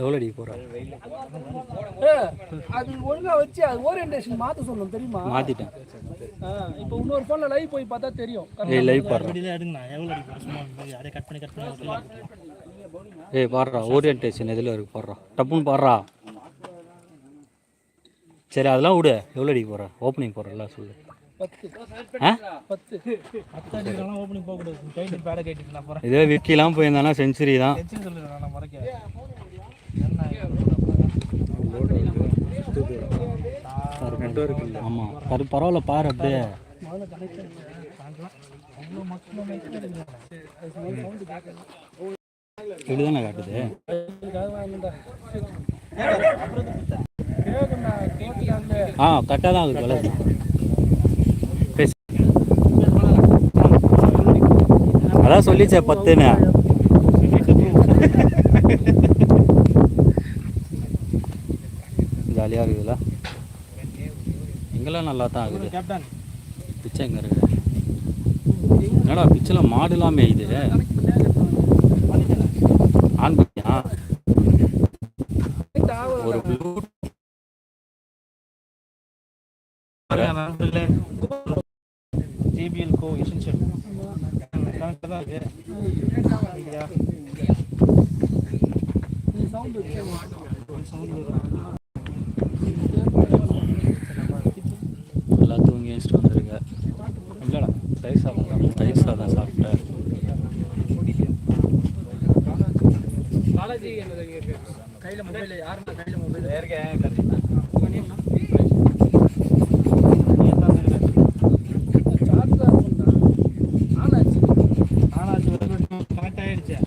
எவ்வளோ அடி போகிறா? அது ஒழுங்காக வச்சு அது ஓரியன்டேஷன் மாற்ற சொல்லணும் தெரியுமா? மாற்றிட்டேன். இப்போ இன்னொரு ஃபோனில் லைவ் போய் பார்த்தா தெரியும். லைவ் பாடுறேன். பாடுறா ஓரியன்டேஷன் எதில் இருக்கு பாடுறா, டப்புன்னு பாடுறா. சரி அதெல்லாம் விடு. எவ்வளோ அடிக்க போகிற? ஓப்பனிங் போடுறல சொல்லு. 10. இதே விக்கிலாம் போயிருந்தானா செஞ்சுரி தான். ஆமாம் அது பரவாயில்ல பாரு அப்படியே. இப்படிதானே காட்டுது. கரெக்டாக தான் ஆகுது வளருது. அதான் சொல்லிச்சே 10ன்னு. ஜாலியாக இருக்குதுல்ல. இங்கெல்லாம் நல்லா தான் ஆகுது. பிச்சை எங்கே இருக்குது? என்னடா பிச்சையில் மாடுலாம் மேயுது. ஆண் பையா ஒரு ஜிபிஎல் கோ எசென்ஷியல் கனெக்ட் தான் இருக்கு. எல்லாம் தூங்கி வச்சுட்டு வந்துருங்க. இல்லைடா தயிர் சாதம் சாப்பிட்டேன். கையில் மொபைல் யாருன்னா கையில் மொபைல் இருக்கேன். கனெக்ட் ஆயிடுச்சு.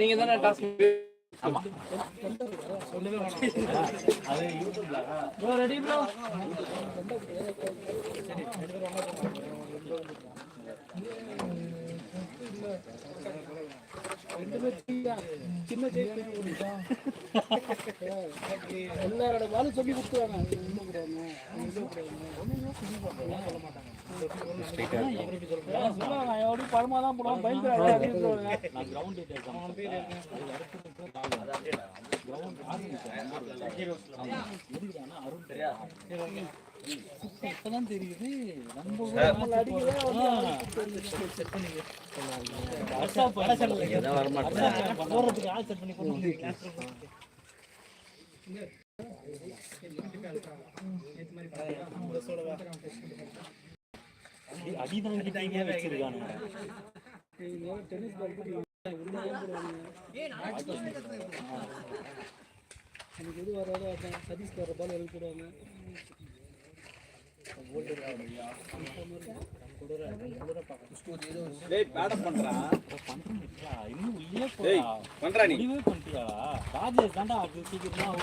நீங்க தானே டாஸ்க். ஆமா சொல்லவே அது யூடியூப்ல ப்ரோ ரெடி ப்ரோ. சின்ன எல்லாரோட வேலை சொல்லி கொடுத்துருவாங்க. எப்படி பழமா தான் போடுவோம். இப்பதான் தெரியுது அடிதாங்கிட்டாங்க வச்சிருக்காங்க. எனக்கு எது வராதோ அதான் சதீஷ் வர பால் எழுதி போடுவாங்க.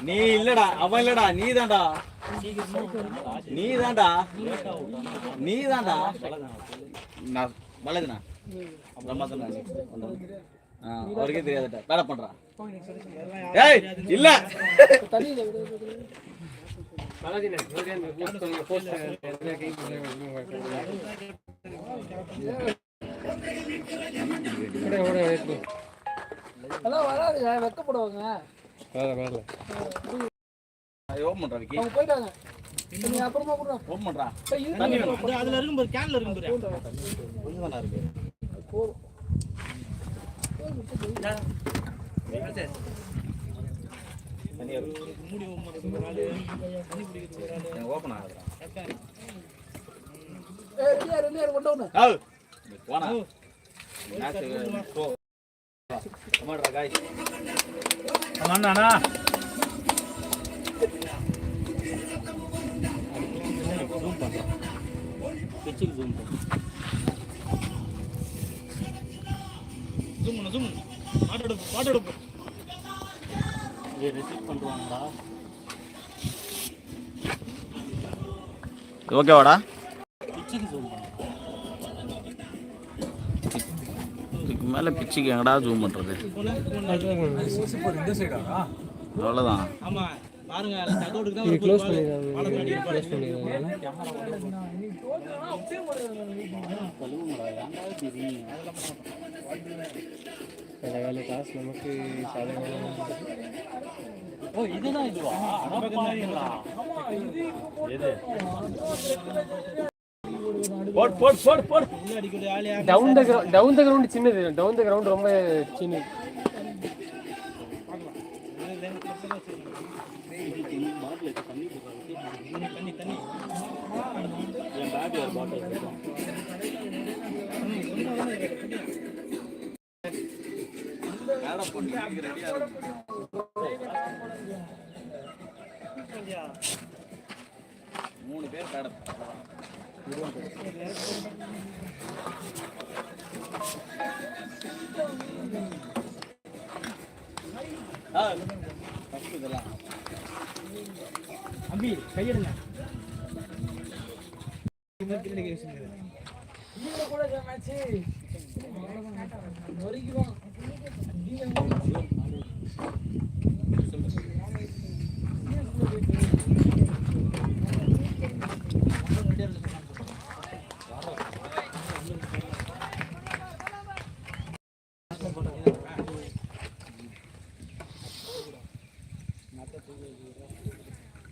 நீ இல்லடா, அவன் இல்லடா, நீ தான்டா, நீ தான்டா, நீ தான்டா. வளதுண்ணா அவருக்கே தெரியாதுடா. வேலை பண்றான். ஏய் இல்ல வெக்கப்படுவாங்க. போயிட்டாங்க. அப்புறமா அதுல இருக்கும் கேன்ல இருக்கும் பிச்சுக்கு ஜூம் பண்ணு. ஜூம் பண்ணு ஜூம் பாட்டு எடுப்பு இதை ரெசிப்ட் பண்ணுவாங்கடா. ஓகேவாடா? பிச்சுக்கு ஜூம் பண்ணு. இதுக்கு மேலே பிச்சுக்கு எங்கடா ஜூம் பண்ணுறது? இந்த சைடா அவ்வளோதான். ஆமா பாருங்க தகவலுக்கு தான் இது க்ளோஸ் க்ளோஸ் பண்ணிடுறாங்க. க்ளோஸ் பண்ணிடுறாங்க. கழுவுங்கடா, ஏன்டா இப்படி? சில வேலை காசு நமக்கு சாதகம். ஓ இதுதான் இதுவா? அடப்பாவிங்களா. எது? போட் அடிக்கடி ஆளியா டவுன் த கிரவுண்ட் சின்னது. டவுன் த கிரவுண்ட் ரொம்ப சின்னது. பாட்டில் தண்ணி போடுறாங்க. தண்ணி என் பேக் ஒரு பாட்டில் இருக்கும். மூணு பேர் கடை இதெல்லாம் அம்பி கையெடுங்க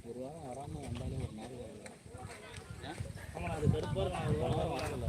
ஒரு வாரம் வராமல் வந்தாலே ஒரு மாதிரி ஆமாம் அது கருப்பாக வரல.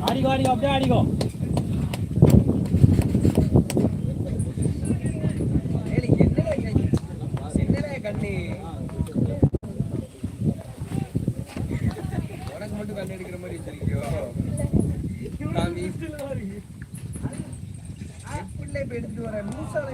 ஆடிக்கோ அப்படியே ஆடிக்கோ உனக்கு மட்டும் கண்ணு எடுக்கிற மாதிரி வச்சிருக்கியோ எப்படி இப்ப எடுத்துட்டு வர லூசால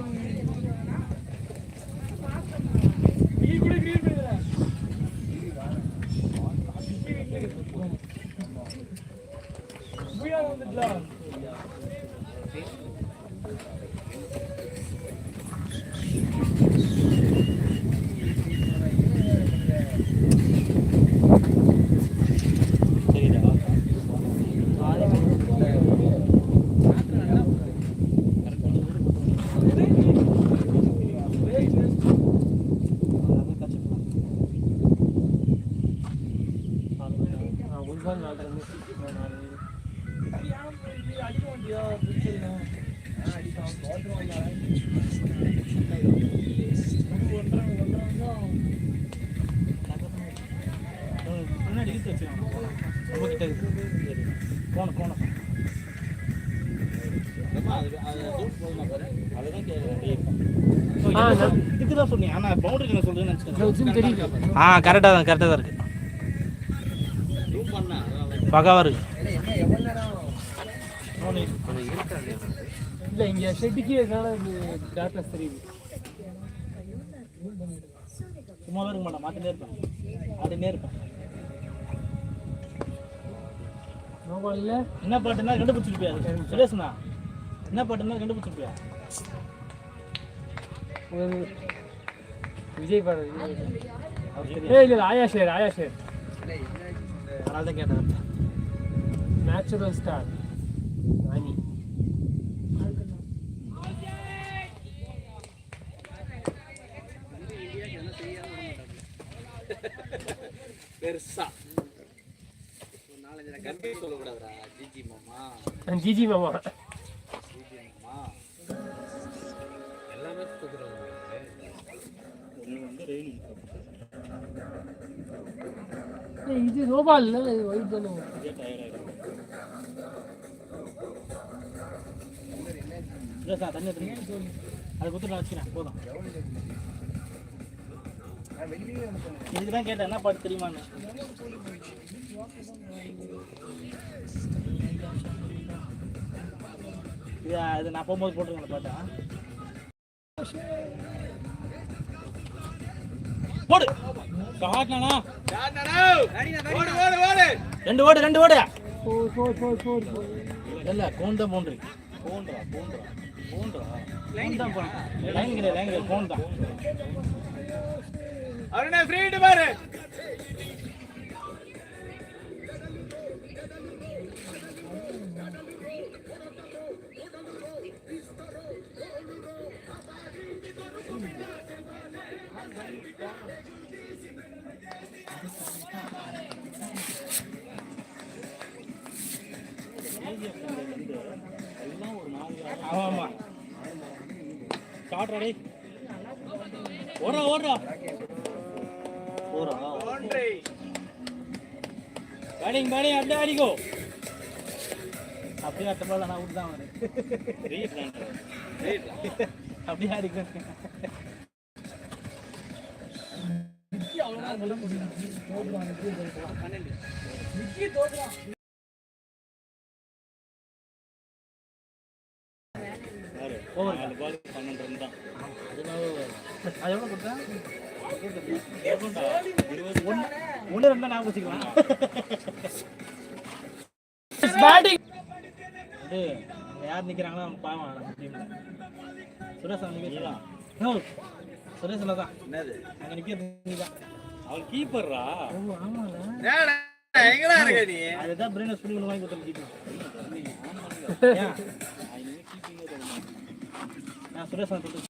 முன்னாடி இழுத்து வச்சுக்கோங்க ரொம்ப கிட்ட போன இதுக்குதான் சொன்னீங்க ஆனா பவுண்டரி நான் சொல்றேன்னு நினைச்சேன் கரெக்டாக தான் இருக்கு பக்காவா இருக்கு இல்லை இங்கே ஷெட்டுக்கு எதனால டார்க்னஸ் தெரியுது. சும்மா இருக்க மாட்டேன் மாத்தினே இருப்பேன் ஆடினே இருப்பேன் இல்லை என்ன பாட்டுன்னா கண்டுபிடிச்சிருப்பியா சுரேஷ்ண்ணா என்ன பாட்டுன்னா கண்டுபிடிச்சிருப்பியா ஒரு விஜய் படம். இல்லை ஆயா ஷேர் அதனால தான் கேட்டேன் நேச்சுரல் ஸ்டார் ராணி. பெருசா ஒரு 4-5 கம்பி சொல்லக்கூடாதுடா. ஜிஜி மாமா ஜிஜி மாமா எல்லாமே கொடுக்குறாங்க. இது ரோபா இல்லை, இது ஒயிட் தானே. இல்லை சார், தண்ணி எடுத்துங்க. அதை கொடுத்து நான் வச்சுக்கிறேன், போதும். இதுக்கு தான் கேட்டேன், என்ன பாட்டு தெரியுமான்னு. இது நான் போகும்போது போட்டுருக்கேன் பாட்டா. போடு காட்டணா. ரெண்டு ஓடு இல்ல கோன் தான் போன்றி. கோன்றா லைன் கிடையாது கோன் தான். அருணே ஃப்ரீட் பாரு. ஆமா ஸ்டார்ட் ரெடி. ஓடுறா பேட்டிங் அப்படியே அடிக்கோ. அப்படியே அட்ட பால் நான் விட்டுதான் அப்படியே அடிக்கும். ஒன்று ரெண்டா நான் வச்சுக்கலாம். யார் நிக்கிறாங்களோ பாவம் சுரேஷ் நிக்கலாம். சுரேஷ் தான் என்னது அங்க நிக்கிறது. அவன் கீப்பர்ரா. எங்கடா இருக்க நீ? அதுதான் பிரெயின் ஸ்பின் வாங்கி கொடுத்து நான் சுரேஷ் கொடுத்து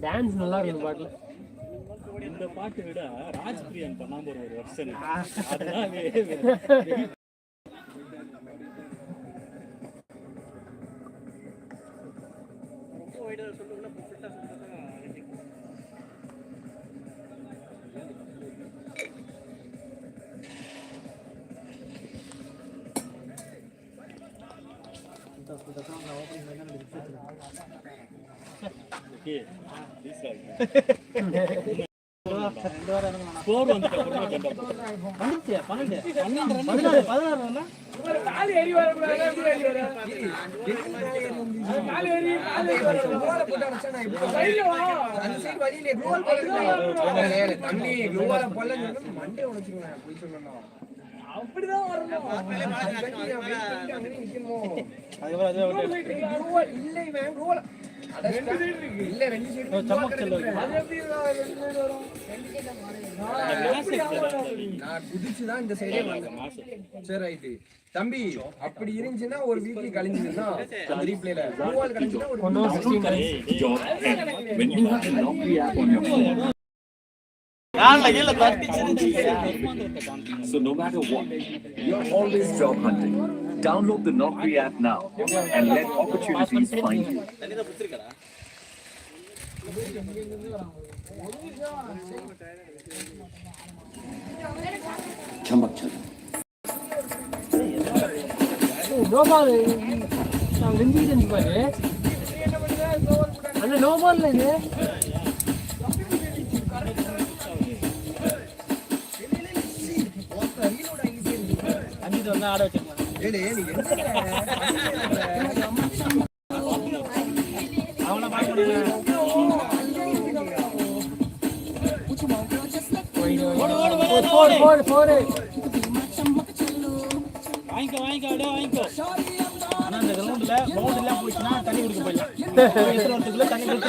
டான்ஸ் நல்லா இருக்கு பாட்டுல. இந்த பாட்டை விட ராஜ்பிரியன் பண்ணாம ஒரு வருஷம் ஸ்கோர் வந்துட்டு அப்படிதான் குதிச்சுதான் இந்த சைடே சரி ரைட்டு தம்பி. அப்படி இருந்துச்சுன்னா ஒரு வீக்லி கழிஞ்சுன்னா அந்த ரீப்ளேல கழிஞ்சுன்னா So no matter what, you're always job hunting. Download the Naukri app now and let opportunities find you. Come back, children. No ball நான் வெந்திக்கிட்டேன் பாரு. அந்த நோபால் இது அஞ்சிட்டு வந்தா ஆட வச்சுக்கலாம். அவனை பார்க்க முடியல. வாங்கிக்கோ அப்படியே வாங்கிக்கோ. ஆனா இந்த கிரவுண்ட்ல பவுண்டரில போயிடுச்சுன்னா தண்ணி குடிக்க போயிடலாம். தண்ணி குடிக்க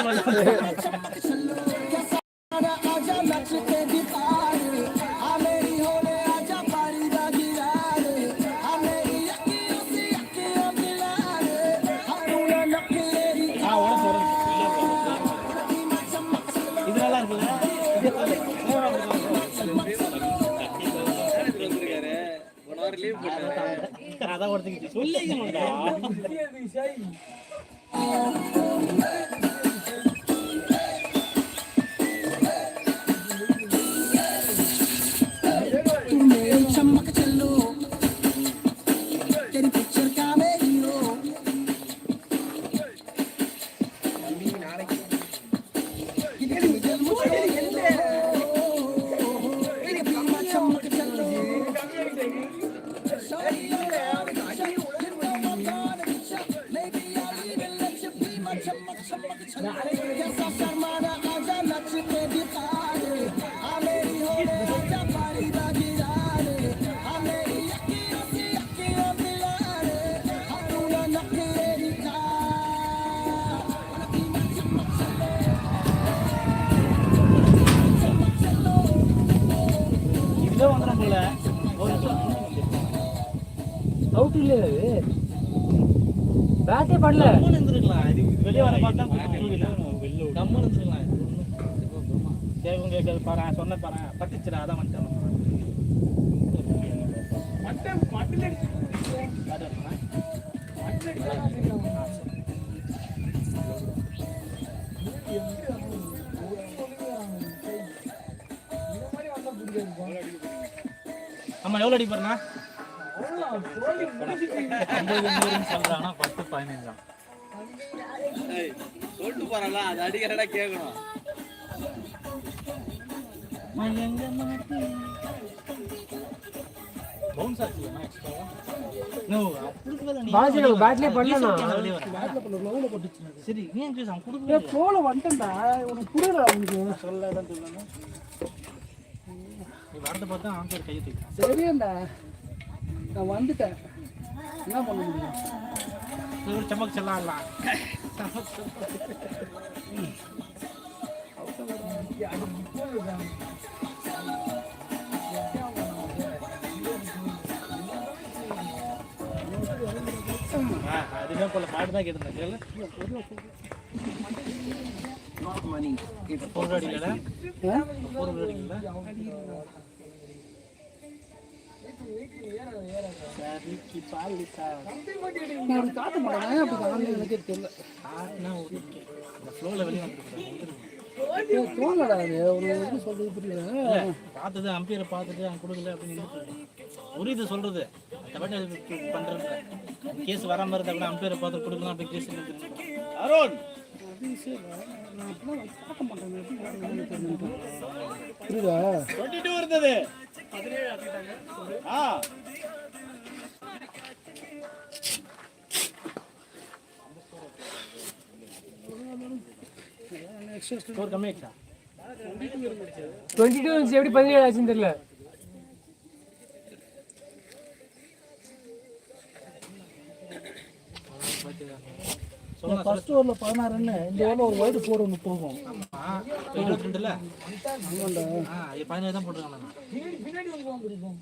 அதான் ஒருத்தங்க சொல்லிக்கணும்டா. இதுவே வந்துடும் போல. ஒரு அவுட் இல்லை அது பேட்டே பண்ணல. கம்முன்னு இருந்திருக்கலாம். இது வெளியே வர பார்த்தா கம்முன்னு இருந்திருக்கலாம். கேட்கும் கேட்காது பாரு, சொன்ன பாரு, பட்டுச்சுடா, அதான் வந்துட்டேன். ஆமா, எவ்வளோ அடி பாருண்ணா? 50 சொல்றாங்கன்னா 10-15 தான். சொல்லிட்டு போறல, அது அடிக்கிறடா கேட்கணும். பவுன்ஸ் ஆச்சு எக்ஸ்ட்ரா. நோ, குடுக்கல நீ. பாஜி நம்ம பேட்லயே பண்ணலாம். பேட்ல பண்ண ரோல போட்டுச்சு. சரி, நீ எங்க அவன் குடுக்கல. போல வந்துட்டேன்டா. உனக்கு புரியல அவனுக்கு சொல்லதான் சொல்லணும். நீ வரத பார்த்தா ஆங்கர் கையை தூக்கு. சரியாண்டா. நான் வந்துட்டேன். என்ன பண்ண முடியும்? ஒரு சமக் சொல்லலாம். அதுதான் போல பாட்டு தான் கேட்டிருந்தேன். பொருள் அடிக்கல பொருள் அடிக்கல. நான் காட்ட மாட்டேன். அப்படி காலையில் எனக்கே தெரியல. ஆட்னா ஓகே. இந்த ஃப்ளோல வெளிய வந்துருக்கா. தோணலடா அது. ஒரு இது சொல்றது புரியல. பார்த்தது அம்பியரை பார்த்துட்டு அவன் கொடுக்கல அப்படின்னு ஒரு இது சொல்றது. அந்த பாட்டு அது பண்றது. கேஸ் வராம இருந்தா கூட அம்பியரை பார்த்து கொடுக்கலாம் அப்படி கேஸ் அருண் புரியுதா? 22 இருந்தது. ஸ்கோர் கம்மி ஆயிடுச்சா? 22 இருந்துச்சு. எப்படி 17 ஆச்சுன்னு தெரியல. ஃபர்ஸ்ட் ஓவர்ல 16 ரன், இந்த ஓவர்ல ஒரு வைடு 4 ரன் போகும். ஆமா 22ல. ஆமாடா. 17 தான் போட்டுருக்காங்க. பின்னாடி வந்து பிடிக்கும்.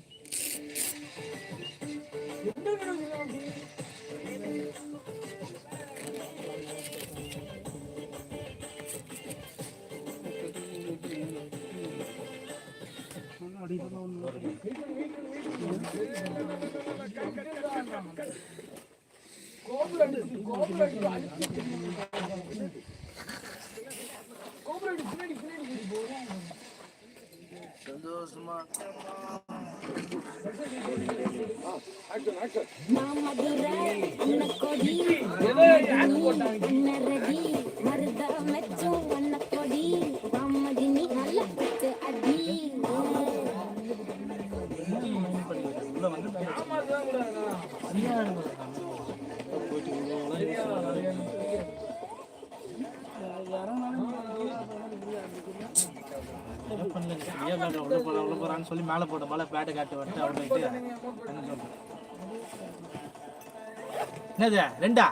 சந்தோஷமா உள்ள போறான்னு சொல்லி மேலே போட்ட மேலே பேட்டை காட்டு வந்துட்டு அவ்வளோ என்னது 2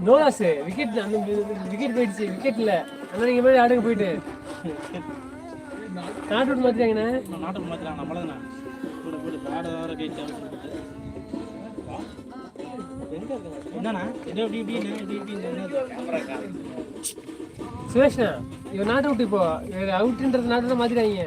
நோலாஸ் விக்கெட் விக்கெட் போயிடுச்சு. விக்கெட் இல்ல. அதனால நீங்க போய் ஆடுங்க போயிட்டு நாட்டு மாத்திட்டாங்கண்ணே. நாட்டுக்கு மாத்திரம் நம்மளதானே கூட போய் பேட வேற கேட்டு என்னண்ணா சுரேஷ்ண்ணா இவன் நாட்டை விட்டு இப்போ அவுட்ன்றது நாட்டை மாத்திட்டாங்க.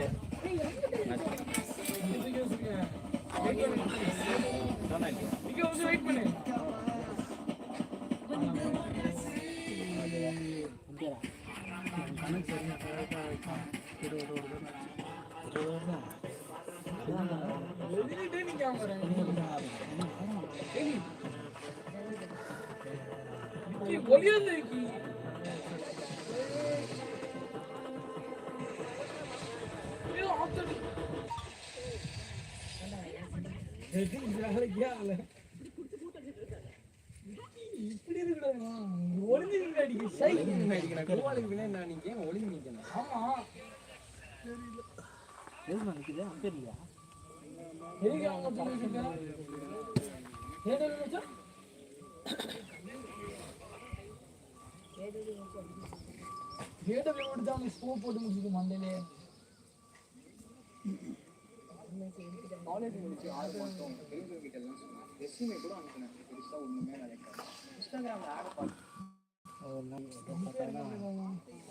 கோவாலுக்கு பின்னாடி நான் நிற்கேன், ஒளிஞ்சு நிற்கணும்.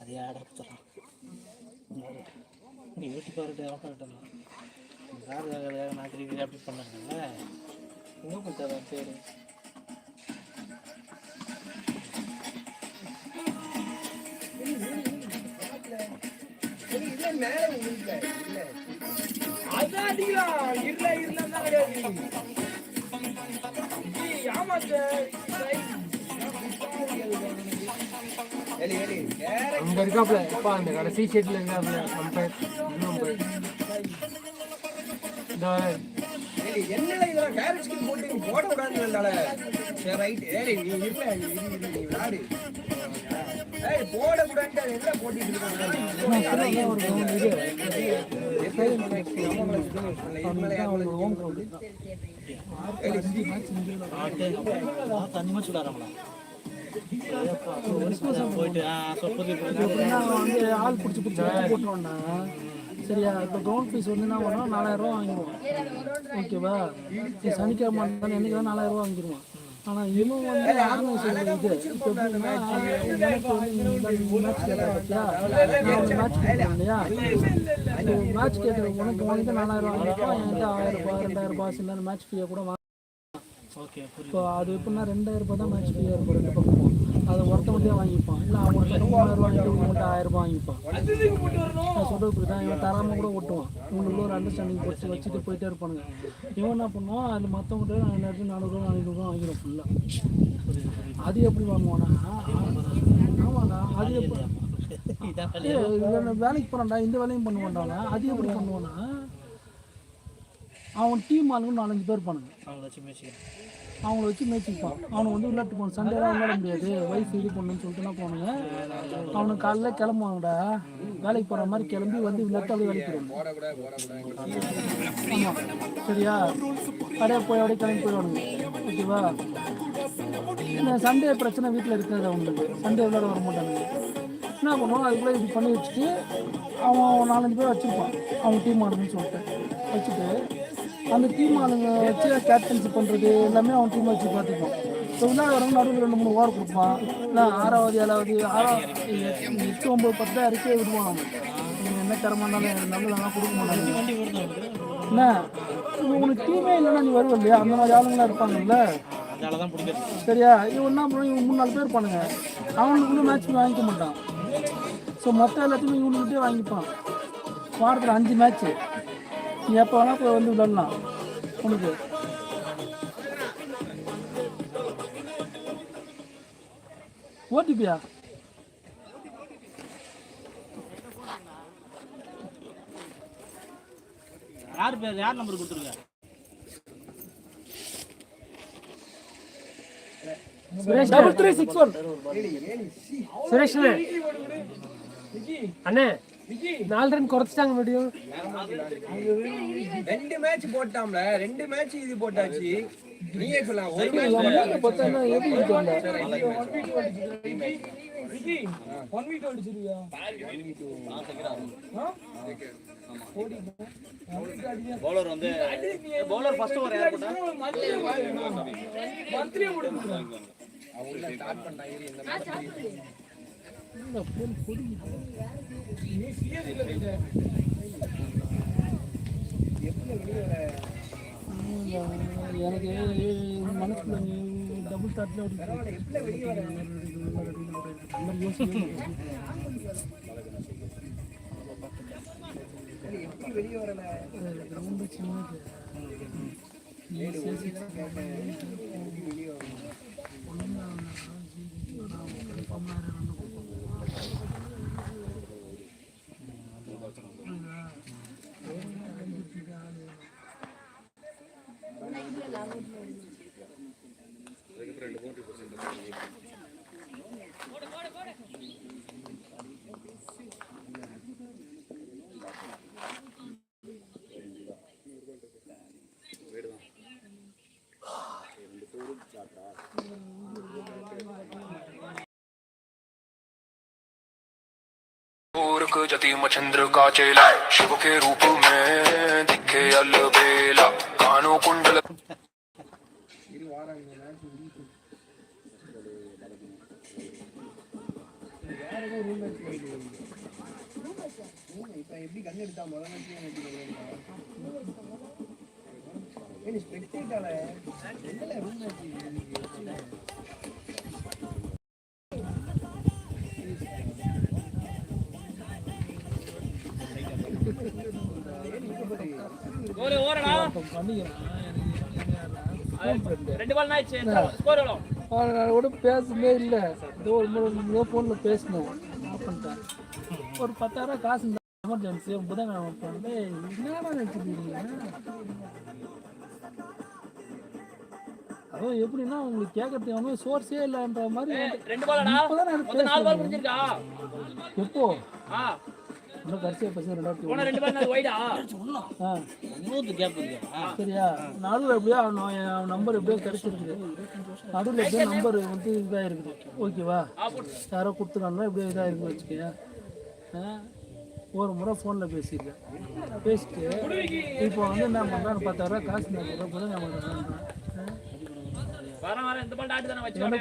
அதே ஆடலாம் நீ யூடியூப் பாருட்டேன் நான் திருப்பி அப்படி பண்ணாங்கல்ல இன்னும் கொஞ்சம் பேர் அதான் அடிக்கலாம். இருள இருந்தா கிடையாது. ஆமாங்க. அங்க இருக்காப்ல எப்பா அந்த கடைசி ஷெட்ல இருக்காப்ல அம்பையர் என்னடா இதெல்லாம் கேரட் ஸ்கின் போட்டு நீ போட கூடாதுனால சரி ரைட் ஏய் நீ இருல நீ விளையாடு ஏய் போட கூடாதுன்னு என்ன போட்டிட்டு தண்ணிமா சுடாராங்களா போயிட்டு வந்து ஆள் பிடிச்சி போட்டுருவாண்ணா சரியா. இப்போ கிரவுண்ட் ஃபீஸ் வந்து என்ன பண்ணோம் 4000 ரூபா வாங்கிடுவோம் ஓகேவா. சனிக்கிழமை என்னைக்கு 4000 ரூபா வாங்கிடுவோம். ஆனால் இவன் வந்து ஆர்கனைசேஷன் இது இப்போ எப்படின்னா எனக்கு வந்து மேட்ச் கேட்குறேன் பார்த்தியா, நான் மேட்ச் கேட்குறேன் இல்லையா, மேட்ச் கேட்குற உனக்கு வாங்கிட்டு 4000 வாங்கிப்போம், என்கிட்ட 1000 ரூபா 2000 ரூபாய் சில மேட்ச் ஃபீயை கூட வாங்க. இப்போ அது எப்படின்னா 2000 ரூபாய் தான் மேட்ச் ஃபீயாக இருக்கும் ரெண்டு பக்கமும். அதை ஒருத்தவங்கள்ட்டே வாங்கிப்பான், இல்லை அவங்கள்ட்ட 3000 வாங்கிட்டு உங்கள்கிட்ட 1000 ரூபாய் வாங்கிப்பான். நான் சொல்கிறது இப்படி தான், இவன் தராமல் கூட ஓட்டுவான். இவனுக்குள்ள ஒரு அண்டர்ஸ்டாண்டிங் போட்டு வச்சுட்டு போயிட்டே இருப்பானுங்க. இவன் என்ன பண்ணுவான், அதில் மற்றவங்கள்ட்ட 400 400 வாங்கிடும் ஃபுல்லாக. அது எப்படி வாங்குவானா, ஆமாண்ணா அது எப்படி வேலைக்கு போகிறான்டா, இந்த வேலையும் பண்ணுவான்டானா. அது எப்படி பண்ணுவானா, அவன் டீம் ஆளுங்க 4-5 பேர் இருப்பானுங்க, அவங்கள வச்சு மேய்ச்சிப்பான். அவனுக்கு வந்து விளையாட்டு போகணும், சண்டேலாம் விளையாட முடியாது, ஒய்ஃப் இது பண்ணுன்னு சொல்லிட்டுனா போனுங்க. அவனுக்கு காலைல கிளம்புவாங்கடா, வேலைக்கு போகிற மாதிரி கிளம்பி வந்து விளையாட்டு அப்படியே வேலைக்கு போயிடுவாங்க. ஆமாம் சரியா, அப்படியே போய் அப்படியே கிளம்பி போயிடுவானுங்க ஓகேவா. இந்த சண்டே பிரச்சனை வீட்டில் இருக்காது அவங்களுக்கு, சண்டே விளையாட வர மாட்டாங்க. என்ன பண்ணுவான், அதுக்குள்ளே இப்படி பண்ணி வச்சுட்டு அவன் 4-5 பேர் வச்சுருப்பான், அவன் டீம் ஆடுன்னு சொல்லிட்டு வச்சுட்டு அந்த டீம் ஆளுங்க வச்சு கேப்டன்சி பண்ணுறது எல்லாமே அவன் டீம் வச்சு பார்த்துப்பான். ஸோ விளையாட வரவங்க நடுவில் 2-3 ஓவர் கொடுப்பான், இல்லை 6வது 7வது 8 9 10 அறிக்கையை விடுவான். அவன் நீங்கள் என்ன தரமானாலும் நல்லதெல்லாம் கொடுக்க மாட்டாங்க. என்ன உனக்கு டீமே இல்லைன்னா நீ வருவ இல்லையா, அந்த மாதிரி ஆளுங்களாம் இருப்பாங்கல்ல சரியா. இவன் என்ன பண்ணுவான், இவன் 3-4 பேர் இருப்பானுங்க, அவனுக்குள்ளே மேட்ச் வாங்கிக்க மாட்டான். ஸோ மொத்தம் எல்லாத்தையுமே இவனுக்கிட்டே வாங்கிப்பான். வாரத்தில் 5 மேட்ச்சு, நீ எப்போ வேணால் போய் வந்து விளையாடலாம். உனக்கு ஓடிபியா யார் பேர், யார் நம்பர் கொடுத்துருங்க. சுரேஷ் 3361 சுரேஷ் அண்ணே 4 ரன் குறைச்சிட்டாங்க முடியும். 2 மேட்ச் போட்டாம்ல, 2 மேட்ச் இது போட்டாச்சு. நீயே சொல்லலாம் ஒரு மேட்ச் போட்டானா எப்படி இருக்காங்க. பவுலர் வந்து பவுலர் ஃபர்ஸ்ட் ஓவர் யார் போட்டா, அவங்க ஸ்டார்ட் பண்ணாங்க. இந்த மேட்ச் எனக்கு மனசுல டபுள் தாட்ல வெளியே வரல ரொம்ப சின்னது मूर्ख जतीम चंद्र का चेला शिव के रूप में दिखे अलबेला कानों कुंडल இப்ப எப்படி கண்ணு எடுத்தா முதல்ல ஸ்பெக்டேட்டால ரூம் கூட பேசவே இல்லை. ஏதோ ஒரு முறை ஃபோனில் பேசணும் ஆஃப் பண்ணிட்டேன். ஒரு 10,000 காசு இந்த எமர்ஜென்சி புதன்கிழமை போனது என்னடா வச்சுருக்கீங்க. அதுவும் எப்படின்னா உங்களுக்கு கேட்கறதுக்கு ஒன்றும் சோர்ஸே இல்லைன்ற மாதிரி எப்போ இன்னும் கடைசியாக பசங்க 2000 சரியா நடுவில் எப்படியோ அவன் நம்பர் எப்படியோ கிடைச்சிருக்குது. நடுவில் எப்படியோ நம்பர் வந்து இதாக இருக்குது. ஓகேவா யாரோ கொடுத்துருக்காங்களா எப்படியோ இதாக இருக்குது வச்சுக்கேன். ஒரு முறை ஃபோனில் பேசியிருக்கேன். பேசிட்டு இப்போ வந்து என்ன பண்ணுறேன் 10,000 காசு நான் போது நான்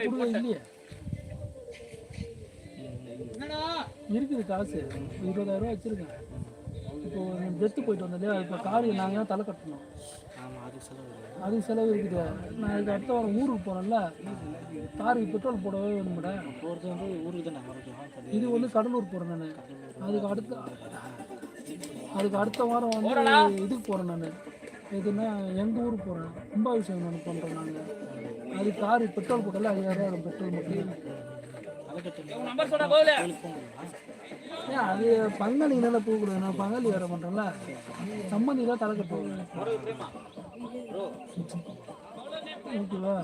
கொடுக்க இல்லையே இருக்குது காசு 20,000 வச்சுருக்கேன். இப்போ டெத்து போயிட்டு வந்தது இப்போ காரு நாங்கள் தலை கட்டணும். அதுக்கு செலவு இருக்குது. நான் இதுக்கு அடுத்த வாரம் ஊருக்கு போகிறேன்ல காருக்கு பெட்ரோல் போடவே வேணும்டா. இது வந்து கடலூர் போகிறேன் நான். அதுக்கு அடுத்த வாரம் வந்து இதுக்கு போகிறேன் நான். எதுனா எங்கள் ஊருக்கு போகிறேன். கும்பாபிஷேகம் நான் பண்ணுறேன் நாங்கள். அது காரு பெட்ரோல் போட்டால 5000 பெட்ரோல் மட்டும். அது பங்காளி நல்லா போகக்கூடாது. நான் பங்காளி வேற பண்றேன்ல சம்மந்தி தான் தலை கட்டுவாங்க. ஓகேவா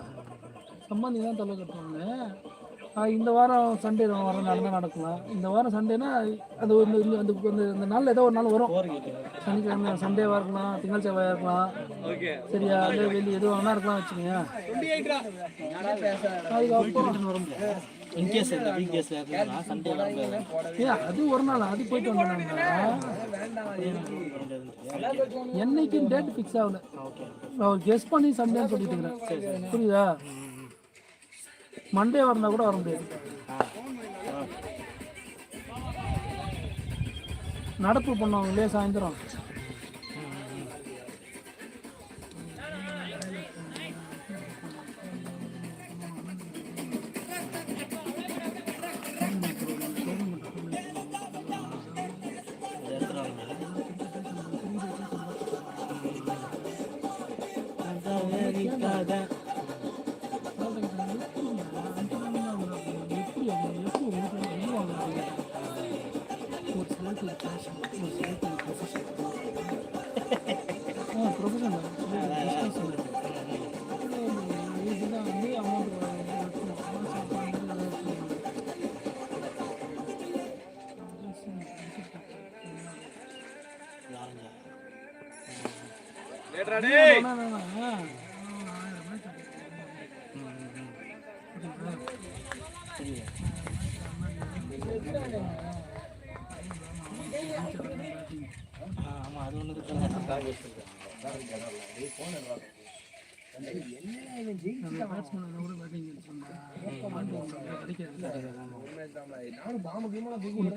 சம்மந்தி தான் தலை கட்டுவாங்க. இந்த வாரம் சண்டே வாரம் நடந்தால் நடக்கலாம். இந்த வாரம் சண்டேனா அது அந்த நாளில் ஏதோ ஒரு நாள் வரும். சனிக்கிழமை சண்டேவாக இருக்கலாம், திங்கள் செவ்வாயாக இருக்கலாம். சரியா இல்லை வெளியே எதுவும் வேணா இருக்கலாம் வச்சுக்கோங்க. அதுக்கப்புறம் அது ஒரு நாள் அது போயிட்டு வந்தாங்க. என்னைக்கு டேட் ஃபிக்ஸ் ஆகல. அவர் கெஸ் பண்ணி சண்டேன்னு சொல்லிட்டு இருக்கிறேன். புரியுதா மண்டே வரனா கூட வர முடியாது. நடப்பு பண்ணுவாங்க இல்லையா சாயந்தரம்.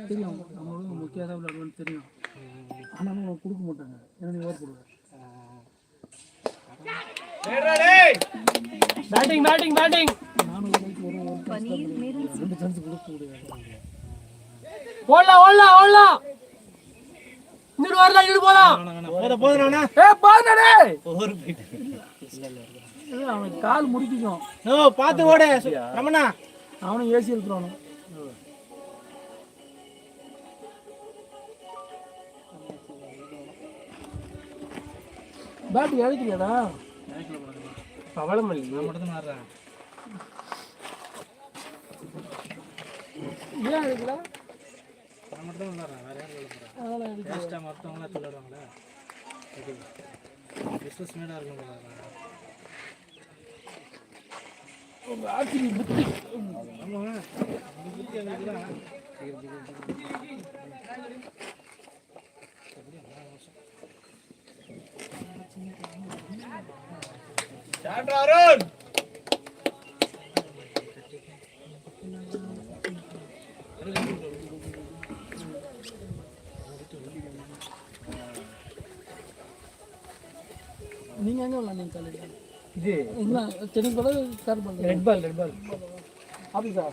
தெரியும் நம்மளும் முக்கிய விளையாடுவோன்னு தெரியும். ஆனாலும் கொடுக்க மாட்டாங்க. எனக்கு ஓர் போடுவேன். பேட்டிங் பேட்டிங் பேட்டிங் ஓடலாம் ஓடலாம் ஓடலாம். இன்னொரு வரலாம் இன்னொரு போலாம். போதும் ஏய் பாருடா. ஒரு போயிட்டு அவன் கால் முடிக்கும். ஓ பார்த்து ஓடு ரமணா. அவனும் ஏசி இருக்கிறானு. பேட் எடுக்கலையாடா? பவளம் இல்லை. நான் மட்டும் தான் ஆடுறேன். ஏன் எடுக்கல? நான் மட்டும் தான் விளாட்றேன். வேற யாரும் விளாட்றேன். அதெல்லாம் எடுக்கல. லாஸ்ட்டாக மற்றவங்களாம் விளாடுவாங்களே. பிஸ்னஸ் மேடாக இருக்கும். ஆர்சிபி புத்தி. ஆமாம் புத்தி அவங்களுக்குலாம் அருண் நீங்க எங்க விளாண்டீங்க காலையில? இது என்ன டென்னிஸ் பால் கார் ball? Red ball red ball. ஆபீஸா?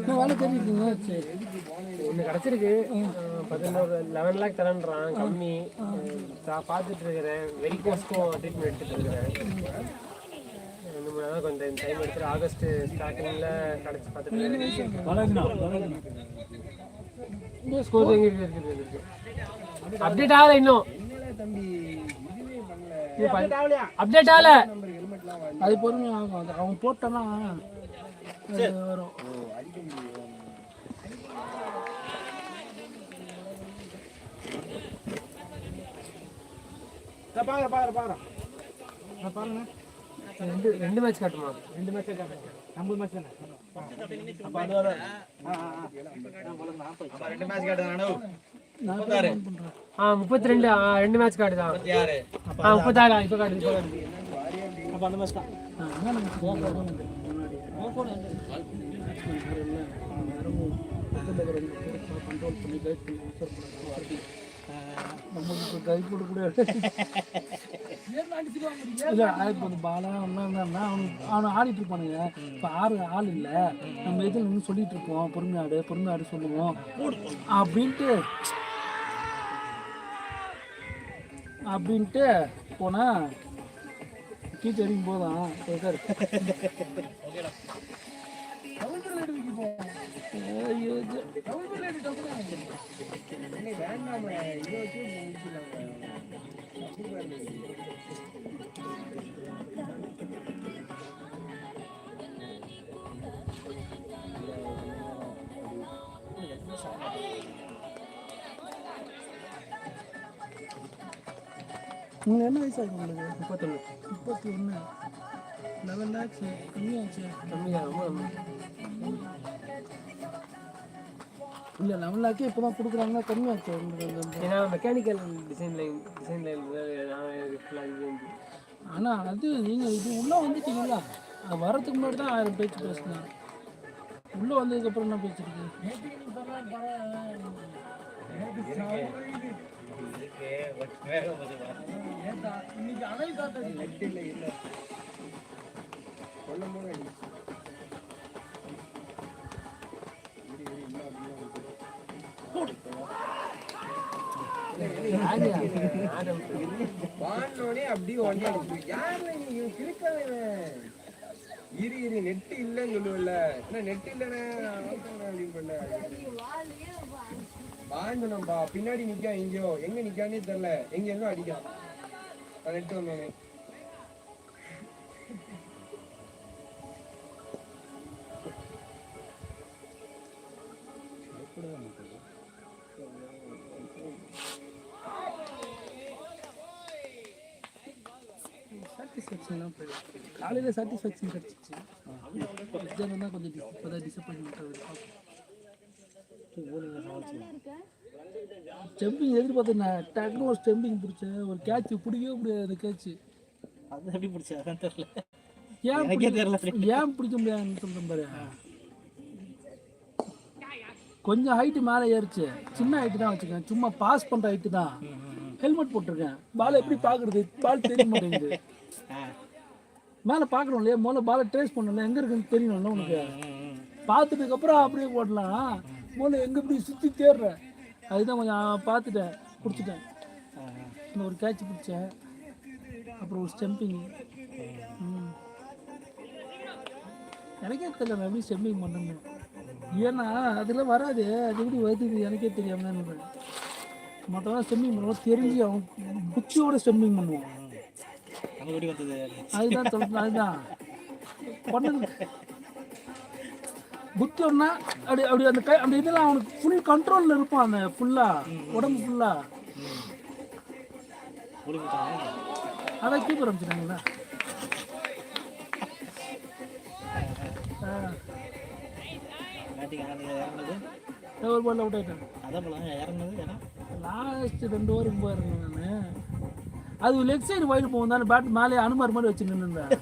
நான் வேலை தெரிஞ்சுக்கீங்க. சரி ஒன்று கிடச்சிருக்கு. 11 லேக் தரேன்றான். கம்மி. பார்த்துட்டு இருக்கிறேன். வெரிகோஸ்க்கும் ட்ரீட்மெண்ட் எடுத்துகிட்டு இருக்கிறேன். இன்னும் மூணு கொஞ்சம் டைம் எடுத்துட்டு ஆகஸ்ட் ஸ்டார்டிங்கில் கிடச்சி பார்த்துட்டு ஸ்கோர் எங்கே இருக்குது. அப்டேட் ஆகலை இன்னும். அப்டேட் ஆகல. அது பொறுமையாக ஆகும். அது அவன் போட்டானா அது வரும். பாருங்க. ரெண்டு மேட்ச் காட்டுமா? 2 மேட்ச் காட்டுங்க. 50 மேட்ச் தானே. அப்போ அது வர 2 மேட்ச் காட்டுதானோ. 32. 2 மேட்ச் காட்டுதான். 36. இப்போ காட்டுது. அப்போ அந்த மேட்ச் தான். கண்ட்ரோல் பண்ணி கைட் பண்ணி நமக்கு கை கொடுக்கூட இல்லை. இப்போ அந்த பாலா என்னன்னா அவனை ஆடிட்டு இருப்பானுங்க. இப்போ ஆள் இல்லை. நம்ம எதில் நின்று சொல்லிட்டு இருப்போம் பொறுமையாடு சொல்லுவோம் அப்படின்ட்டு போனா கீழே இறங்கும் போதான் உங்களுக்கு என்ன வயசு ஆகும்? உங்களுக்கு 31. 11 lakhs கம்மியாச்சு. இல்லை 11 lakh இப்போ தான் கொடுக்குறாங்க. கம்மியாச்சு. ஏன்னா மெக்கானிக்கல் டிசைன் லைன் ஆனால் அது நீங்கள் இது உள்ளே வந்துட்டீங்களா? அது வர்றதுக்கு முன்னாடி தான் 1000 பேச்சு பேசினேன். உள்ளே வந்ததுக்கப்புறம் என்ன பேச்சுருக்கு? இன்னைக்கு அனல் காத்த வாங்கினோடனே அப்படியே ஒன்றா யாருல நீங்க கிழக்காவே இரு நெட் இல்லைன்னு சொல்லுவல. என்ன நெட் இல்லைன்னா அப்படின்னு பண்ண வாங்கணும்பா. பின்னாடி நிக்கா எங்கேயோ எங்க நிக்கானே தெரியல. எங்க அடிக்கான் நெட் வந்தோடனே. காலையில் சாட்டிஸ்ஃபேக்ஷன் கிடச்சிச்சு. எக்ஸாம் தான் கொஞ்சம் இப்போதான் டிசப்பாயின்மெண்ட் ஆகுது. ஸ்டெம்பிங் எதிர்பார்த்தேன். நான் டக்குனு ஒரு ஸ்டெம்பிங் பிடிச்சேன். ஒரு கேட்ச் பிடிக்கவே முடியாது. அந்த கேட்ச் அது எப்படி பிடிச்சா அதான் தெரியல. ஏன் பிடிக்க முடியாதுன்னு சொல்கிறேன் பாரு. கொஞ்சம் ஹைட்டு மேலே ஏறிச்சு. சின்ன ஹைட்டு தான் வச்சுக்கேன். சும்மா பாஸ் பண்ணுற ஹைட்டு தான். ஹெல்மெட் போட்டிருக்கேன். பால் எப்படி பார்க்குறது? பால் தெரிய மாட்டேங்குது. மேலே பார்க்கணும் இல்லையா, முதல்ல பாலை ட்ரேஸ் பண்ணல, எங்கே இருக்குன்னு தெரியணும்ல உனக்கு. பார்த்துட்டுக்கப்புறம் அப்படியே போடலாம். முதல்ல எங்கே இப்படி சுற்றி தேடுறேன். அதுதான் கொஞ்சம் பார்த்துட்டேன், பிடிச்சிட்டேன். இந்த ஒரு கேட்ச் பிடிச்சேன், அப்புறம் ஒரு ஸ்டெம்பிங். எனக்கே தெரியல நான் எப்படி ஸ்டெம்பிங் பண்ணணும். ஏன்னா அதெல்லாம் வராது, அது எப்படி வருது எனக்கே தெரியாமல். மற்றவங்க ஸ்டெம்பிங் பண்ணுவோம் தெரிஞ்சு அவன் புச்சியோட ஸ்டெம்பிங் பண்ணுவான். அதுதான் சொல்றேன், அதுதான் பண்ணது. புத்தியோடனா அப்படி அப்படி அந்த கை அந்த இதெல்லாம் அவனுக்கு ஃபுல் கண்ட்ரோலில் இருப்பான். அந்த ஃபுல்லாக உடம்பு ஃபுல்லாக. அதான் கீப்பர் அமைச்சிட்டாங்களா. ஒரு பால் அவுட் ஆகிட்டேன். லாஸ்ட் 2 ஓவருக்கு போயிருந்தேன் நான். அது லெக் சைடு வைடு போகும் தானே, பேட் மேலே அனுமார் மாதிரி வச்சு நின்றுந்தேன்.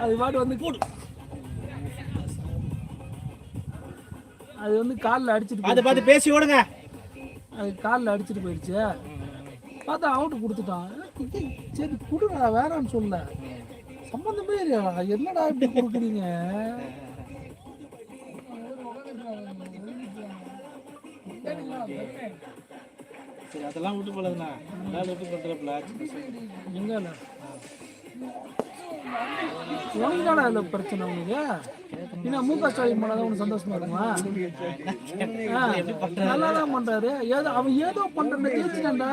அது பாட்டு வந்து அது வந்து காலில் அடிச்சுட்டு பார்த்து பேசி ஓடுங்க. அது காலில் அடிச்சுட்டு போயிடுச்சு. பார்த்தா அவுட்டு கொடுத்துட்டான். சரி கொடுடா வேறான்னு சொல்ல, சம்மந்தமே இல்லையா, என்னடா இப்படி கொடுக்குறீங்க. சரி அதெல்லாம் விட்டு போலதுண்ணா, விட்டு பண்ணுறப்பல எங்க இல்லை உனக்கு தானே அதில் பிரச்சனை. உனக்கு ஏன்னா முக ஸ்டாலின் பண்ணாதான் உனக்கு சந்தோஷமா இருக்குமா? நல்லா தான் பண்றாரு. ஏதோ அவன் ஏதோ பண்றேன் ஜெயிச்சுட்டான்டா.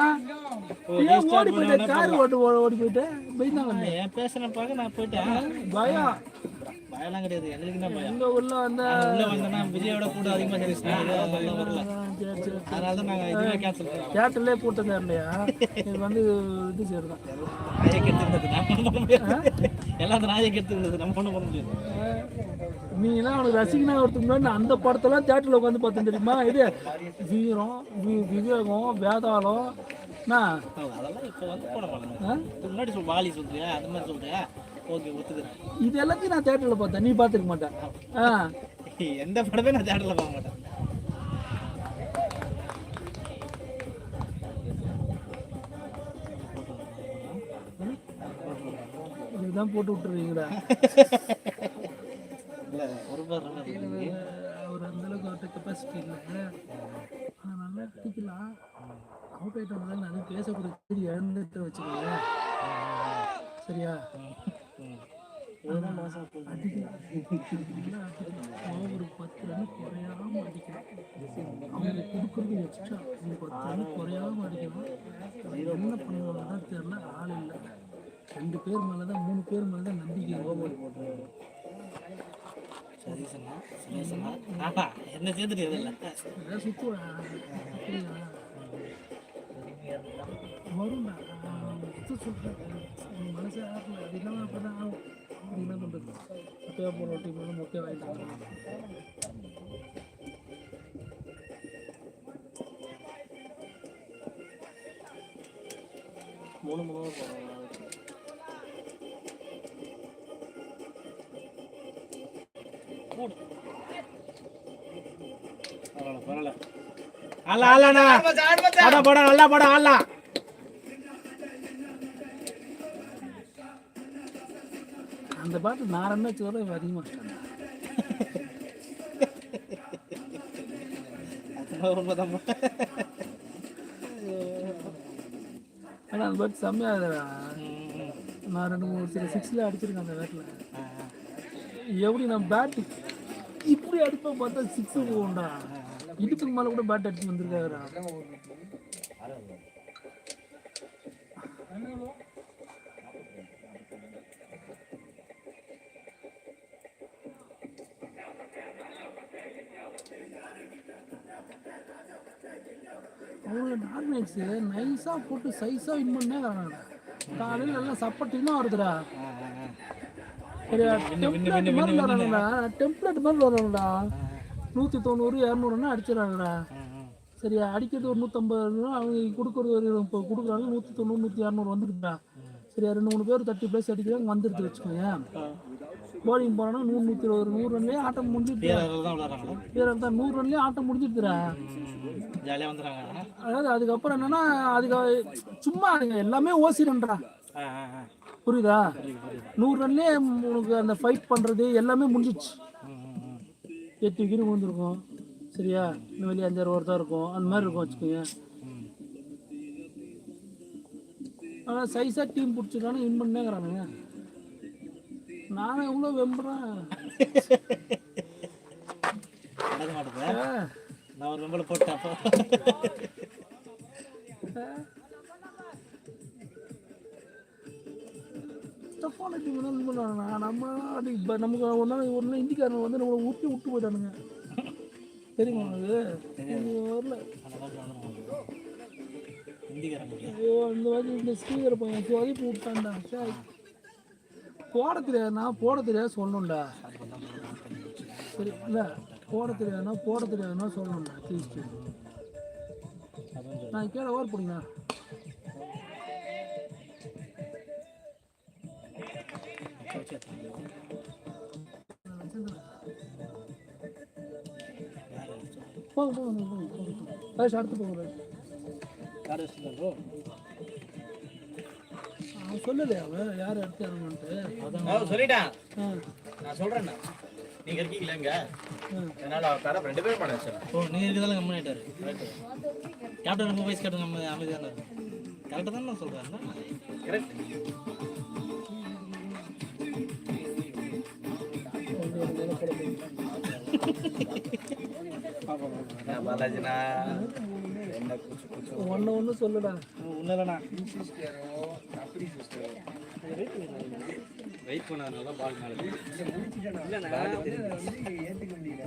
ஏன் ஓடி போயிட்டேன், கார் ஓடி போயிட்டேன். பயந்தாங்க என் பேசுன பார்க்க நான் போயிட்டேன். பயம் பயம்லாம் கிடையாது, எங்களுக்கு என்ன பயம். எங்க உள்ள வந்தா வந்தேன்னா விஜயோட கூட அதிகமாக வரல, அதனால தான் நாங்கள் இதுவே கேன்சல் பண்ணோம். தேட்டர்லேயே போட்டதா இல்லையா, இது வந்து இது சரிதான். நாயை கெடுத்துருந்தது நம்ம ஒன்றும் பண்ண முடியாது. எல்லாம் அந்த நாயை கெடுத்துருந்தது நம்ம ஒன்றும் பண்ண முடியாது. நீங்களாம் அவனுக்கு ரசிகனா ஒருத்தர் முன்னாடி அந்த படத்தெல்லாம் தேட்டரில் உட்காந்து பார்த்தேன் தெரியுமா. இது வீரம், விவேகம், வேதாளம். அதெல்லாம் இப்போ வந்து போட மாட்டேன். முன்னாடி வாலி சொல்றியா, அந்த மாதிரி சொல்றியா, ஓகே ஒத்துக்கிறேன். இது எல்லாத்தையும் நான் தேட்டரில் பார்த்தேன், நீ பார்த்துருக்க மாட்டேன். எந்த படமே நான் தேட்டரில் பார்க்க மாட்டேன். இதுதான் போட்டு விட்டுருவீங்களா? அவர் அந்த அளவுக்கு அவர்கிட்ட கெப்பாசிட்டி இல்லை. நல்லா அடிக்கலாம். அவுட் ஆகிட்டோம்னா நான் பேசக்கூடிய இழந்துட்டு வச்சுக்கோங்க. சரியா? அடிக்கலாம். ஒரு 10 ரன் குறையாம அடிக்கலாம். அவங்களுக்கு கொடுக்குறது எக்ஸ்ட்ரா 10 ரன் குறையாம அடிக்கலாம். என்ன பண்ணுவாங்க தெரியல, ஆள் இல்லை. 2 பேர் மேலே தான் 3 பேர் மேலே தான் நம்பிக்கை. சரி சொன்னா என்ன சேர்த்துட்டு இல்லை சுற்றுவா வரும்டா. சொல்கிறேன் மனசே ஆகல. அது இல்லாமல் அப்போ தான் ஆகும். அப்படி என்ன பண்ணுறது? மொக்கையாக போகிற டீம் வந்து மொக்கையாக வாங்கிட்டாங்க. மூணு போகிறாங்க. பரவாயில்ல படம் நல்லா படம் ஆடலாம். அந்த பாட்டு நான் ரன் வச்சதோட அதிகமாக ஆனால் அந்த பாட்டு செம்மையாகுதுடா. நான் 2-3 சில 6ல அடிச்சிருக்கேன் அந்த பேட்டில். எப்படி நான் பேட்டு இப்படி அடிப்பேன் பார்த்தா 6 போகும்டா. இதுக்கு மேலே கூட பேட் அடிச்சு வந்திருக்காருடா. அவங்க டார்மேட்ஸு நைஸாக போட்டு சைஸாக வின் பண்ணே வராங்கடா. காலையில் நல்லா சப்போர்ட்டிங்காக வருதுடா. சரியா? டெம்ப்ளேட் மாதிரி வராங்கடா. டெம்ப்ளேட் மாதிரி வராங்கடா. 190 200 அடிச்சிடறாங்கடா. சரியா? அடிக்கிறது ஒரு 150, அவங்க கொடுக்குறது ஒரு இப்போ கொடுக்குறாங்க 190 200 வந்துருக்குடா. சரியா? 2-3 பேர் 30+ அடிக்கிறாங்க வந்துடுது வச்சுக்கோங்க. பவுலிங் போனோன்னா 100 ரன்லேயே ஆட்டம் முடிஞ்சிட்டு பேரர்கள் தான் விளாட்றாங்களா? வீரர் தான் 100 ரன்லேயே ஆட்டம் முடிஞ்சிட்டுறா. ஜாலியாக வந்துடுறாங்க. அதாவது அதுக்கப்புறம் என்னன்னா அதுக்கு சும்மா அதுங்க எல்லாமே ஓசிரன்றா. புரியுதா? 100 ரன்லேயே உனக்கு அந்த ஃபைட் பண்ணுறது எல்லாமே முடிஞ்சிச்சு. 8 விக்கெட் வந்துருக்கும். சரியா? இன்னும் வெளியே 5-6 ஓவர் தான் இருக்கும். அந்த மாதிரி இருக்கும் வச்சுக்கோங்க. ஆனால் சைஸாக டீம் பிடிச்சிருக்கானு வின் பண்ணேங்கிறானுங்க. நானும் எவ்வளோ வெம்புறேன். நடக்க மாட்டேன். நான் ஒரு வெம்பலை போட்டேன். அப்போ டஃப்பான டீம் தான் வின் பண்ணுவாங்க. நம்ம அது இப்போ நமக்கு ஒரு நாள் இந்திக்காரங்க வந்து நம்மளை ஊற்றி விட்டு போயிட்டானுங்க. தெரியுமா அது? வரல. ஐயோ அந்த வாட்டி இந்த ஸ்ரீகர பையன் வதிப்பு விட்டான்டா. சரி போட தெரியாது சொல்லணும்டா. சரி இல்லை போட தெரியாதுன்னா சொல்லணும்டா. அட்லீஸ்ட் நான் கேட ஓவர் போடுங்க. போங்க அடுத்து போங்க. அவன் சொல்லலையா அவன் யார் அடுத்து இறங்கணுன்ட்டு? சொல்லிட்டான். நான் சொல்றேன். நீங்க இருக்கீங்களா இங்க? அதனால தர 2 பேரும் பண்ண வச்சேன். ஓ நீங்க இருக்கதால கம்மி ஆயிட்டாரு. கேப்டன் நம்ம வைஸ் கேப்டன் நம்ம அமைதியா இருந்தாரு. கரெக்ட்டா தான் நான் சொல்றேன். கரெக்ட். நான் பாலாஜினா என்ன குச்சு ஒண்ணு சொல்லுடா. ஒண்ணுலனா வெயிட் பண்ணாதனால பால் மேலே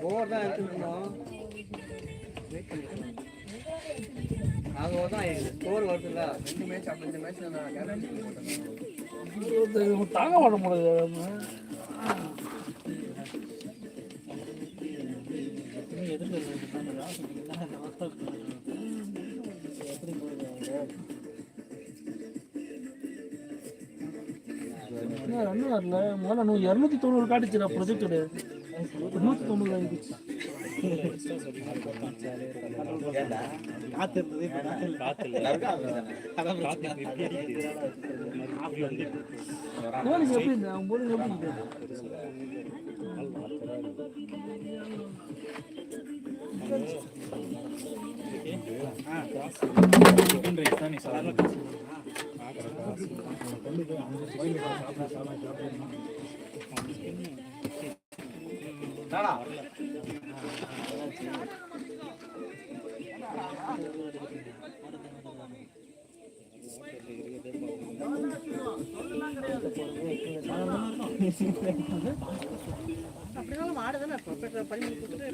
ஓவர் தான் எடுத்துருந்தோம். தான் ஸ்கோர் வருதுல்ல 2 மேட்ச். அப்போ இந்த மேட்ச்சில் நான் கேரண்டி போட்டேன். தாங்க மாட்ட முடியாது. ரன் வரல. முதல்ல 290 காட்டுச்சுடா ப்ரொஜெக்டடு. 190 ஆகிடுச்சு. போலிங் எப்படி இருந்த? அவன் போலிங் எப்படி இருந்த? அப்படினாலும் ஆடுதானே ப்ரொஃபெஷனல் பண்ணி கொடுத்துட்டு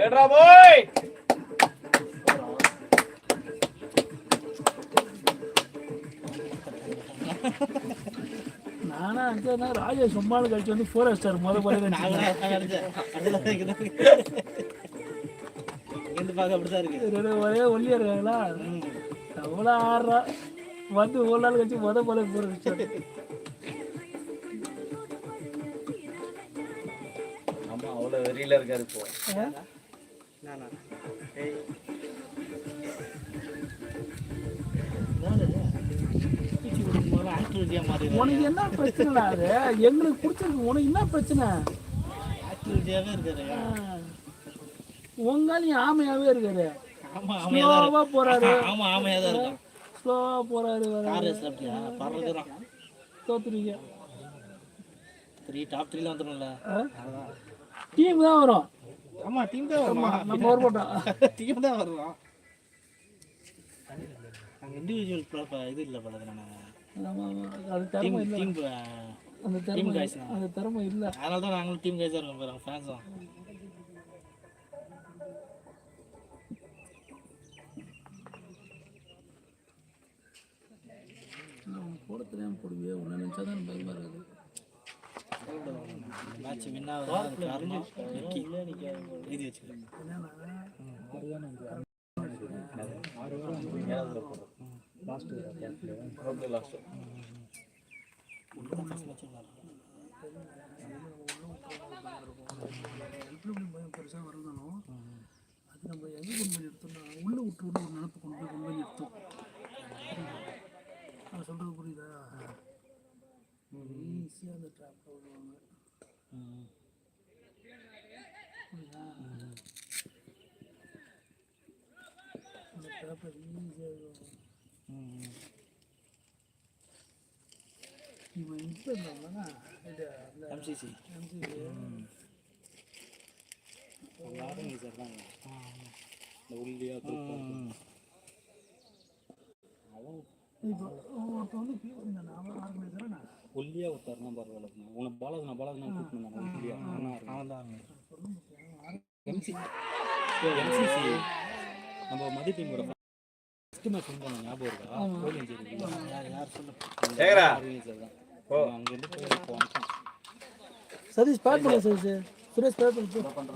ஏட்ரா போய் நானா அஞ்சா ராஜேஷ் சும்மாலும் கழிச்சு வந்து 4 ஸ்டார் முதல் ஒரே ஒல்லியா இருக்காங்களா? அவ்வளோ ஆடுறா வந்து ஒரு நாள் கழிச்சு போல 4 ஸ்டார். ஆமா அவ்வளோ வெறியில இருக்காரு இப்போ. உனக்கு என்ன பிரச்சனை? அது எங்களுக்கு பிடிச்சிருக்கு. உனக்கு என்ன பிரச்சனை? உங்கால ஆமையாவே இருக்காரு. ஸ்லோவா போறாரு. ஸ்லோவா போறாரு. தோத்துறீங்க. டாப் 3ல வந்துடும்ல. டீம் தான் வரும். ஆமா டீம் தான் வரும். நம்ம வர மாட்டோம். டீம் தான் வரும். அங்க இண்டிவிஜுவல் இது இல்ல பலதுனா. அது திறமை இல்ல. அந்த திறமை இல்ல. அதனால தான் நாங்களும் டீம் கைஸா இருக்கோம் பாருங்க ஃபேன்ஸும். போட தெரியாம போடுவே. உன்னை நினைச்சா தான் பயமா இருக்குது. மேட்ச் வின் ஆகுது காரணம் எழுதி வச்சுக்கிறேன். இம்ப்ளிமெண்ட் பயம் பெருசாக வரணும். அது நம்ம எங்கே கொண்டு போய் நிறுத்தோம்னா உள்ளே விட்டு ஒரு நினப்பு கொண்டு போய் நிறுத்தும். நான் சொல்கிறது புரியுதா? ஈஸியாக அந்த ட்ராப்பில் விடுவாங்க. புரியுதா? அந்த ட்ராப்பில் ஈஸியாக விடுவாங்க. இவன் இப்போ இருந்தாங்கன்னா இது அந்த MCC ஆர்கனைசர் தான் இந்த உள்ளியா இப்போ ஒருத்தன் வந்து இருந்தா அவன் ஆர்கனைசரா உள்ளியா ஒருத்தர்னா பரவாயில்ல. உனக்கு பாலாஜி கூப்பிட்டு வந்தாங்க உள்ளியா அவன் தான் எம்சிசி நம்ம மதிப்பீங்கோட ஃபஸ்ட்டு மேட்ச் வின் பண்ண ஞாபகம் இருக்கா? யார் சொல்லு ஆர்கனைசர் தான். அங்கேருந்து போய் சதீஷ் பேட் பண்ணல. சதீஷ் சுரேஷ் பேட் பண்ண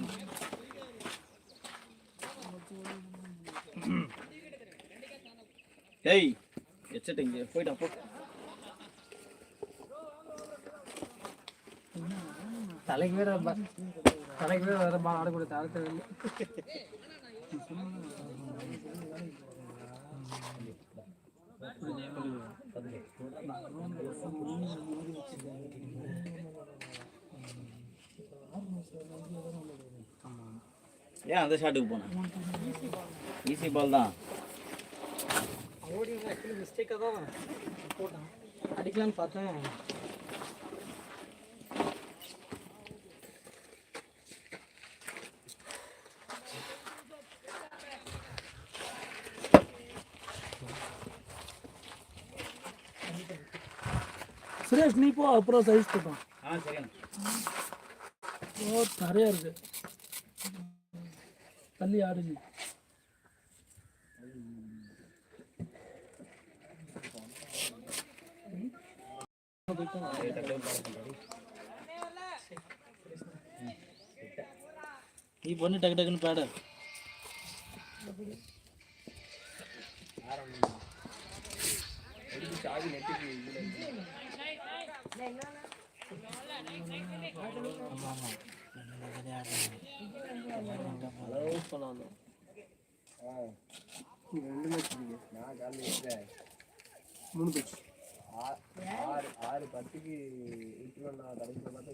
டேய் எச்சட் இங்க போய்டா போ. தலைக்கு வேற வேற பால் ஆடக்கூட தரத்தில் இல்லை. ஏன் அந்த ஷாட்டுக்கு போனேன்? ஈஸி பால் தான். ஓடி ஆக்சுவலி மிஸ்டேக்காக தான் போட்டான். அடிக்கலான்னு பார்த்தேன். சுரேஷ் நீ போ, அப்புறம் சைஸ் போட்டோம். சரிங்க. ஓ நிறையா இருக்கு. தள்ளி ஆடுங்க. நீ பொண்ணு டக்கு டக்குன்னு பாடு. சாவி நெட்டுக்கு நான் காலையில் 3 பேச்சு 6:10க்கு விட்டுருவேன். நான் கடைசியில் பார்த்தா 8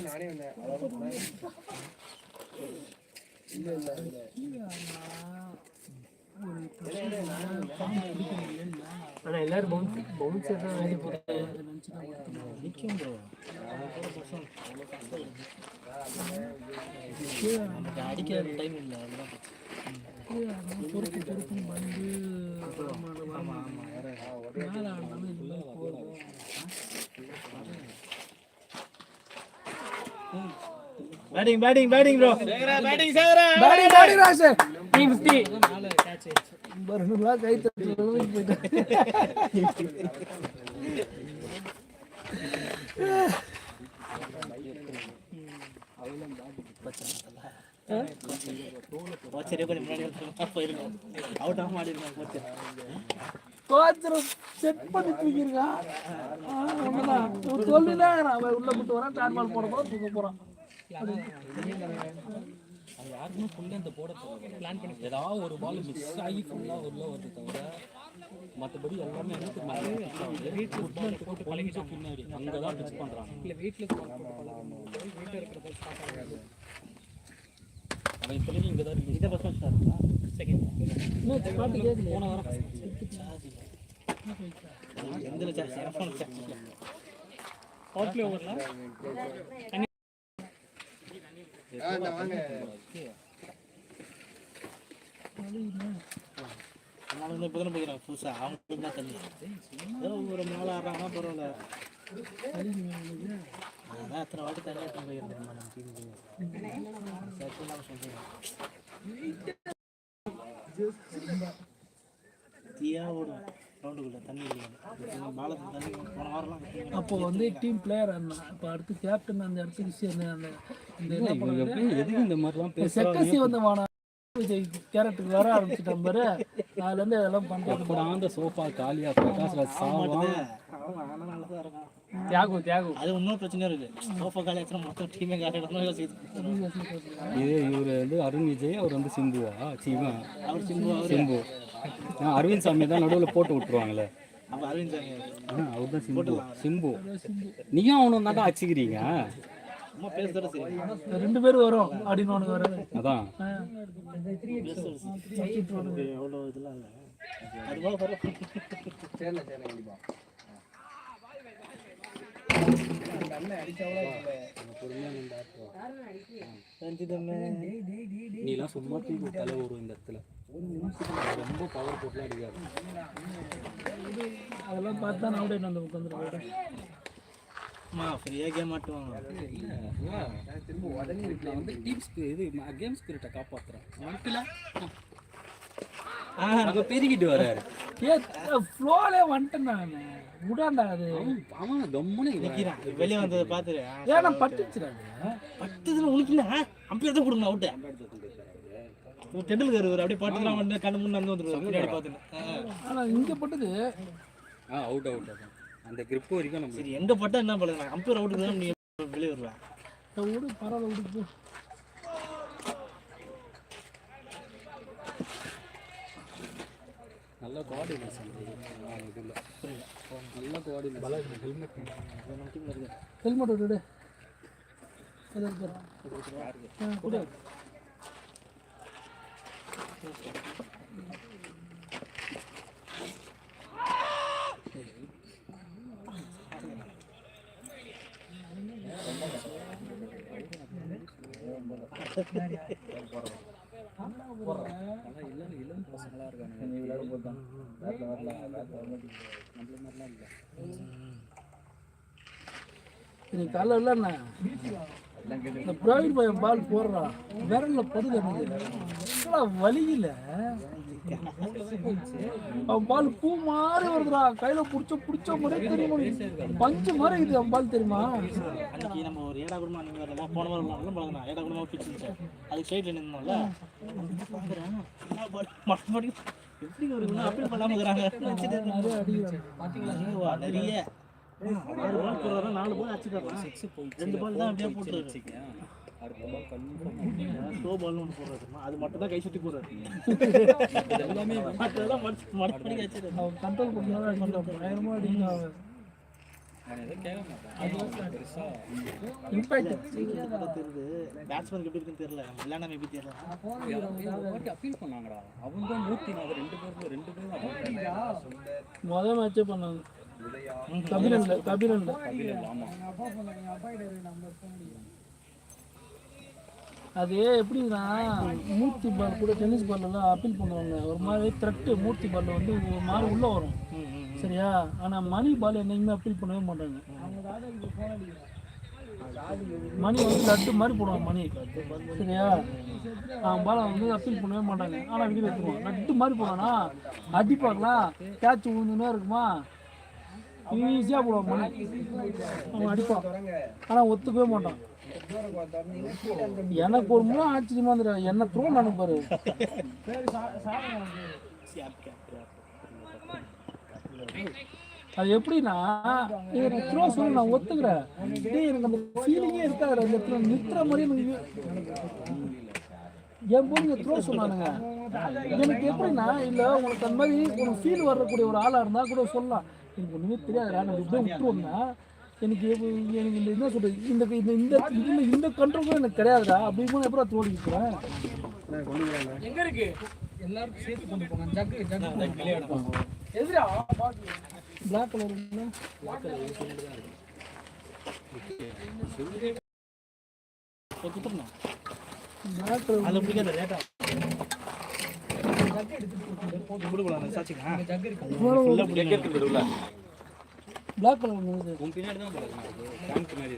நானே வந்தேன். ஆனால் எல்லாரும் பவுன்சர் தான் ஆகி போட்டு நிற்கும் ப்ரோ. நமக்கு அடிக்கிற டைம் இல்லை. அதெல்லாம் பொறுப்பு பொறுப்புன்னு வந்து மேலே ஆடினாலும் இது மாதிரி போதும். Batting batting batting bro. Batting சேகரா. பேட்டிங் ராஜ் நீ 50 நாலு கேட்ச் ஆயிடுச்சு. பர்னுலா கை தட்டி போயிட்டு செட் பண்ணி தூக்கிருக்கான். ஒரு தோல்விதான் அவன் உள்ள போட்டு வரான். டார்பால் போட போறான், தூக்க போறான். அது யாருக்குமே ஃபுல்லாக இந்த போட பிளான் பண்ணி ஏதாவது ஒரு பால் மிஸ் ஆகி ஃபுல்லாக உள்ள வருது தவிர மற்றபடி எல்லாமே எனக்கு வீட்டில் போட்டு பழகிட்டு பின்னாடி அங்கே தான் பிச் பண்ணுறாங்க. இல்லை வீட்டில் வீட்டில் இருக்கிறத ஸ்டார்ட் ஆகாது. அவன் இப்போதைக்கு இங்கே தான் இருக்கு. இதை ஃபஸ்ட் ஸ்டார்ட்டா செகண்ட் இன்னும் பாட்டு கேட்கல. போன வாரம் எந்த சார்ஜ் அவுட் பிளே ஓவரில் வாங்க. அதனால வந்து இப்போ தானே போய்க்கிறேன் புதுசாக. அவங்களுக்கு தான் தண்ணி ஏதோ ஒரு நாள் ஆடுறாங்கன்னா பரவாயில்ல. அதான் எத்தனை வாட்டி தண்ணி எடுத்து போயிருந்தேன். நம்ம சொல்கிறேன் தீயா ஓடும் ரவுண்டுக்குள்ள தண்ணி பாலத்தில் தண்ணி போன வாரம்லாம் அப்போ வந்து டீம் பிளேயர் இருந்தான். இப்போ அடுத்து கேப்டன் அந்த இடத்துக்கு சேர்ந்து அந்த இந்த என்ன பண்ணுறது எதுக்கு இந்த மாதிரிலாம் செக்கசி வந்து வானா விஜய் கேரக்டருக்கு வர ஆரம்பிச்சுட்டான் பாரு. அதுலேருந்து அதெல்லாம் பண்ணுறது கூட அந்த சோஃபா காலியா பிரகாஷ் ராஜ் சாவான். தியாகு அது இன்னொரு பிரச்சனையும் இருக்கு. சோஃபா காலி ஆச்சுன்னா மொத்தம் டீமே காலியாக இது இவர் வந்து அருண் விஜய், அவர் வந்து சிம்புவா சிவன் அவர் சிம்பு சிம்பு. அரவிந்த் சாமி தான் நடுவில் போட்டு விட்டுருவாங்களே. அப்போ அரவிந்த் சாமி அவர் தான் சிம்பு. சிம்பு நீயும் அவனும் தான் அடிச்சுக்கிறீங்க. சும்மா பேசுறத சரி. 2 பேரும் வரும் அப்படின்னு ஒன்று வர அதான் எவ்வளோ இதெல்லாம் இல்லை. அதுவாக வரும். சரிண்ணே கண்டிப்பா அண்ணன் அடிச்சவளோ நீலாம் சும்மா தூக்கி விட்டாலே வரும் இந்த இடத்துல. ரொம்ப பவர் போட்டுலாம் அடிக்காது. அதெல்லாம் பார்த்து தான் நான் அந்த உட்காந்துருக்கேன். ஃப்ரீயாக கேம் ஆட்டுவாங்க. திரும்ப உடனே நான் வந்து டீம் இது கேம் ஸ்பிரிட்டை காப்பாற்றுறேன். அங்கே பெருகிட்டு வர்றாரு. ஃப்ளோலே வந்துட்டேன் நான். விடாண்டா அது அவன் கம்முன்னு நிற்கிறான். வெளியே வந்ததை பார்த்துரு. ஏன்னா பட்டுச்சுறாங்க. பட்டுதுன்னு உனக்கு இல்லை அம்பையை தான் கொடுங்க அவுட்டு. டெண்டுல்கர் அப்படியே பட்டுலாம் வந்து கண்ணு முன்னு வந்து வந்துருவாரு பின்னாடி பார்த்துன்னு. ஆனால் இங்கே பட்டது அவுட் அதான் அந்த கிரிப் வரைக்கும் நம்ம. சரி எங்கே பட்டா என்ன பண்ணுங்க அம்பையர் அவுட்டுக்கு தான் நீ வெளியே வருவேன். விடு பரவாயில்ல விடுப்பு. நல்ல கோஆர்டினேஷன் இதில் நல்ல கோஆர்டினேஷன். ஹெல்மெட் விட்டுடு. கொடு. இளம் பசங்களா இருக்காங்க. நீ காலைல இல்லைண்ணா இந்த பிரவீன் பையன் பால் போடுறான் விரல்ல படுது எனக்கு வலியில. அவன் பால் பூ மாதிரி வருதுடா. கையில பிடிச்ச மாதிரி தெரியும். பஞ்சு மாதிரி இது அவன் பால் தெரியுமா? அன்னைக்கு நம்ம ஒரு ஏடா குடும்பம் அன்னைக்கு வரலாம் போன வாரம் பழகணும். ஏடா குடும்பமாக பிடிச்சிருந்துச்சு. அதுக்கு ஸ்ட்ரைட்ல நின்னோம்ல எப்படி ஒரு அப்படி பண்ணாம இருக்கிறாங்க. நிறைய 4 பால் அடிச்சுக்கலாம். 2 பால் தான் அப்படியே போட்டுருக்கு. ஸ்லோ பால் ஒன்று போடுறாரு. அது மட்டும் தான் கை சுற்றி போடுறாரு. எல்லாமே மற்றெல்லாம் மறுபடி வச்சிருக்காரு. அவன் கண்ட்ரோல் பண்ணாலும் அடிக்கிறான். பயங்கரமா அடிக்கிறான். இம்பாக்ட் தெரியுது. பேட்ஸ்மேனுக்கு எப்படி இருக்குன்னு தெரியல. நம்ம இல்லைன்னா மேபி தெரியல. அப்பீல் பண்ணாங்கடா. அவங்க தான் 2 பேரும் முதல் மேட்சே பண்ணாங்க. கபிலன் அது எப்படின்னா மூர்த்தி பால் கூட டென்னிஸ் பால்லாம் அப்பீல் பண்ணுவாங்க. ஒரு மாதிரி த்ரெட்டு மூர்த்தி பால் வந்து ஒரு மாதிரி உள்ளே வரும். சரியா? ஆனால் மணி பால் என்னைக்குமே அப்பீல் பண்ணவே மாட்டாங்க. மணி வந்து லட்டு மாதிரி போடுவாங்க மணி. சரியா? அவன் பாலை வந்து அப்பீல் பண்ணவே மாட்டாங்க. ஆனால் விக்கெட் எடுத்துருவான். லட்டு மாதிரி போவானா அடி பார்க்கலாம். கேட்ச் விழுந்துன்னே இருக்குமா ஈஸியாக போடுவான் மணி. அவன் அடிப்பான். ஆனால் ஒத்துக்கவே மாட்டான். எனக்கு ஒரு முறை ஆச்சரியமா இருந்துரு. என்ன த்ரோ அனுப்பாரு. அது எப்படின்னா எனக்கு த்ரோ சொல்ல நான் ஒத்துக்கிறேன். எனக்கு அந்த ஃபீலிங்கே இருக்காது. அந்த இடத்துல நிற்கிற மாதிரி என் போது நீங்கள் த்ரோ சொன்னானுங்க. எனக்கு எப்படின்னா இல்லை உங்களுக்கு அந்த மாதிரி ஒரு ஃபீல் வரக்கூடிய ஒரு ஆளாக இருந்தால் கூட சொல்லலாம். எனக்கு ஒன்றுமே தெரியாதுடா நம்ம இப்படியே விட்டுருவோம்னா எனக்கு எனக்கு இந்த என்ன சொல்கிறது இந்த இந்த இதில் இந்த கண்ட்ரோல் கூட எனக்கு கிடையாதுடா. அப்படி போது எப்போ த்ரோடி இருக்கிறேன். எங்கே இருக்கு எல்லாருக்கும் சேர்த்து கொண்டு போங்க. எதிரா பிளாக் கலர் அது பிடிக்காத லேட்டா பிளாக் கலர் பின்னாடி தான் பின்னாடி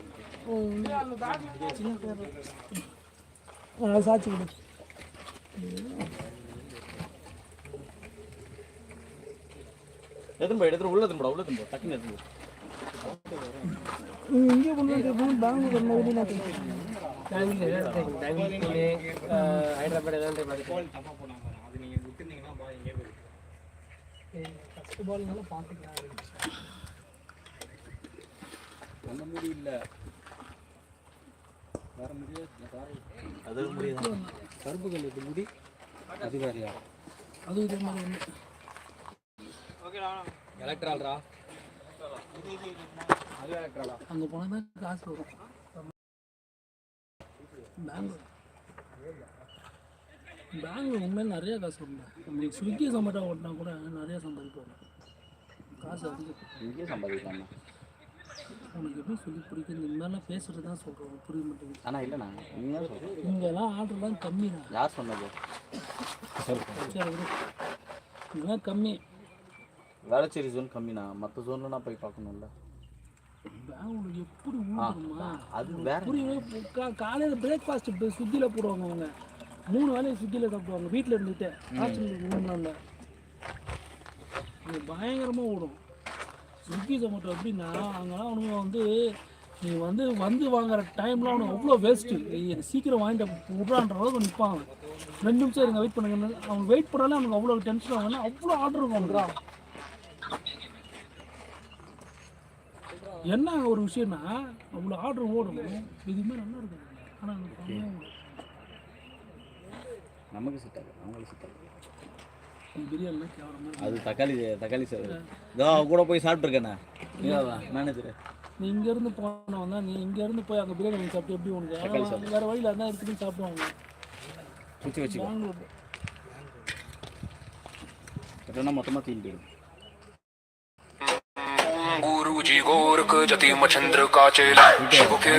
சாட்சி கொடு. எடுத்துட்டு உள்ள எடுத்துட்டு டக்குன்னு எடுத்துட்டு இங்கே கொண்டு வந்து பெங்களூர் என்ன வெளியே பெங்களூர் புனே ஹைதராபாத் எல்லாம் ட்ரை பண்ணிட்டேன். ஃபஸ்ட்டு பாலிங்கெல்லாம் பார்த்துக்கலாம். அந்த முடி இல்லை வேற முடியாது. அது முடியாது. கருப்பு கல்லு முடி அது வேறையா? அது இதே மாதிரி ஒன்று எலக்ட்ரால்ரா அது எலக்ட்ராலா அங்கே போனால் தான் காசு வரும். பெங்களூர் உண்மையில் நிறைய காசு வரும்டா. நம்மளுக்கு ஸ்விக்கி ஜொமேட்டோ ஓட்டினா கூட நிறைய சம்பாதிப்பாங்க. காசு அதிகம். இங்கே சம்பாதிக்கலாமா? உனக்கு எப்படி சொல்லி பிடிக்கும்? இந்த மாதிரிலாம் பேசுகிறது தான் சொல்கிறோம், புரிய மாட்டேங்குது. ஆனால் இல்லைண்ணா நீங்கள் தான் சொல்கிறேன். இங்கெல்லாம் ஆர்டர்லாம் கம்மி தான். யார் சொன்னது? சரி விடு, இதெல்லாம் கம்மி. வேளச்சேரி ஜோன் கம்மிண்ணா. மற்ற ஜோன்ல நான் போய் பார்க்கணும்ல. பெங்களூர் எப்படி ஊருமா? அது வேற. புரிய காலையில் பிரேக்ஃபாஸ்ட் ஸ்விக்கியில் போடுவாங்க. அவங்க 3 வேலையை ஸ்விக்கியில் சாப்பிடுவாங்க வீட்டில் இருந்துட்டு. ஹாஸ்டலுக்கு 3 நாளில் அது பயங்கரமாக ஓடும். ஸ்விக்கி ஜொமேட்டோ எப்படின்னா அங்கெல்லாம் அவனுங்க நீ வந்து வாங்குற டைம்லாம் அவனுக்கு அவ்வளோ வேஸ்ட்டு. எனக்கு சீக்கிரம் வாங்கிட்டு விட்றான்ற அளவுக்கு நிற்பாங்க. 2 நிமிஷம் இருங்க வெயிட் பண்ணுங்க. அவங்க வெயிட் பண்ணாலே அவனுக்கு அவ்வளோ டென்ஷன் ஆகுதுன்னா அவ்வளோ ஆர்டர் பண்ணுறான். என்ன ஒரு விஷயம்னா அவ்வளோ ஆர்டர் ஓடணும். இதுமாதிரி நல்லா இருக்கும். ஆனால் அந்த நமக்கு செட் ஆகும், அவங்களுக்கு செட் ஆகும். பிரியாணிலாம் கேவலமாக அது தக்காளி சார் இதோ கூட போய் சாப்பிட்ருக்கேண்ணா. மேனேஜர் நீ இங்கேருந்து போனவன் தான். நீ இங்கேருந்து போய் அங்கே பிரியாணி சாப்பிட்டு எப்படி உனக்கு வேறு வழியில் இருந்தால் எடுத்துகிட்டு சாப்பிடுவாங்க. வச்சுக்கோ கட்டணா மொத்தமாக தீண்டு போயிடும். गुरुजी गोरख जतिम चंद्र का चेला शिव के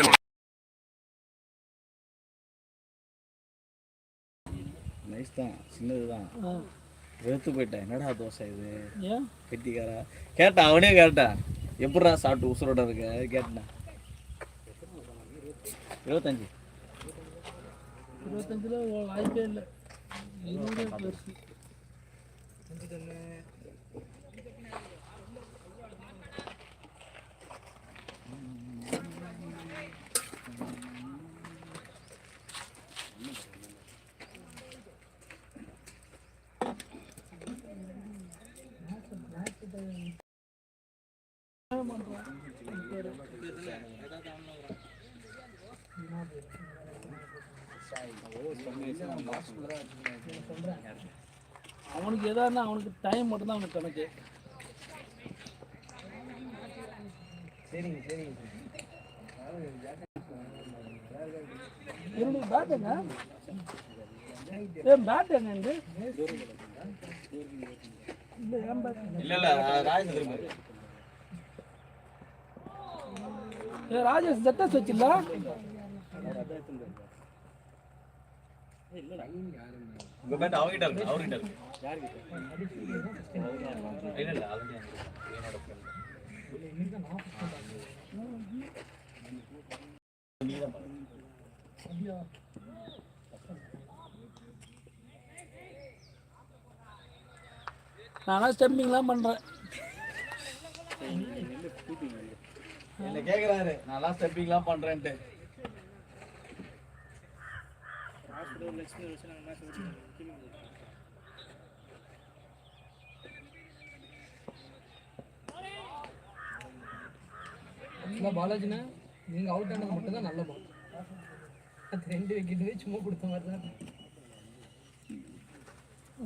நைஸ் தான், சின்னது தான். வெறுத்து போயிட்டேன். என்னடா தோசை இது ஏன் கெட்டிக்காரா கேட்டான். அவனே கேட்டான் எப்படா சாப்பிட்டு உசுரோட இருக்க கேட்டேன். 25 வாய்ப்பே இல்லை. 20 பெருசு. அவனுக்கு எதானா அவனுக்கு டைம் மட்டும்தான் அவனுக்கு கணக்கு. சரிங்க என்னுடைய பேட் என்ன? ஏன் பேட் என்ன? இல்லை ஏன் பேட் ராஜேஷ் ஜட்டஸ் வச்சில்ல? உங்க பேட் அவங்கிட்ட இருக்கு. அவர்கிட்ட இருக்கு. இல்ல அவங்கிட்ட என்னோட ஃப்ரெண்ட். நானா ஸ்டெம்பிங்லாம் பண்ணுறேன். என்ன கேட்குறாரு நான்லாம் ஸ்டெப்பிங்லாம் பண்ணுறேன்ட்டு. பாலாஜினா நீங்க அவுட் ஆனது மட்டும் தான் நல்ல பால். 2 விக்கெட் சும்மா கொடுத்த மாதிரி தான்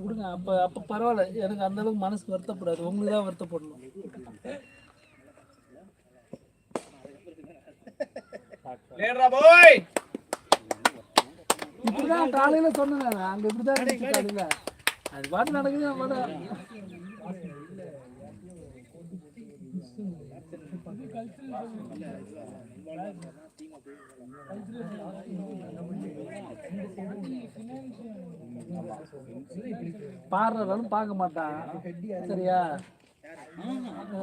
விடுங்க. அப்போ பரவாயில்ல. எனக்கு அந்த அளவுக்கு மனசு வருத்தப்படாது. உங்களுக்கு தான் வருத்தப்படணும். இப்படிதான் காலையில சொன்னேன். அங்க இப்படிதான் இருந்துச்சு காலையில. அது பாட்டு நடக்குது. பாடுறதாலும் பார்க்க மாட்டான். சரியா?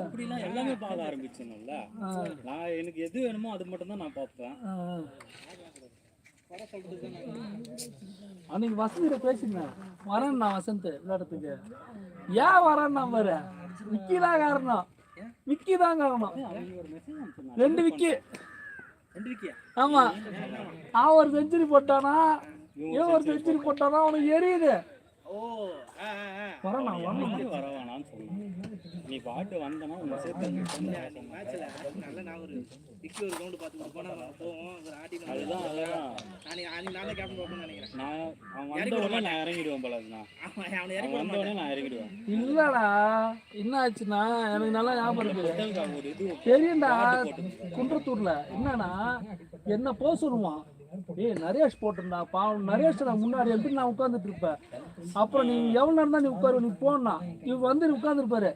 அப்படிலாம் எல்லாமே பார்க்க ஆரம்பிச்சேன்ல. நான் எனக்கு எது வேணுமோ அது மட்டும் தான் நான் பார்ப்பேன். அன்னைக்கு வசந்திட்ட பேசினேன். வரேன் நான் வசந்த் விளையாடத்துக்கு. ஏன் வரேன் நான் வரேன் விக்கி தான் காரணம். விக்கி தான் காரணம். 2 விக்கி. ஆமா, அவன் ஒரு செஞ்சுரி போட்டானா, இவன் ஒரு செஞ்சுரி போட்டானா, அவனுக்கு எரியுது. வரவானான்னு சொன்னான். நீ பாட்டு வந்தனா உங்க சேர்த்து மேட்ச்ல நல்ல நான் ஒரு விக்கி ஒரு ரவுண்ட் பார்த்து போனா போவோம் ஒரு ஆடி. அதுதான் நானே கேப்டன் போகணும்னு நினைக்கிறேன். அவன் வந்த உடனே நான் இறங்கிடுவேன் போல இருக்குண்ணா. அவனை இறங்கி வந்த உடனே நான் இறங்கிடுவேன். இல்லடா, என்ன ஆச்சுன்னா எனக்கு நல்லா ஞாபகம் இருக்கு. ஒரு இது தெரியும்டா, குன்றத்தூர்ல என்னன்னா என்ன போக சொல்லுவான். நரேஷ் போட்டிருந்தா பாவம், நரேஷ் நான் முன்னாடி எடுத்து நான் உட்காந்துட்டு இருப்பேன். அப்புறம் நீ எவ்வளவு நேரம் தான் நீ உட்காரு, நீ போனா இவ வந்து உட்காந்துருப்பாரு.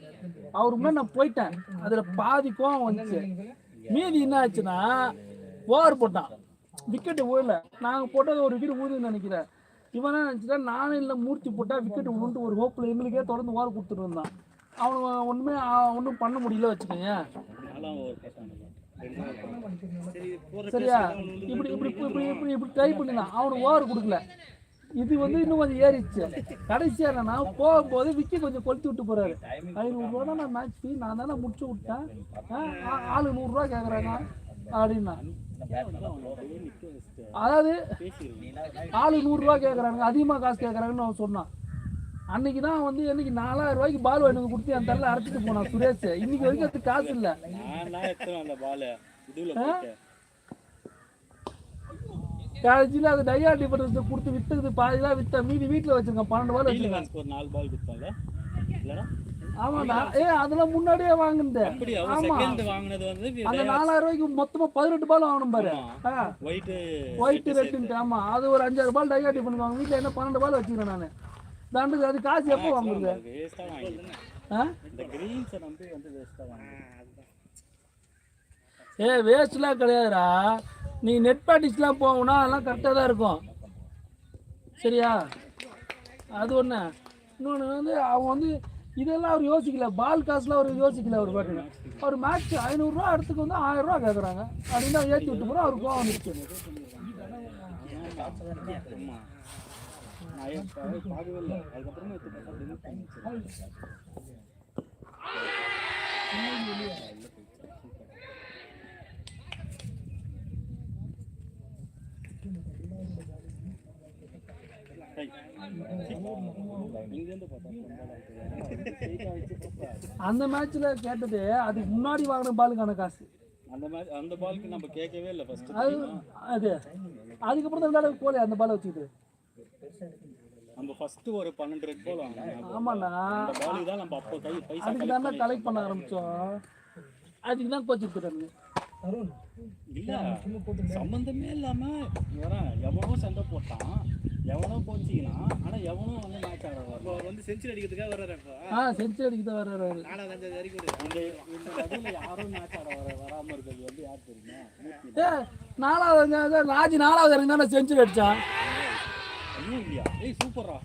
அவரு முன்னாடி நான் போயிட்டேன். அதுல பாதி கோவம் வந்துச்சு. மீதி என்ன ஆச்சுன்னா ஓவர் போட்டான், விக்கெட்டு ஊழல. நாங்க போட்டது ஒரு விக்கெட் ஊதுன்னு நினைக்கிறேன். இவன் என்ன நினைச்சிட்டா நானும் இல்லை மூர்த்தி போட்டா விக்கெட் ஊன்ட்டு ஒரு ஹோப்பில் எங்களுக்கே தொடர்ந்து ஓவர் கொடுத்துட்டு இருந்தான். அவனுக்கு ஒன்றும் பண்ண முடியல வச்சுக்கோங்க. சரியா, இப்படி இப்படி இப்படி இப்படி இப்படி ட்ரை பண்ணினான். அவனுக்கு ஓவர் கொடுக்கல. இது வந்து இன்னும் கொஞ்சம் ஏறிச்சு. கடைசியா என்னன்னா போகும்போது விக்கி கொஞ்சம் கொளுத்தி விட்டு போறாரு. 500 ரூபா தான் நான் மேட்ச் ஃபீ, நான் தானே முடிச்சு விட்டேன், ஆளு 100 ரூபா கேட்குறாங்க அப்படின்னா. அதாவது ஆளு 100 ரூபா கேட்குறாங்க, அதிகமாக காசு கேட்குறாங்கன்னு அவன் சொன்னான். அன்னைக்கு தான் வந்து என்னைக்கு 4000 ரூபாய்க்கு பால் வாங்கி கொடுத்து என் தரல அரைச்சிட்டு போனான் சுரேஷ். இன்னைக்கு வரைக்கும் அதுக்கு காசு இல்லை. காலேஜில் அது டையா டிஃபரன்ஸ் கொடுத்து வித்துக்குது, பாதிதான் வித்த, மீதி வீட்டில் வச்சிருக்கேன். 12 பால் வச்சிருக்கேன். ஒரு 4 பால் கொடுத்தாங்க. ஆமாடா, அதெல்லாம் முன்னாடியே வாங்குனது. ஆமா, அந்த 4000 ரூபாய்க்கு மொத்தமா 18 பால் வாங்கணும் பாரு. ஒயிட் ரெட்டுன்ட்டு. ஆமா, அது ஒரு 5-6 பால் டையா டிஃபரன்ஸ் வாங்க. வீட்டில் என்ன 12 பால் வச்சுக்கிறேன் நான். தாண்டுது அது காசு எப்போ வாங்குறது? வேஸ்ட்லாம் கிடையாதுடா. நீ நெட் ப்ராக்டிஸ்லாம் போகணும்னா அதெல்லாம் கரெக்டாக தான் இருக்கும். சரியா, அது ஒன்று. இன்னொன்று வந்து அவன் வந்து இதெல்லாம் அவர் யோசிக்கல, பால் காசுலாம் அவர் யோசிக்கல. அவர் பாட்டுங்க அவர் மேட்ச் 500 ரூபா இடத்துக்கு வந்து 1000 ரூபா கேட்குறாங்க அப்படின்னு அவன் ஏற்றி விட்டு போகிறோம். அவருக்கு கோவம் வந்துருச்சு. அந்த மேட்ச்ல கேட்டது அதுக்கு முன்னாடி வாங்கின பாலுக்கான காசு. அந்த பாலுக்கு நம்ம கேட்கவே இல்லை ஃபர்ஸ்ட். அது அதுக்கப்புறம் தான் விளையாட போல அந்த பாலை வச்சுக்கிட்டு நம்ம ஃபர்ஸ்ட் ஒரு 12 ரெட் பால் வாங்கினோம். ஆமாண்ணா, அந்த பால் தான் நம்ம அப்போ பைசா அதுக்கு தான் கலெக்ட் பண்ண ஆரம்பிச்சோம். அதுக்கு தான் கோச்சு போட்டாங்க. இல்ல சம்பந்தமே இல்லாம எவனோ சண்டை போட்டான், எவனோ கோச்சிக்கிறான். ஆனா எவனோ வந்து மேட்ச் ஆடுறாரு. வந்து செஞ்சுரி அடிக்கிறதுக்காக வர்றாரு. செஞ்சுரி அடிக்கிறதுக்காக வர்றாரு. யாரும் மேட்ச் ஆட வராம இருக்கிறது வந்து யார் தெரியுமா? 4வது இறங்கி தானே செஞ்சுரி அடிச்சான். இல்லையா? சூப்பரா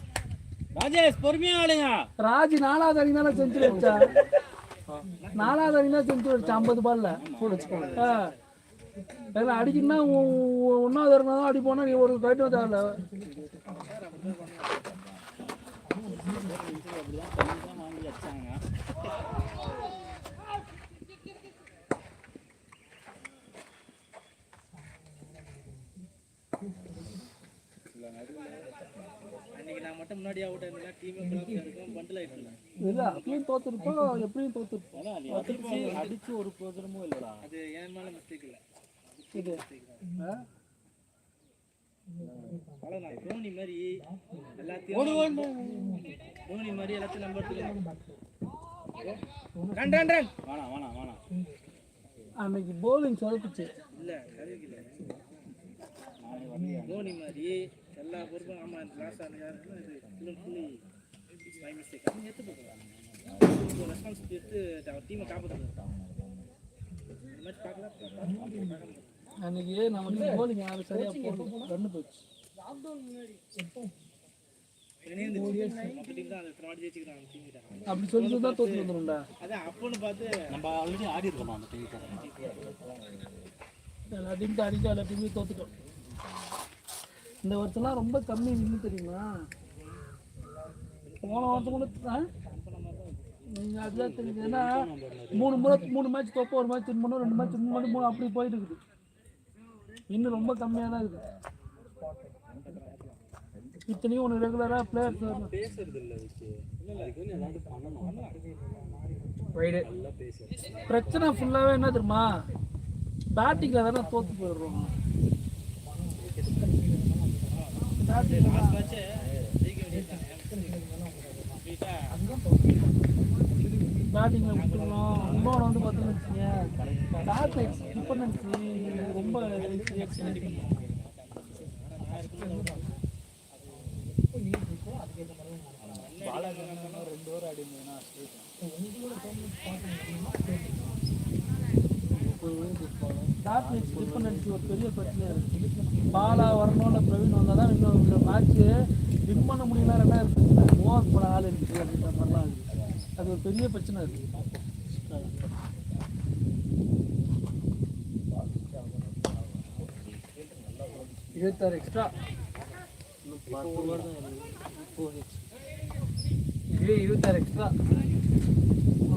ராஜேஷ், பொறுமையா ஆடுங்க. ராஜி 4வது இறங்கி தானே செஞ்சுரி அடிச்சா. 4வது இறங்கி தான் செஞ்சுரி அடிச்சா 50 பால்ல. அடிக்கணும்னா 1வது இறங்கினா தான் அடிப்போனா. நீ ஒரு கைட்டு தேவையில்ல. வாங்கி வச்சாங்க. நான் மட்டும் முன்னாடி அவுட் ஆயிருந்தா டீமே பிளாக்ல இருக்கும், பண்டல் ஆயிடுச்சு. இல்ல அப்பயும் தோத்துறப்போ எப்படியும் தோத்துறப்போ அடிச்சு ஒரு பிரயோஜனமும் இல்லடா. அது ஏன் மேல மிஸ்டேக் இல்ல. இது அவ்வளவுதான். தோனி மாதிரி எல்லாத்தையும் தோனி மாதிரி எல்லாத்தையும் நம்பர் ரன் வேணாம். அன்னைக்கு போலிங் சொதப்பிச்சு. இல்ல கரெக்ட். தோனி மாதிரி எல்லா பொறுப்பும். ஆமா, லாஸ்ட் ஆன யாருன்னா இது ஃபுல்லி பை மிஸ்டேக். அது எடுத்து போறாங்க. ரெஸ்பான்சிபிலிட்டி எடுத்து டீமை காப்பாத்துறது. இந்த மாதிரி பார்க்கலாம். அன்னைக்கு நமக்கு போலிங் யாரும் சரியா போடல, ரன் போச்சு. அப்படி சொல்லி தான் தோத்து வந்துடும்டா. அதான் அப்போன்னு பார்த்து நம்ம ஆல்ரெடி ஆடி இருக்கோம். அந்த டீம் எல்லாத்தையும் அடிக்க எல்லாத்தையுமே தோத்துட்டோம். இந்த வருஷம்லாம் ரொம்ப கம்மி நின்று தெரியுமா? போன வருஷம் கூட நீங்கள் அதுதான் தெரியுது. ஏன்னா 3 மேட்ச் தோப்போம், 1 மேட்ச் வின் பண்ணுவோம், 2 மேட்ச் வின் பண்ணி 3 அப்படி போயிட்டு இருக்குது. இன்னும் ரொம்ப கம்மியாக தான் இருக்குது. இத்தனையும் ஒன்று ரெகுலராக பிளேயர்ஸ் பிரச்சனை ஃபுல்லாகவே என்ன தெரியுமா, பேட்டிங்கில் தானே தோற்று போயிடுறோம். பேட்டிங்கில் விட்டுருவோம். இன்னொன்று வந்து பார்த்தீங்கன்னு வச்சுங்க, பேட் டிபெண்டன்சி ரொம்ப டிபெண்டன்சி ஒரு பெரிய பிரச்சனை இருக்குது. பாலா வரணும்னு பிரவீன் வந்தால் தான் இன்னும் இந்த மேட்ச்சு வின் பண்ண முடியல. 2 ஓவர் போட ஆள் இருக்குது அப்படின்ற மாதிரிலாம் இருக்குது. அது ஒரு பெரிய பிரச்சனை இருக்குது. 26 எக்ஸ்ட்ரா, இதே 26 எக்ஸ்ட்ரா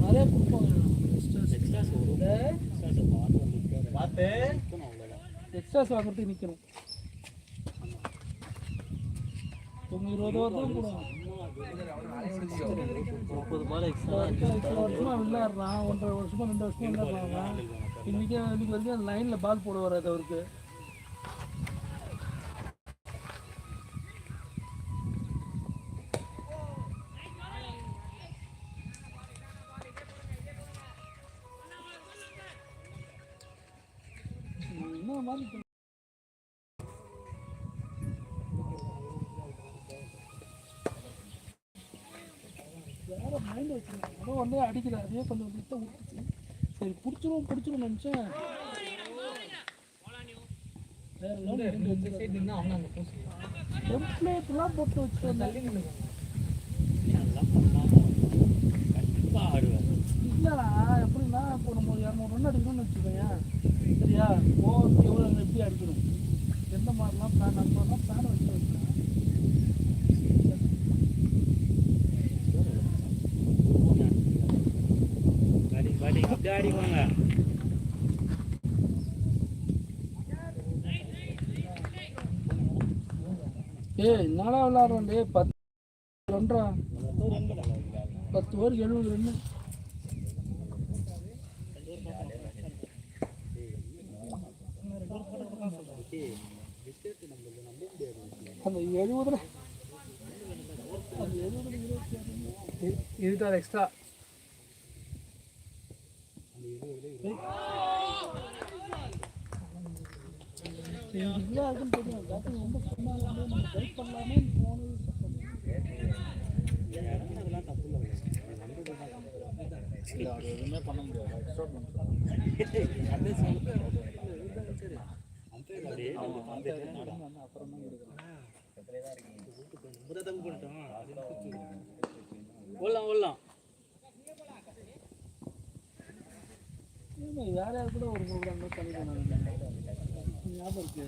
நிறைய கொடுப்பாங்க. எக்ஸ்ட்ராஸ் வாங்குறதுக்கு நிற்கணும். 20 வருஷம் கூட 30 பால் எக்ஸ்ட்ரா வருஷமா விளையாடுறான். 1.5 வருஷமா 2 வருஷமா விளையாடுறாங்க. இன்னைக்கு வரைக்கும் லைனில் பால் போட வராது அவருக்கு. வேற மைண்ட் வச்சுருக்கேன். வந்து அடிக்கிற அதே கொஞ்சம் விட்டு விட்டுச்சு. சரி பிடிச்சிரும் நினச்சேன். டெம்ப்ளேட்லாம் போட்டு வச்சுருந்தேன். இல்லைடா எப்படின்னா இப்போ நம்ம 200 ரன் அடிக்கணும்னு வச்சுக்கோங்க. சரியா, ஓவருக்கு எவ்வளோ எப்படி அடிக்கணும், எந்த மாதிரிலாம் பிளான், அந்த மாதிரிலாம் பிளான் வச்சு வச்சுருக்கேன். என்னடா விளையாடுறோம் 10 ரன்ரா, 10 ஓவர் 70 ரன்னு. அந்த 70 26 எக்ஸ்ட்ரா. இவ்வளோ இருக்குன்னு தெரியும். பேட்டிங் ரொம்ப சொன்னாலே நம்ம கைட் பண்ணலாமே போனது. எதுவுமே பண்ண முடியாது. வேற யாரு கூட ஒரு ப்ரோக்ராம் பண்ணிடுவேன். ஞாபகம் இருக்கு.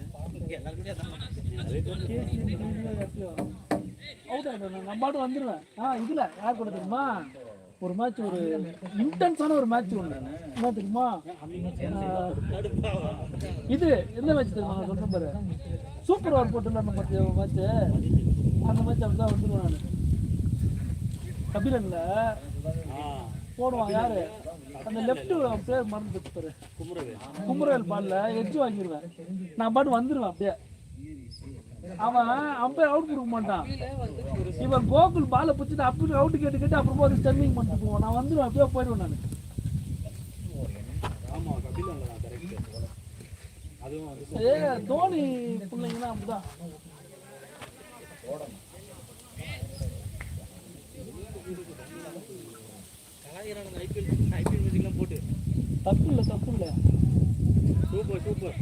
அவுட் ஆகிடுவேன். நான் பாட்டு வந்துடுவேன். இதில் யார் கூட தெரியுமா, ஒரு மேட்ச், ஒரு இன்டென்ஸான ஒரு மேட்ச் ஒன்று. என்ன தெரியுமா, இது எந்த மேட்ச் தெரியுமா நான் சொல்கிறேன் பாரு, சூப்பர் ஓவர் போட்டுல அந்த மேட்ச்சு. அந்த மேட்ச் அப்படி தான் வந்துடுவேன் நான். கபிலன்ல போடுவான் யாரு, அந்த லெஃப்ட் பேர் மறந்து பாரு, குமரவேல் பால்ல எட்ஜ் வாங்கிடுவேன். நான் பாட்டு வந்துடுவேன். அப்படியே அவன் அம்பையர் அவுட் கொடுக்க மாட்டான். இவன் கோகுல் பாலை பிடிச்சிட்டு அப்படி அவுட்டு கேட்டு அப்புறமா வந்து ஸ்டம்பிங் பண்ணிட்டு போவான். நான் வந்துடுவேன். அப்படியே போயிடுவேன் நான். தோனி பிள்ளைங்கன்னா அப்படிதான். தப்பு இல்லை சூப்பர்.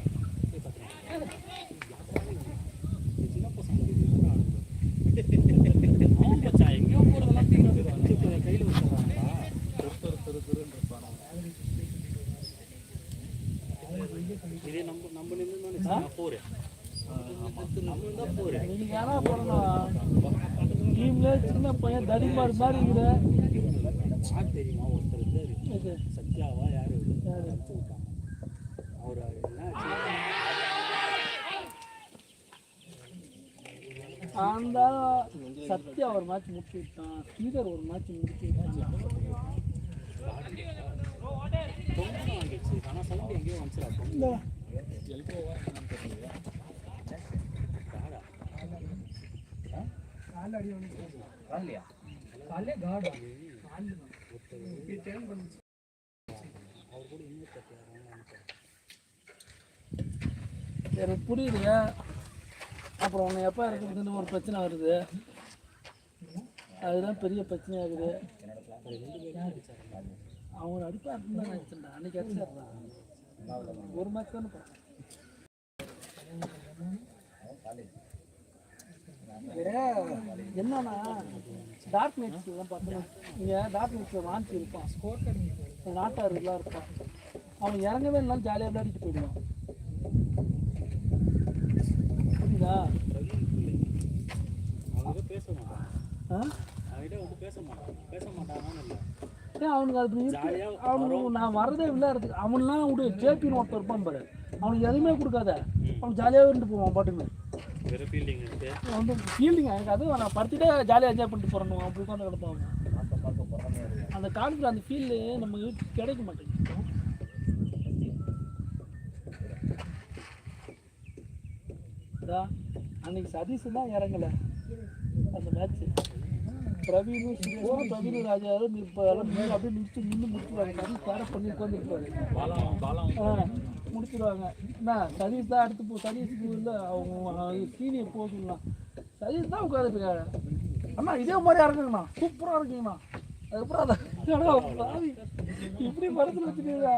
எங்கேயோ போறதெல்லாம் கையில் வச்சுறாங்களா, இதே நம்ம நின்று போறேன். நீங்க யாரா போறோம் டீம்ல சின்ன பையன் தடிமாறு மாதிரி இருக்கிற யார் தெரியுமா ஒருத்தர் இருந்தாரு இது சத்யாவா யாரு அனுப்பிச்சு விட்டாங்க அவர் என்ன அந்த சத்யா ஒரு மேட்ச் முடிச்சு விட்டான், ஸ்ரீதர் ஒரு மேட்ச் முடிச்சு விட்டான். பொண்ணு வாங்கிடுச்சு ஆனால் சவுண்ட் எங்கேயோ வந்துச்சுடா பொண்ணு எல்கோவா என்னன்னு தெரியல காடா அவர் கூட இன்னும் எனக்கு புரியுதுங்க. அப்புறம் உன்னை எப்போ இருக்கிறதுன்னு ஒரு பிரச்சனை வருது, அதுதான் பெரிய பிரச்சனையாகுது. அவங்க அடிப்பாருன்னு தான் நினச்சேன்டா, அன்னைக்கு அடிச்சாருதான் ஒரு மேட்ச் தானே பார்த்தேன். என்னன்னா டார்க் நைட்ஸ்லாம் பார்த்தோன்னா இங்கே டார்க் நைட்ஸில் வாங்கி இருப்பான், நாட்டார் இதெல்லாம் இருப்பான். அவன் இறங்கவே இருந்தாலும் ஜாலியாக விளையாடிட்டு போயிடுவான். புரியுதா? அவங்க பேச மாட்டான், அவன்கிட்ட வந்து பேச மாட்டானான்னு இல்லை. ஏன் அவனுக்கு அது அவனுக்கு நான் வரதே விளையாடுறதுக்கு. அவன்லாம் விடு, ஜேபின்னு ஒருத்தர் இருப்பான் பாரு, அவனுக்கு எதுவுமே கொடுக்காத, அவன் ஜாலியாகவே இருந்துட்டு போவான் பாட்டுன்னு. வந்து ஃபீல்டிங் எனக்கு அது நான் படுத்துட்டே ஜாலியாக என்ஜாய் பண்ணிட்டு போகிறேன். அப்படி உட்காந்து கிடப்பாங்க. அந்த காலத்தில் அந்த ஃபீல்டு நமக்கு கிடைக்க மாட்டேங்குது. அன்னைக்கு சதீஷ் தான் இறங்கலை அந்த மேட்ச்சு. பிரவீனு ராஜாவும் இப்போ எல்லாம் அப்படியே நின்று முடிச்சுடுவாங்க. சதீஷ் வேற பண்ணி உட்காந்துருப்பாரு, முடிச்சிடுவாங்க. என்ன சதீஷ் தான் அடுத்து சதீஷுக்கு இல்லை அவங்க சீனியர் போகலாம். சதீஷ் தான் உட்காந்துருக்காரு. அண்ணா இதே மாதிரி இறங்குங்கண்ணா, சூப்பராக இருக்குங்கண்ணா. அதுக்கப்புறம் அதை இப்படி மரத்தில் வச்சுருக்கா.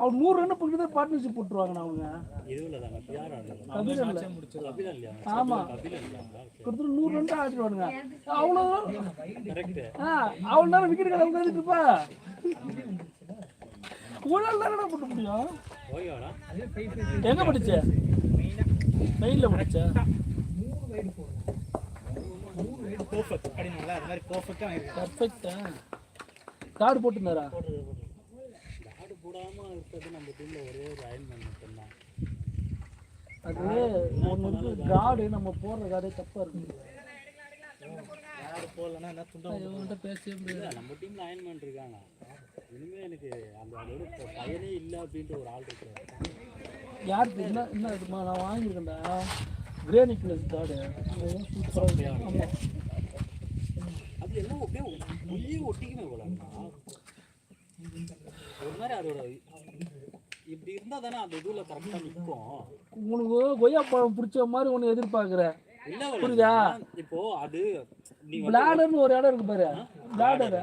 அவங்க 100 ரன் பிடிக்கிறது பார்ட்னர்ஷிப் போட்டுருவாங்கண்ணா அவங்க. ஆமாம், கொடுத்துட்டு 100 ரன் ஆடிடுவானுங்க. அவ்வளோதான் அவ்வளோ நேரம் விக்கெட் கடை உட்காந்துட்டுப்பா. ஊழல் தானே போட்டு முடியும். எங்கே படிச்ச? மெயினில் படிச்ச. பர்ஃபெக்டா கார்டு போட்டுருந்தாரா? கார்டு போடாமல் இருக்கிறது நம்ம டீமில் ஒரே ஒரு அயன்மேன் மட்டும்தான். அது ஒன்று வந்து கார்டு நம்ம போடுற கார்டே தப்பாக இருக்குது. கார்டு போடலன்னா என்ன துண்டா பேசவே முடியாது. நம்ம டீமில் அயன்மேன் இருக்காங்க. இனிமேல் எனக்கு அந்த அதோட பயனே இல்லை அப்படின்ட்டு ஒரு ஆள் இருக்காரு. யாருக்கு என்ன என்ன இருக்குமா? நான் வாங்கியிருக்கேன்டா கிரேனிக் ப்ளஸ் கார்டு. ஆமாம், அது எல்லாம் அப்படியே உள்ளே ஒட்டிக்குமே போலாம்னா ஒரு மாதிரி அதோட இப்படி இருந்தால் தானே அந்த இதுல கரெக்டாக நிற்கும். உனக்கு கொய்யா பழம் பிடிச்ச மாதிரி ஒன்று எதிர்பார்க்குற இல்லை புரியுதா? இப்போ அது பிளாடர்னு ஒரு இடம் இருக்கு பாரு, பிளாடர்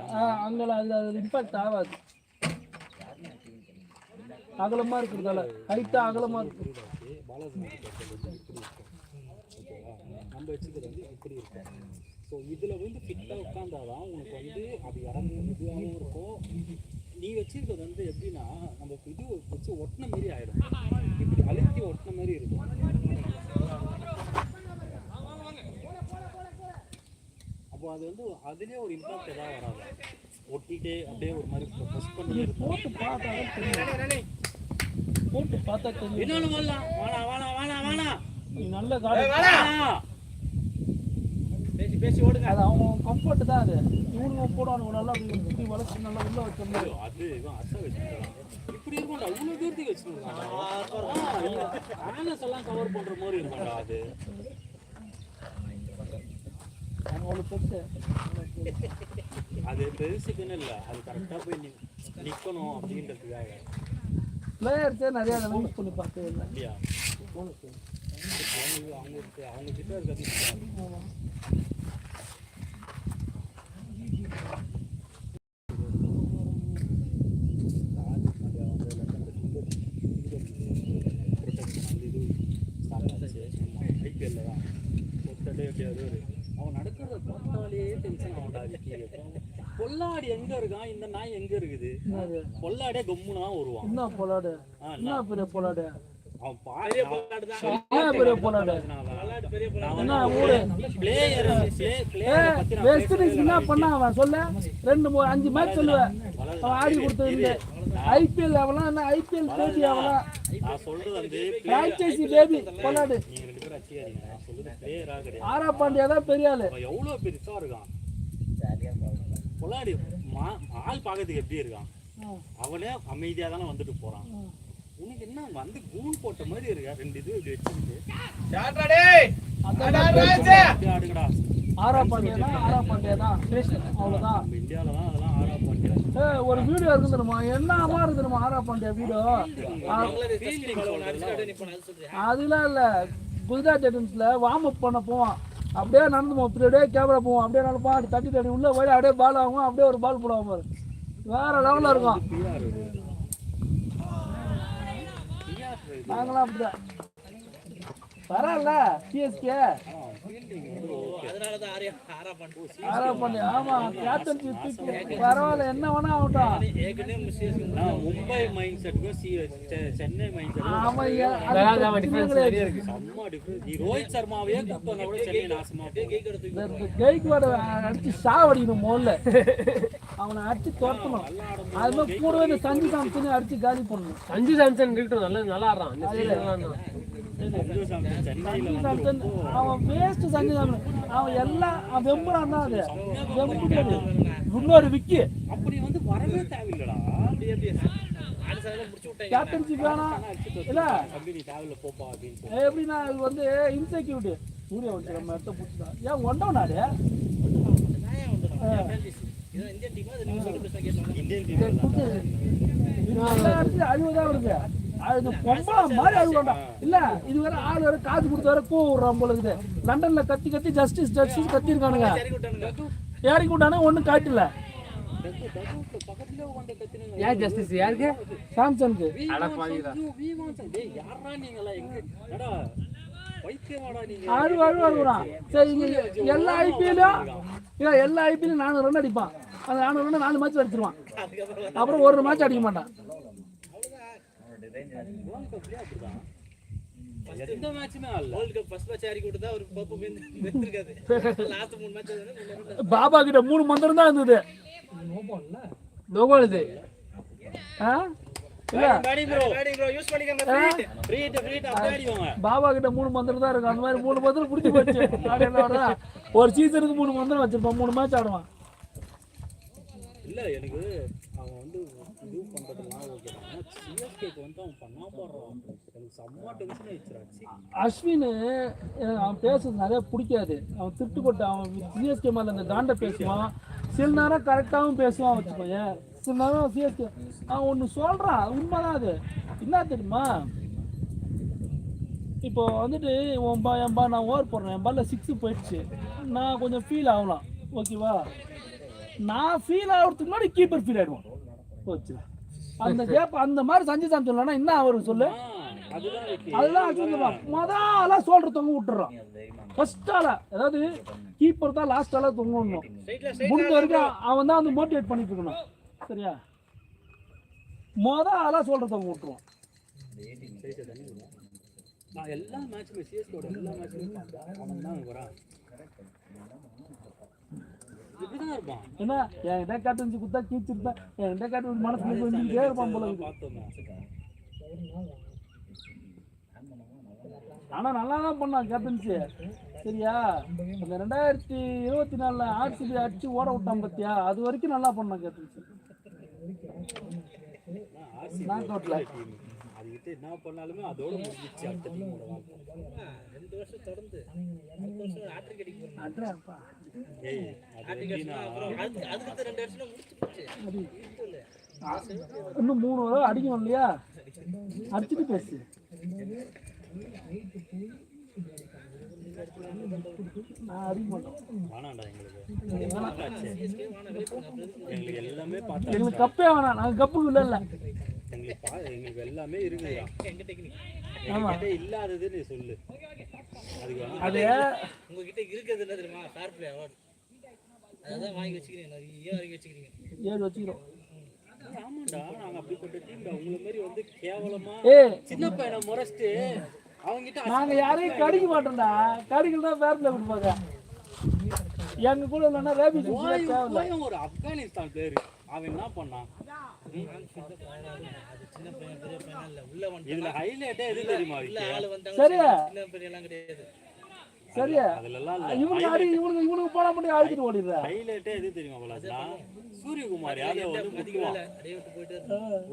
அங்கெல்லாம் அது இம்பாக்ட் ஆகாது. அகலமாக இருக்கிறதால ஹைட்டாக அகலமாக இருக்கு. நம்ம வச்சுக்கிறது வந்து இப்படி இருக்கும். ஸோ இதில் வந்து ஃபிட்டாக உட்காந்தாதான் உனக்கு வந்து அது இறங்கு இதுவாகவும் இருக்கும். நீ வச்சிருக்கிறது வந்து எப்படின்னா நம்ம இது வச்சு ஒட்டின மாரி ஆகிடும், இப்படி அழுத்தி ஒட்டின மாதிரி இருக்கும். அப்போ அது வந்து அதுலேயே ஒரு இம்பாக்ட் எதாவது வராது, ஒட்டிகிட்டே அப்படியே ஒரு மாதிரி ப்ரெஸ் பண்ணி போட்டு பார்த்தா தெரியும். இன்னொன்று வரலாம், வேணா வேணா வேணா வேணா நீ நல்ல கார்டு பேசி ஓடுங்க. அது அவங்க கம்ஃபர்ட் தான். அது இவனுங்க போடுவானுங்க நல்லா இப்படி வளர்ச்சி நல்லா உள்ள வச்சிருந்தாரு. அது அசை வச்சுருக்காங்க இப்படி இருக்கும்டா, அவ்வளோ தூரத்துக்கு வச்சுருக்காங்க. எல்லாம் கவர் பண்ணுற மாதிரி இருக்கும்டா. அது அவங்களோட பெருசு அது பெருசுக்குன்னு இல்லை, அது கரெக்டாக போய் நிற்கணும் அப்படின்றதுக்காக பிளேயர்ஸே நிறையா யூஸ் பண்ணி பார்த்தது இல்லை. இல்லையா? அவங்க கிட்ட இருக்கிறது ஐபிஎல்ல தான் ஒருத்தடே எப்படியாவது அவன் நடக்கிறத பார்த்தாலே டென்ஷன் ஆகும்டா. பொல்லாடி எங்க இருக்கான், இந்த நாய் எங்க இருக்குது? பொல்லாடே கம்முனா வருவான். என்ன பொல்லாடு? என்ன பெரிய பொல்லாடு? அவன் பாரிய பொல்லாடு தான். பெரிய பொல்லாடு என்ன ஊரு வெஸ்ட் இண்டீஸ் என்ன பண்ணா அவன் சொல்ல 2-5 மேட்ச் சொல்லுவேன் அவன் ஆடி கொடுத்தது ஐபிஎல் அவனா என்ன ஐபிஎல் பேபி அவனா நான் சொல்றது வந்து பிரான்சைசி பேபி கொண்டாடு நீங்க 2 பேரும் அடிச்சியாதீங்க. நான் சொல்றது பிளேயரா கிடையாது. ஆரா பாண்டியா தான் பெரிய ஆளு அவன் எவ்வளவு பெருசா இருக்கான் கொள்ளாடி ஆள் பார்க்கறதுக்கு எப்படி இருக்கான் அவனே அமைதியா தானே வந்துட்டு போறான். உனக்கு என்ன வந்து கூல் போட்ட மாதிரி இருக்கா 2 இது இப்படி வச்சுக்கிட்டு ஆடுங்கடா. ஆரா பாண்டியா தான் அவ்வளவுதான். நம்ம இந்தியாவில தான் அதெல்லாம் ஆறா பாண்டியா ஒரு வீடியோ இருக்கு தெரியுமா என்ன அம்மா இருக்கு தெரியுமா ஆரா பாண்டியா வீடியோ அதெல்லாம் இல்ல குஜராத் டைட்டன்ஸ்ல வார்ம் அப் பண்ண போவான் அப்படியே நடந்து போவோம் அப்படியே கேமரா போவோம் அப்படியே நடப்பான் அப்படி தட்டி உள்ள போய் அப்படியே பால் ஆகும் அப்படியே ஒரு பால் போடுவாங்க பாரு வேற லெவல்ல இருக்கும். நாங்களாம் அப்படிதான் பரவாயில்ல சிஎஸ்கே ஆரா பாண்டியா ஆமா கேப்டன்சி பரவாயில்ல என்ன வேணா ஆகட்டும். மும்பை மைண்ட் செட்டுக்கும் சென்னை மைண்ட் செட் ஆமா செம்ம டிஃபரன்ஸ். நீ ரோஹித் சர்மாவே கூப்பிட்டு கூட சென்னை நாசமா கெய்க்வாட அடிச்சு சாவடிக்கணும் முதல்ல அவனை அடிச்சு துரத்தணும். அது மாதிரி கூடவே இந்த சஞ்சு சாம்சன் அடிச்சு காலி பண்ணணும். சஞ்சு சாம்சன் நல்லா ஆடுறான் சென்னையில சாம்சன் அவன் வேஸ்ட் சஞ்சு சாம்சன் அவன் எல்லாம் வெம்புறான் தான் அது வெம்புறது இன்னொரு விக்கி அப்படி வந்து வரவே தேவையில்லடா. கேப்டன்ஷிப் வேணாம் இல்ல கம்பெனி தேவையில்ல போப்பா அப்படின்னு எப்படின்னா அது வந்து இன்செக்யூரிட்டி சூரிய வச்சு நம்ம இடத்த பிடிச்சிதான் ஏன் ஒன்றவனாரு அழுவதான் இருக்கு அது பொம்பளை மாதிரி அழுவாண்டா இல்ல இது வேற ஆள் வேற காது கொடுத்து வேற கூவுறான் போல இருக்குது. லண்டன்ல கத்தி ஜஸ்டிஸ் கத்தி இருக்கானுங்க யாருக்கு விட்டானே ஒன்னும் காட்டல. யார் ஜஸ்டிஸ் யாருக்கு சாம்சனுக்கு அழுவான். சரி எல்லா ஐபிஎல்லும் 400 ரன் அடிப்பான். அந்த 400 ரன் 4 மேட்ச் அடிச்சிருவான். அப்புறம் ஒரு மேட்ச் அடிக்க மாட்டான். எந்த மேட்சுமே ஆடல. வேர்ல்ட் கப் ஃபர்ஸ்ட் மேட்ச் ஆடி கொடுத்தா ஒரு பப்பு வெந்திருக்காது. லாஸ்ட் 3 மேட்ச் பாபா கிட்ட 3 மந்திரம் தான் இருந்தது. நோபால் இது பாபா கிட்ட 3 மந்திரம் தான் இருக்கும். அந்த மாதிரி 3 மந்திரம் பிடிச்சி போச்சு. ஒரு சீசனுக்கு 3 மந்திரம் வச்சிருப்பான். 3 மேட்ச் ஆடுவான். இல்ல எனக்கு அவன் வந்து இது பண்றதுலாம் ஓகே தான். சிஎஸ்கேக்கு வந்து அவன் பண்ணா போறான். எனக்கு செம்ம டென்ஷன் ஆயிடுச்சு. அஸ்வின் அவன் பேசுறது நிறைய பிடிக்காது. அவன் திட்டு போட்டு அவன் சிஎஸ்கே மேல அந்த காண்ட பேசுவான். சில நேரம் கரெக்டாகவும் பேசுவான் வச்சுக்கோங்க. சில நேரம் சிஎஸ்கே அவன் ஒன்று சொல்றான் உண்மைதான். அது என்ன தெரியுமா இப்போ வந்துட்டு என் பா நான் ஓவர் போடுறேன் என் பால்ல 6 போயிடுச்சு நான் கொஞ்சம் ஃபீல் ஆகலாம் ஓகேவா. நான் ஃபீல் ஆகிறதுக்கு முன்னாடி கீப்பர் ஃபீல் ஆயிடுவான் போச்சு. அந்த கேப் அந்த மாதிரி சஞ்சு சாம்சன் என்ன அவருக்கு சொல்லு அதுதான் சொல்லுவான். முதல்ல சோல்டர் தொங்க விட்டுறான் ஃபர்ஸ்ட் ஆள. அதாவது கீப்பர் தான் லாஸ்ட் ஆள தொங்க விடணும். முடிஞ்ச வரைக்கும் அவன் தான் வந்து மோட்டிவேட் பண்ணிட்டு இருக்கணும் சரியா. முதல்ல சோல்டர் தொங்க விட்டுருவான். நான் எல்லா மேட்சுமே சிஎஸ்கேவோட எல்லா மேட்சுமே பார்த்தேன். அவன் தான் வரான் இப்படிதான் இருப்பான். என்ன என்கிட்ட கேப்டன்சி குத்தா கீச்சிருப்பேன். என்கிட்ட கேப்டன் மனசுல வந்துட்டே இருப்பான் போல. ஆனா நல்லா தான் பண்ணான் கேப்டன்சி சரியா. அந்த 2024 ஆர்சிபி அடிச்சு ஓட விட்டான் பத்தியா அது வரைக்கும் நல்லா பண்ணான் கேப்டன்சி. அதுக்கிட்ட என்ன பண்ணாலுமே அதோட முடிஞ்சிச்சு. அடுத்த டீமோட வாழ்க்கை 2 வருஷம் தொடர்ந்து அடுத்த வருஷம் ஹாட்ரிக் அடிக்க போறான். ஏய் அதுக்கு 2 வருஷம் முடிச்சு போச்சு. இன்னும் 3 வரை அடிக்கணும் இல்லையா அடிச்சுட்டு பேசு. நான் அடிக்க மாட்டோம் வேணாண்டா எங்களுக்கு எல்லாமே பார்த்தா எங்களுக்கு கப்பே வேணாம். நாங்கள் கப்புக்கு இல்லை எங்களுக்கு எல்லாமே இருக்குதா. இல்லாதது நீ சொல்லு. அது உங்ககிட்ட இருக்கிறது என்ன தெரியுமா ஃபேர் பிளே அவார்ட் அதான் வாங்கி வச்சுக்கிறீங்க. நிறைய வாங்கி வச்சுக்கிறீங்க. 7 வச்சுக்கிறோம். ஆமாண்டா நாங்க அப்படிப்பட்ட டீம் உங்களை மாதிரி வந்து கேவலமா சின்ன பையனை முறைச்சிட்டு அவங்கிட்ட நாங்க யாரையும் கடிக்க மாட்டோம்டா. கடிக்கலன்னா பேரண்ட்ல கொடுப்பாங்க. எங்க கூட இல்லைன்னா ரேபிஸ் தேவையில்ல. ஒரு ஆப்கானிஸ்தான் பேரு அவன் என்ன பண்ணான்? இதுல ஹைலைட்டே எது தெரியுமா? சரியா கிடையாது. சரியா அதுலலாம் இவனுக்கு போட முடியும் அழுத்திட்டு ஓடிடுற. ஹைலைட்டே எது தெரியுமா? சூரியகுமார் யாதவ் வந்து முட்டுவான்.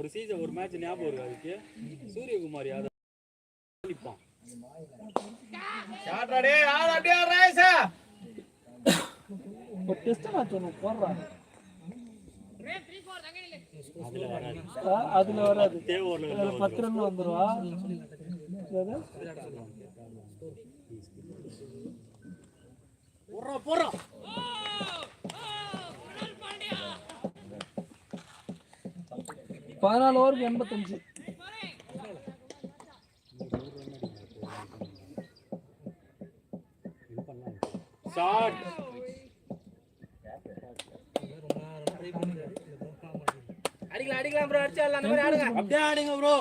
ஒரு சீசன் ஒரு மேட்ச் ஞாபகம் இருக்கு அதுக்கு. சூரியகுமார் யாதவ் நிப்பான். ஒரு டெஸ்ட் மேட்ச் ஒன்று போடுறான். அதுல வராது. 10 ரன் வந்துருவா. போறான் 14 ஓவருக்கு 85. ஷாட் அடிக்கலாம் ப்ரோ. அடிச்சா அந்த மாதிரி ஆடுங்க. அப்படியே ஆடுங்க ப்ரோ.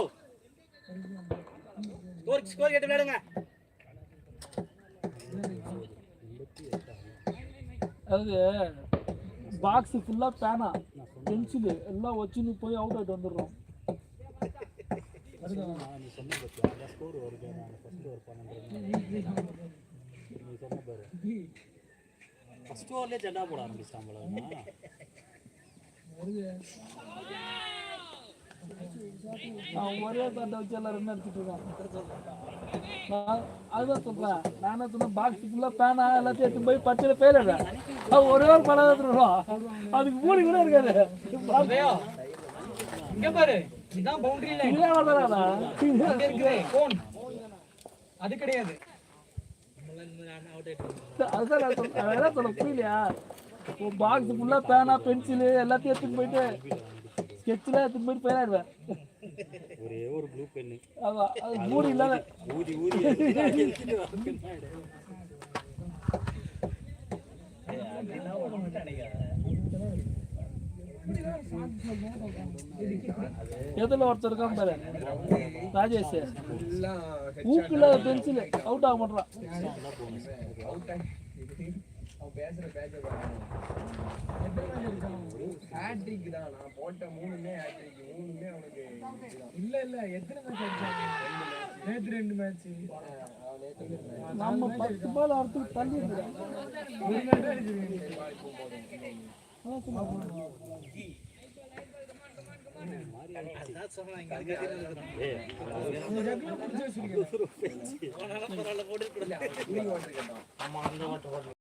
ஸ்கோர் கேட்டு விளையாடுங்க. அது பாக்ஸ் ஃபுல்லா பேனா பென்சில் எல்லாம் வச்சுன்னு போய் அவுட் ஆயிட்டு வந்துடுறோம். நீ சொன்ன பத்தியா ஸ்கோர் வருது. நான் ஃபர்ஸ்ட் ஓவர் 12 நீ சொன்ன பாரு. ஃபர்ஸ்ட் ஓவர்லயே ஜெண்டா போட ஆரம்பிச்சாங்களா? நான் ஒரே பேட்டை வச்சு எல்லாம் ரன் அடிச்சுட்டு இருக்கேன். அதுதான் சொல்றேன். நானே சொன்னேன் பாக்ஸ் ஃபுல்லா பேனா எல்லாத்தையும் எடுத்து போய் பச்சையில போயிடுறேன். அது ஒரே ஒரு பணம் எடுத்துருவோம். அதுக்கு மூடி கூட இருக்காது. இங்க பாரு, இதான் பவுண்டரி லைன். அது கிடையாது. அதுதான் சொல்ல புரியலையா? பாக்ஸ் ஃபுல்லா பேனா பென்சில் எல்லாத்தையும் எடுத்துட்டு போயிட்டு ஸ்கெட்ச்ல எடுத்துட்டு போயிட்டு போயிடாருவேன். ஒரே ஒரு ப்ளூ பென்னு. ஆமா அது மூடி இல்லாத ஊதி எதுல ஒருத்தர் இருக்கான் பாரு ராஜேஷ். ஊக்குல பென்சில் அவுட் ஆக மாட்டான். ஹேட்ரிக் தான் நான் போட்ட 3மே ஹேட்ரிக். 3மே அவனுக்கு இல்ல எத்தனை மேட்ச் அடிச்சாங்க? நேத்து 2 மேட்ச். நம்ம 10 பால் அடுத்து தள்ளி இருக்கோம். ஒரு மேட்ச் அடிச்சிருக்கீங்க. அதான் சொன்னா இங்க கட்டிட்டு ஆமா அந்த வாட்டர்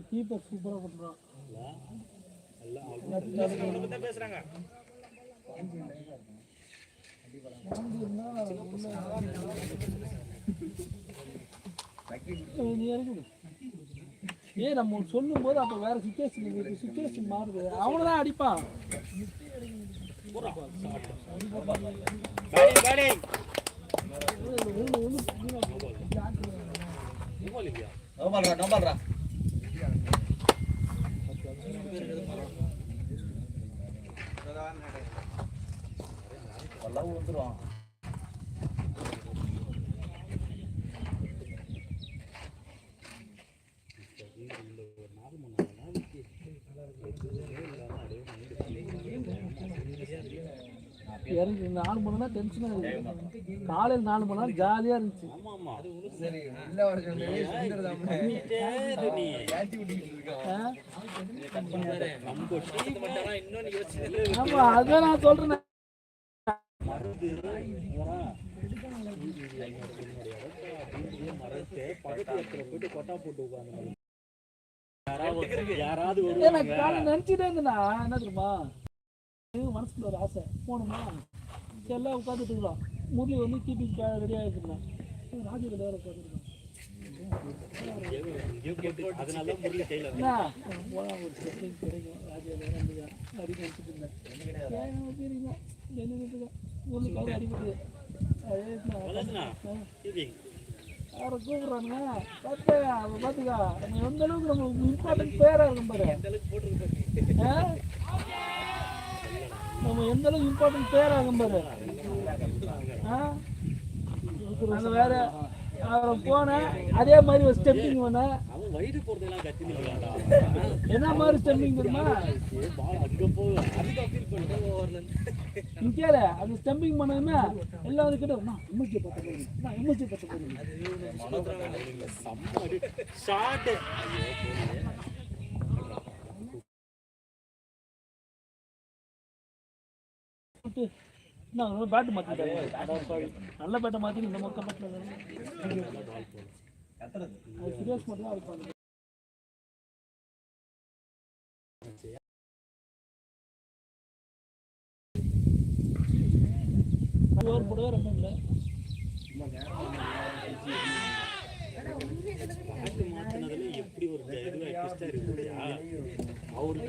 கீப்பர் சூப்பரா பண்றான். எல்லாம் பேசுறாங்க. நம்ம சொல்லும் போது அப்ப வேற சிச்சுவேஷன் மாறுது. அவனதான் அடிப்பான். இறங்கி 4 மணி நேரம் டென்ஷனா இருக்கு. காலையில் 4 மணி நேரம் ஜாலியா இருந்துச்சு. ஆமா அதான் நான் சொல்றேன். நினைச்சுட்டே இருந்தேன்னா என்ன தெரியுமா, மனசுக்குள்ள ஒரு ஆசை போகணுமா, எல்லாம் உட்காந்துட்டு இருக்கலாம். முரளி வந்து கீப்பிங் ரெடி ஆகிருக்கலாம். ராஜு வேற உட்காந்துருக்கான். அடிபட்டு அவரை கூப்பிடுறானுங்க பார்த்து அவன் பார்த்துக்கா நீ எந்த அளவுக்கு நம்மளுக்கு இம்பார்ட்டன்ட் பேராக இருக்கும் பாரு நம்ம எந்த அளவுக்கு இம்பார்ட்டன்ட் பேராக இருக்கும் பாரு அந்த வேற அவரை போனேன் அதே மாதிரி ஒரு ஸ்டெப்பிங் பண்ணேன் என்ன மாதிரி ஸ்டெம்பிங் தெரியுமா கேளு அது ஸ்டெம்பிங் பண்ணதுமே எல்லாம் வந்து கிட்ட எம்எஸ்சி பார்த்து போறீங்க எம்எஸ்சி பார்த்து போறீங்க பேட்டு மாத்திட்டாரு நல்ல பேட்டை மாத்தி இந்த மொக்க பேட்டில் சீரியஸ் மட்டும் தான் இருப்பாங்க ஓவர் போடவே ரொம்ப இல்லை எப்படி ஒரு இருக்கு அவரு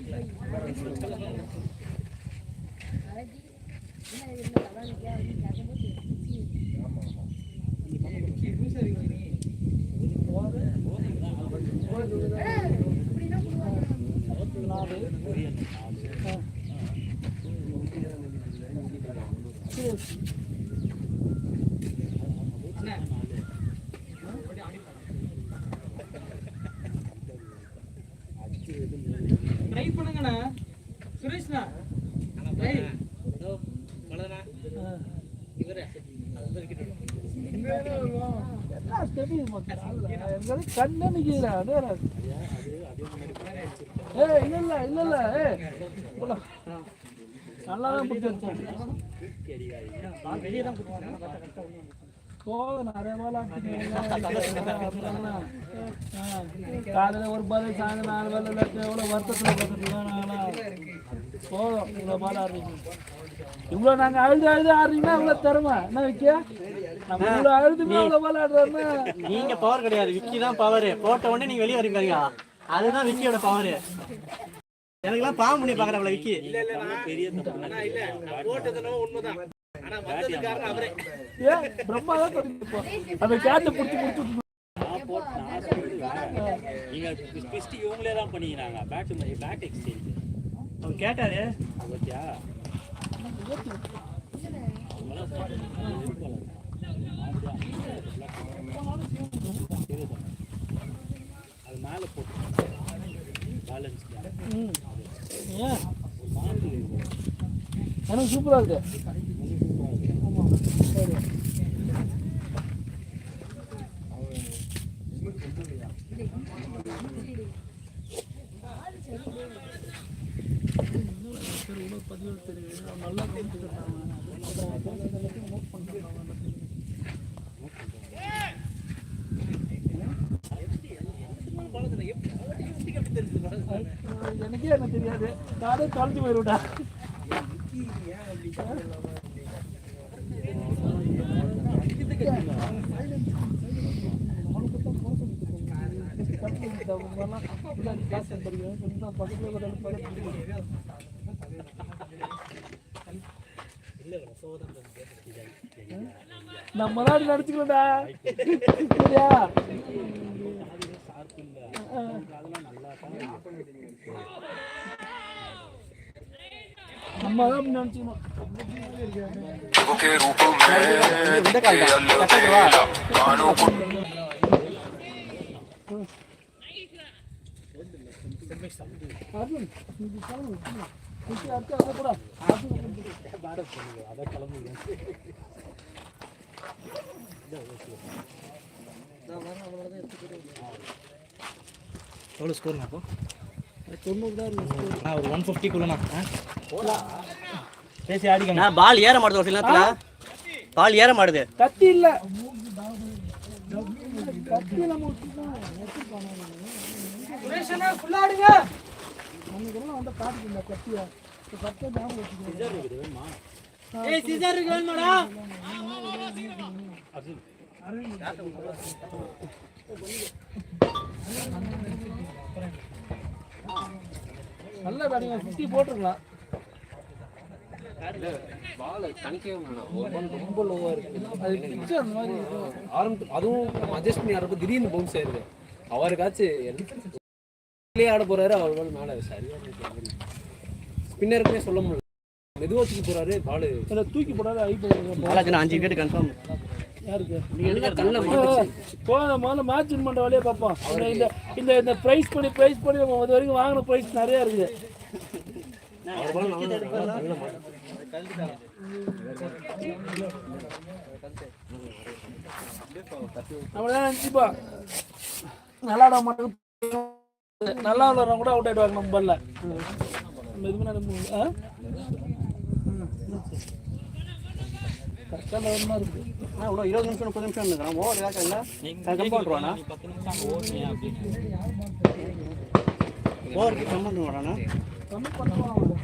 ட்ரை பண்ணுங்கண்ணா சுரேஷ்ண்ணா கண்ணே நிக்கிறா இல்ல இல்ல நல்லாதான் பிடிச்சிருக்கேன் நிறைய காலையில் ஒரு பால் சாயந்தரம் 4 பால் எவ்வளோ வருத்தத்தில் போதும் இவ்வளோ பால் ஆடுறீங்க இவ்வளோ நாங்கள் அழுது ஆடுறீங்கன்னா இவ்வளோ திறமை என்ன வைக்க நம்ம இவ்வளோ அழுதுமே அவ்வளோ பால் ஆடுறோம்னா நீங்க பவர் கிடையாது விக்கி தான் பவர் போட்ட உடனே நீங்க வெளியே வரீங்க அதுதான் விக்கியோட பவர் எனக்குலாம் பாம்பு பண்ணி பாக்குறேன் விக்கி பெரிய போட்டதுனால உண்மைதான் அந்த கேட்ட புடிச்சு இவங்களே தான் பண்ணிக்கிறாங்க பேட் எக்ஸ்சேஞ்ச் அவன் கேட்டாரு ஓகேயா அது மேலே போட்டு பேலன்ஸ் எனக்கு சூப்பரா இருக்கு சரி நல்லா எனக்கே என்ன தெரியாது நானே தொலைஞ்சு போயிருவிட்டா நம்ம தான் நடிச்சுக்கலடா சரியா நம்ம தான் நினைச்சுக்கணும் के रूप में दिखे अलबेला कानों को अर्जुन अर्थ अदा पूरा எவ்வளோ ஸ்கோர்ண்ணா அப்போ 90 தான் நான் ஒரு 150 பேசி ஆடிக்கங்க பால் ஏற மாட்டுது ஒரு சில நேரத்தில் பால் ஏற மாட்டுது கத்தி இல்ல கத்தி நம்ம சுரேஷனா ஃபுல்லாடுங்க நமக்கெல்லாம் வந்து காட்டுங்க கத்தியா கத்தி ஞாபகம் வச்சுக்கோங்க ஏய் சீசர் இருக்கு வேணுமாடா நல்ல பேட்டிங் 50 போட்டுருக்கலாம் பால் கணிக்கவே வேணாம். ஒரு பால் ரொம்ப லோவாக இருக்குது. அது பிச்சு அந்த மாதிரி அதுவும் நம்ம அட்ஜஸ்ட் பண்ணி ஆடுறப்ப திடீர்னு பவுன்ஸ் ஆயிடுது. அவருக்காச்சும் ஆட போறாரு, அவர் பால் மேலே சரியான ஸ்பின்னருக்குமே சொல்ல முடியல. மெதுவாக தூக்கி போறாரு பால். இல்லை தூக்கி போடாது ஐ போடுறது. Balaji 5 wicket confirm. யாருக்கு கல்ல முதல்ல மேட்ச் வின் பண்ணுற வழியே பார்ப்போம். இந்த இந்த இந்த ப்ரைஸ் பண்ணி நம்ம இது வரைக்கும் வாங்கின ப்ரைஸ் நிறையா இருக்குது. நம்மளாம் நினச்சிப்பா நல்லா ஆட மாட்டோம், நல்லா விளாட்றவங்க கூட அவுட் ஆகிடுவாங்க நம்ம பால்ல. நம்ம எதுவுமே கரெக்டாக லெவல் இருக்குது. இவ்வளோ 20 நிமிஷம் 30 நிமிஷம் இருக்கிறான். ஓவர் யாருக்கா இல்லை கம்பாண்டுருவானா? 10 நிமிஷம் ஓடுனியா அப்படின்னு ஓவருக்கு கம்பாண்டு வரானா? கம்மி பண்ணுவாங்க.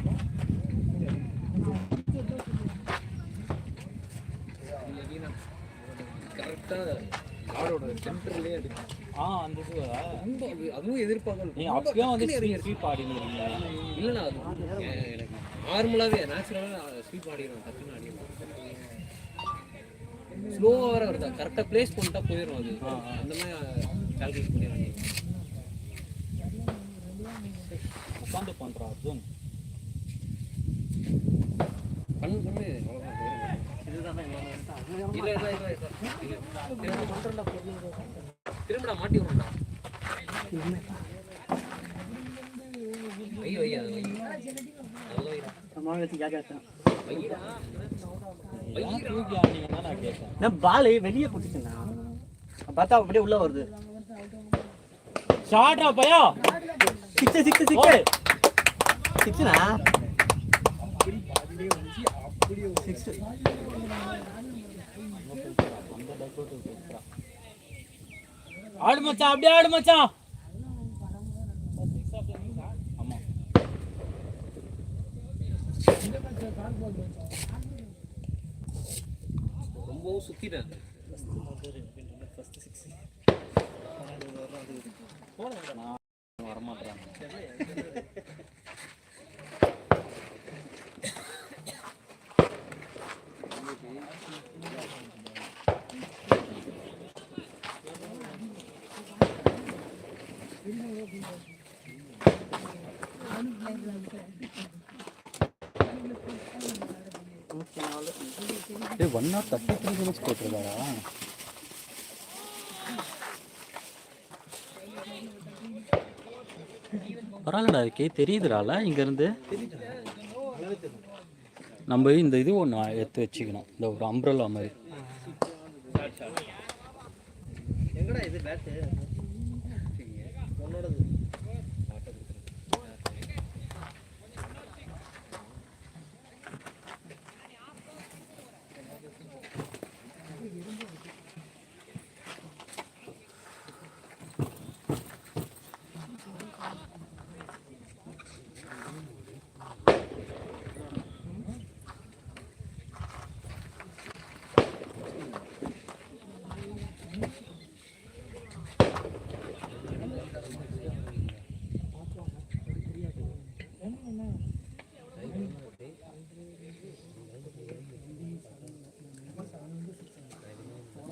கரெக்டாக ஆடோட சென்டர்லேயே அடிக்கும். அந்த இது அதுவும் எதிர்பார்க்கணும். நீங்கள் அப்பயே வந்து ஸ்வீப் ஆடினீங்க. இல்லைண்ணா அது எனக்கு நார்மலாகவே நேச்சுரலாக ஸ்வீப் ஆடிடும், டக்குன்னு ஆடிடும். ஸ்லோவாக வர வருதா, கரெக்டாக பிளேஸ் பண்ணிட்டா போயிடும். அது அந்த மாதிரி கால்குலேட் பண்ணி ஆடி உட்காந்து பண்ணுறா அர்ஜுன். பண்ணு திரும்படா மாட்டி விடுறா. வை வை அது வை தூக்கி ஆடினீங்கன்னா நான் கேட்பேன். நான் பால் வெளியே போட்டுச்சுண்ணா, பார்த்தா அப்படியே உள்ள வருது. ஷார்ட்டா பையா 6 6ண்ணா. ஆடு மச்சான், அப்படியே ஆடு மச்சான். ஆமா ரொம்பவும் சுத்திட்டேன். வரமாட்டாங்க. ஏய் 133 ரன்ஸ் போட்டுருக்காரா? பரவாயில்லடா, இருக்கே தெரியுதுடால இங்கேருந்து. நம்ம இந்த இது ஒன்று எடுத்து வச்சுக்கணும், இந்த ஒரு அம்ப்ரெல்லா மாதிரி. எங்கடா இது பேட்டு?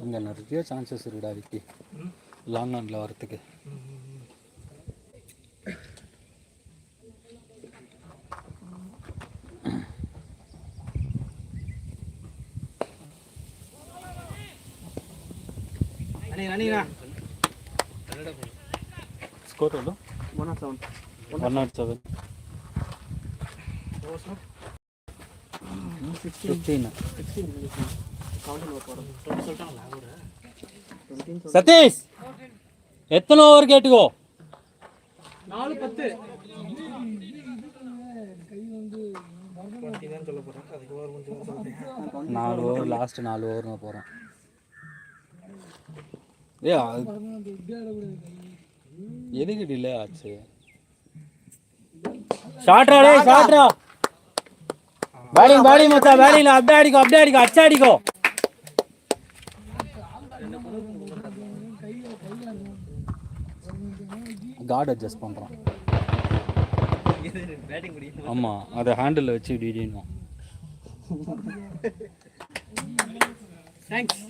இங்கே நிறைய சான்சஸ் இருக்குடா விக்கி லாங் ஆனில் வரத்துக்கு. ஸ்கோர் எவ்வளோ? 107 15. சதீஷ் எத்தனை ஓவர் கேட்டுக்கோ? 4-10. 4 ஓவர் லாஸ்ட் 4 ஓவர் நான் போகிறேன். எதுக்கு டிலே ஆச்சு? ஷார்ட்ரா டேய் ஷார்ட்ரா. பேட்டிங் மச்சான், பேட்டிங்ல அப்படியே அடிக்கோ அச்சா அடிக்கோ. கார்டு அட்ஜஸ்ட் பண்ணுறான். ஆமாம், அதை ஹேண்டில் வச்சு டிடினும். தேங்க்ஸ்.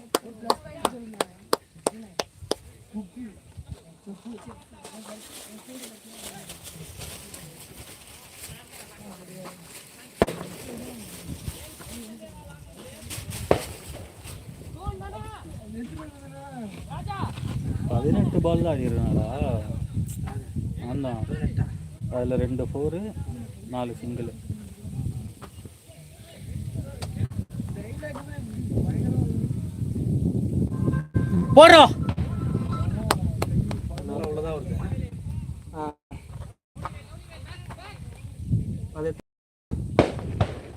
பதினெட்டு பால் தான் ஆடிடுறாங்களா? ஆமாம், அதில் 2 4 4 சிங்கிள். போடுறோம்.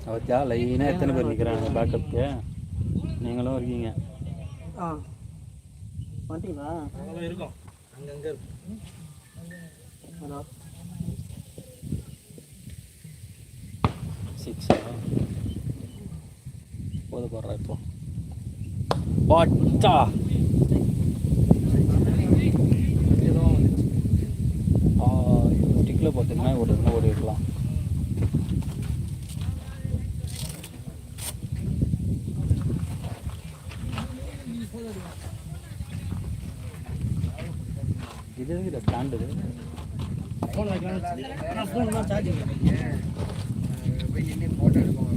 அவத்தியா லைனாக எத்தனை பேர் நிற்கிறாங்க பேக்கப்புக்கு? நீங்களும் இருக்கீங்க. மாட்டீங்களா? இருக்கும் அங்கங்கே இருக்கும். சிக்ஸா போது போடுறா இப்போ. பாட்டா ஸ்டிக்கில் பார்த்தீங்கன்னா ஓடி இருக்கலாம். இது இதை ஸ்டாண்டு ஃபோன் வைக்கலாம். ஆனால் ஃபோன் தான் சார்ஜிங். போய் நின்று போட்டோ எடுப்போம்.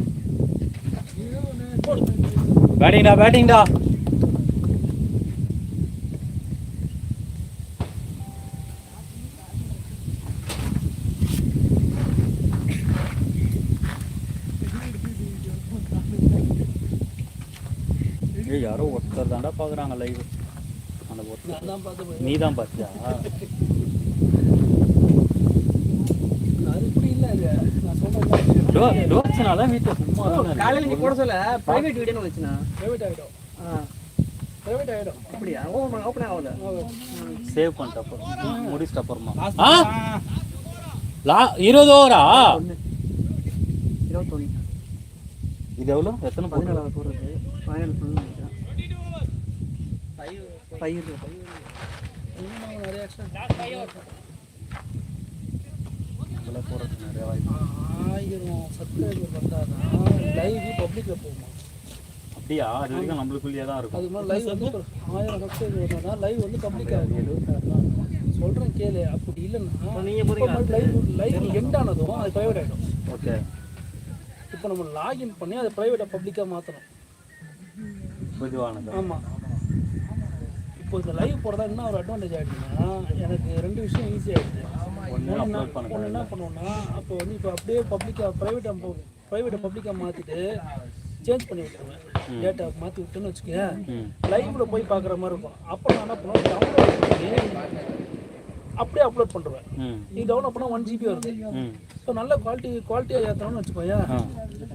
பேட்டிங்டா. யாரோ ஒருத்தர் தாண்டா பார்க்குறாங்க லைவ். அந்த ஒருத்தர் நீ தான் பார்த்தியா? டோக்ஸ்னால வீட்டில் சும்மா காலையில் நீ போட சொல்ல ப்ரைவேட் வீடியோன்னு வந்துச்சுண்ணா. ப்ரைவேட் ஆகிடும். ப்ரைவேட் ஆகிடும். அப்படியா? ஓப்பன் ஆகல. சேவ் பண்ணிட்டப்போ முடிச்சிட்ட அப்புறமா 20 ஓவரா? 21. இது எவ்வளோ? எத்தனை 14 போடுறது? 14 சொல்லணும். 5 நிறைய ஆக்ஷன் போடுறது நிறைய வாய்ப்பு. 1000 சப்ஸ்கிரைபர் வந்தாதான் லைவ் பப்ளிக்கில் போகுமா? அப்படியா? அது வரைக்கும் நம்மளுக்குள்ளேயே தான் இருக்கும். அது மாதிரி லைவ் வந்து 1000 சப்ஸ்கிரைபர் வந்தால் லைவ் வந்து பப்ளிக் ஆகும். சொல்கிறேன் கேளு. அப்படி இல்லைன்னா நீங்கள் லைவ் எண்ட் ஆனதும் அது ப்ரைவேட் ஆகிடும். ஓகே. இப்போ நம்ம லாகின் பண்ணி அதை ப்ரைவேட்டாக பப்ளிக்காக மாற்றணும். பொதுவானது. ஆமாம். இப்போ இந்த லைவ் போடுறதா என்ன ஒரு அட்வான்டேஜ் ஆகிடுச்சுன்னா எனக்கு 2 விஷயம் ஈஸி ஆகிடுது. ஒன்று என்ன பண்ணுவோன்னா, அப்போ வந்து இப்போ அப்படியே பப்ளிக்காக ப்ரைவேட்டை பப்ளிக்காக மாற்றிட்டு சேஞ்ச் பண்ணி விட்டுருவேன். டேட்டா மாற்றி விட்டுன்னு வச்சுக்கேன். லைவில் போய் பார்க்குற மாதிரி இருக்கும். அப்போ நான் என்ன பண்ணுவேன், டவுன்லோட் பண்ணி அப்படியே அப்லோட் பண்ணுவேன். நீ டவுன்லோட் பண்ணால் 1 GB வருது. ஸோ நல்ல குவாலிட்டியாக ஏற்றணும்னு வச்சுக்கோங்க.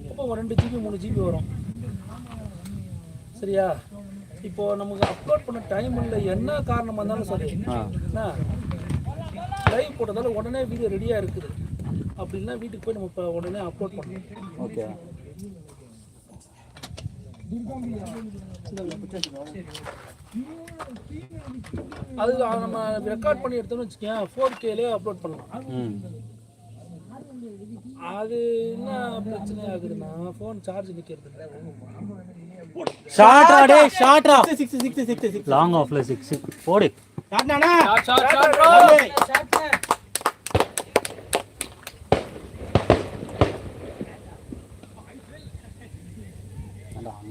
அப்போ 2 GB 3 GB வரும். சரியா? இப்போது நமக்கு அப்லோட் பண்ண டைம் இல்லை, என்ன காரணமாக இருந்தாலும் சரி, என்ன லைவ் போட்டதால உடனே வீடியோ ரெடியாக இருக்குது அப்படின்னா வீட்டுக்கு போய் நம்ம இப்போ உடனே அப்லோட் பண்ணணும். ஓகே. அது நம்ம ரெக்கார்ட் பண்ணி எடுத்தோம்னு வச்சுக்கேன் 4Kலே அப்லோட் பண்ணலாம். அது என்ன பிரச்சனை ஆகுதுன்னா ஃபோன் சார்ஜ் நிற்கிறது. ஷார்ட்ரா டே ஷார்ட்ரா 6 லாங் ஆஃப்ல 6 போடு. ஷாட்னானா? ஷாட்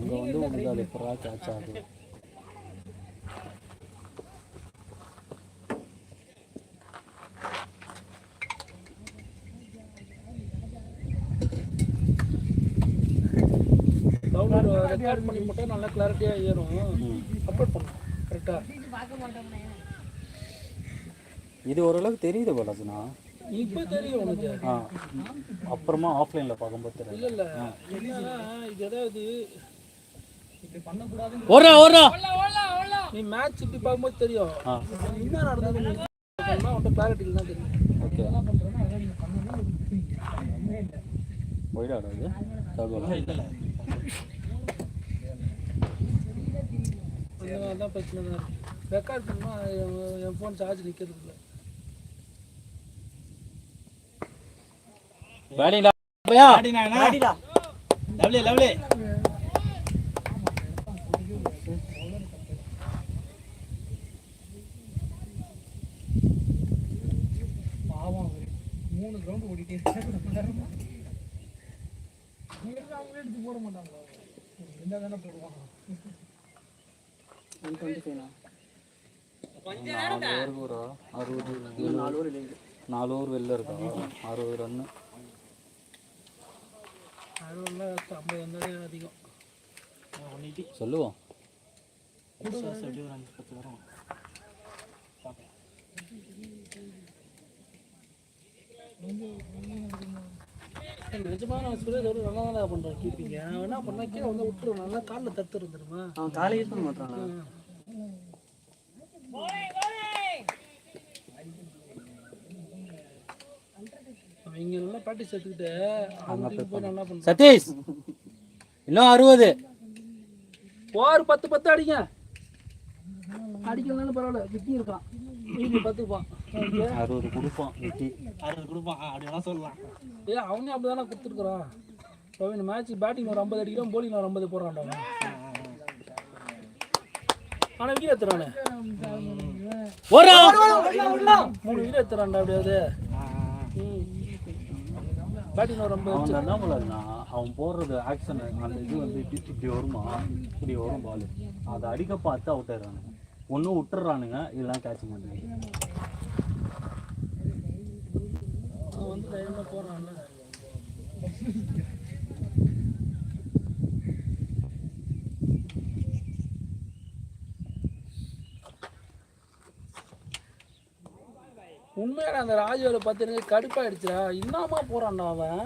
அங்கே வந்து உங்களுக்கு அது எப்படா கேட்ச் ஆகுது? டவுன்லோட் ரெக்கார்ட் பண்ணி மட்டும் நல்லா கிளாரிட்டியாக ஏறும். அப்லோட் பண்ணணும் கரெக்டாக. இது ஓரளவுக்கு தெரியுது பாலாஜினா? இப்போ தெரியும் உனக்கு. அப்புறமா ஆஃப்லைனில் பார்க்கும்போது தெரியும். இல்லை என்னன்னா இது ஏதாவது இப்படி பண்ணக்கூடாதுன்னு நீ மேட்ச் இப்படி பார்க்கும்போது தெரியும். என்ன நடந்தது உன்ட்ட கிளாரிட்டி இல்லை தான் தெரியும். ஓகே. போயிடாது தான் பிரச்சனை தான். ரெக்கார்ட் பண்ணால் என் ஃபோன் சார்ஜ் நிற்கிறது இல்லை. பேட்டிங்டா. லவ்லி லவ்லி பாவம் 3 கிரவுண்ட் ஓடிட்டே இருக்காங்க. அவங்க எடுத்து போட மாட்டாங்க. இருந்தா தானே போடுவாங்க. 125 4 ஓவர் வெளில இருக்கா 60 ரன்னு 50 வந்தாலே அதிகம். சொல்லுவோம். நிஜமான சுரேஷ் ஒரு நல்லா தான் பண்றான் கீப்பிங்க. அவன் என்ன பண்ணா கீழே வந்து விட்டுருவான். நல்லா காலில் தத்துரும் தெரியுமா? அவன் காலையே யூஸ் பண்ண மாட்டான். அவங்க நல்லா ப்ராக்டிஸ் எடுத்துக்கிட்டு அவங்க போய் நல்லா பண்றான். சதீஷ் இன்னும் 60 போர் 10 அடிங்க. அடிக்கலனாலும் பரவாயில்ல. விக்கி இருக்கான். மீதி 10 பான் 60 கொடுப்பான். 60 கொடுப்பான் அப்படின்னா சொல்லலாம். அவனே அப்படிதானே கொடுத்துருக்குறான். இந்த மேட்ச் பேட்டிங் ஒரு 50 அடிக்கிறோம், போலிங் ஒரு 50 போடுறான்டா. ஆனால் விக்கெட் எடுத்துறானே 3 விக்கெட் எடுத்துறான்டா. அப்படியாவது பேட்டிங் ஒரு 50 அவன் என்ன பண்ணாதுன்னா அவன் போடுறது ஆக்ஷன் அந்த இது வந்து இப்படி வருமா இப்படி வரும் பால் அதை அடிக்க பார்த்து அவுட் ஆயிடுறானுங்க. ஒன்றும் விட்டுறானுங்க இதெல்லாம் கேட்ச் பண்ணுறாங்க. அவன் வந்து தைரியமாக போடுறான்ல. உண்மையான அந்த ராஜுவில் பார்த்து எனக்கு கடுப்பாயிடுச்சுடா. என்னமா போறான்டா அவன்.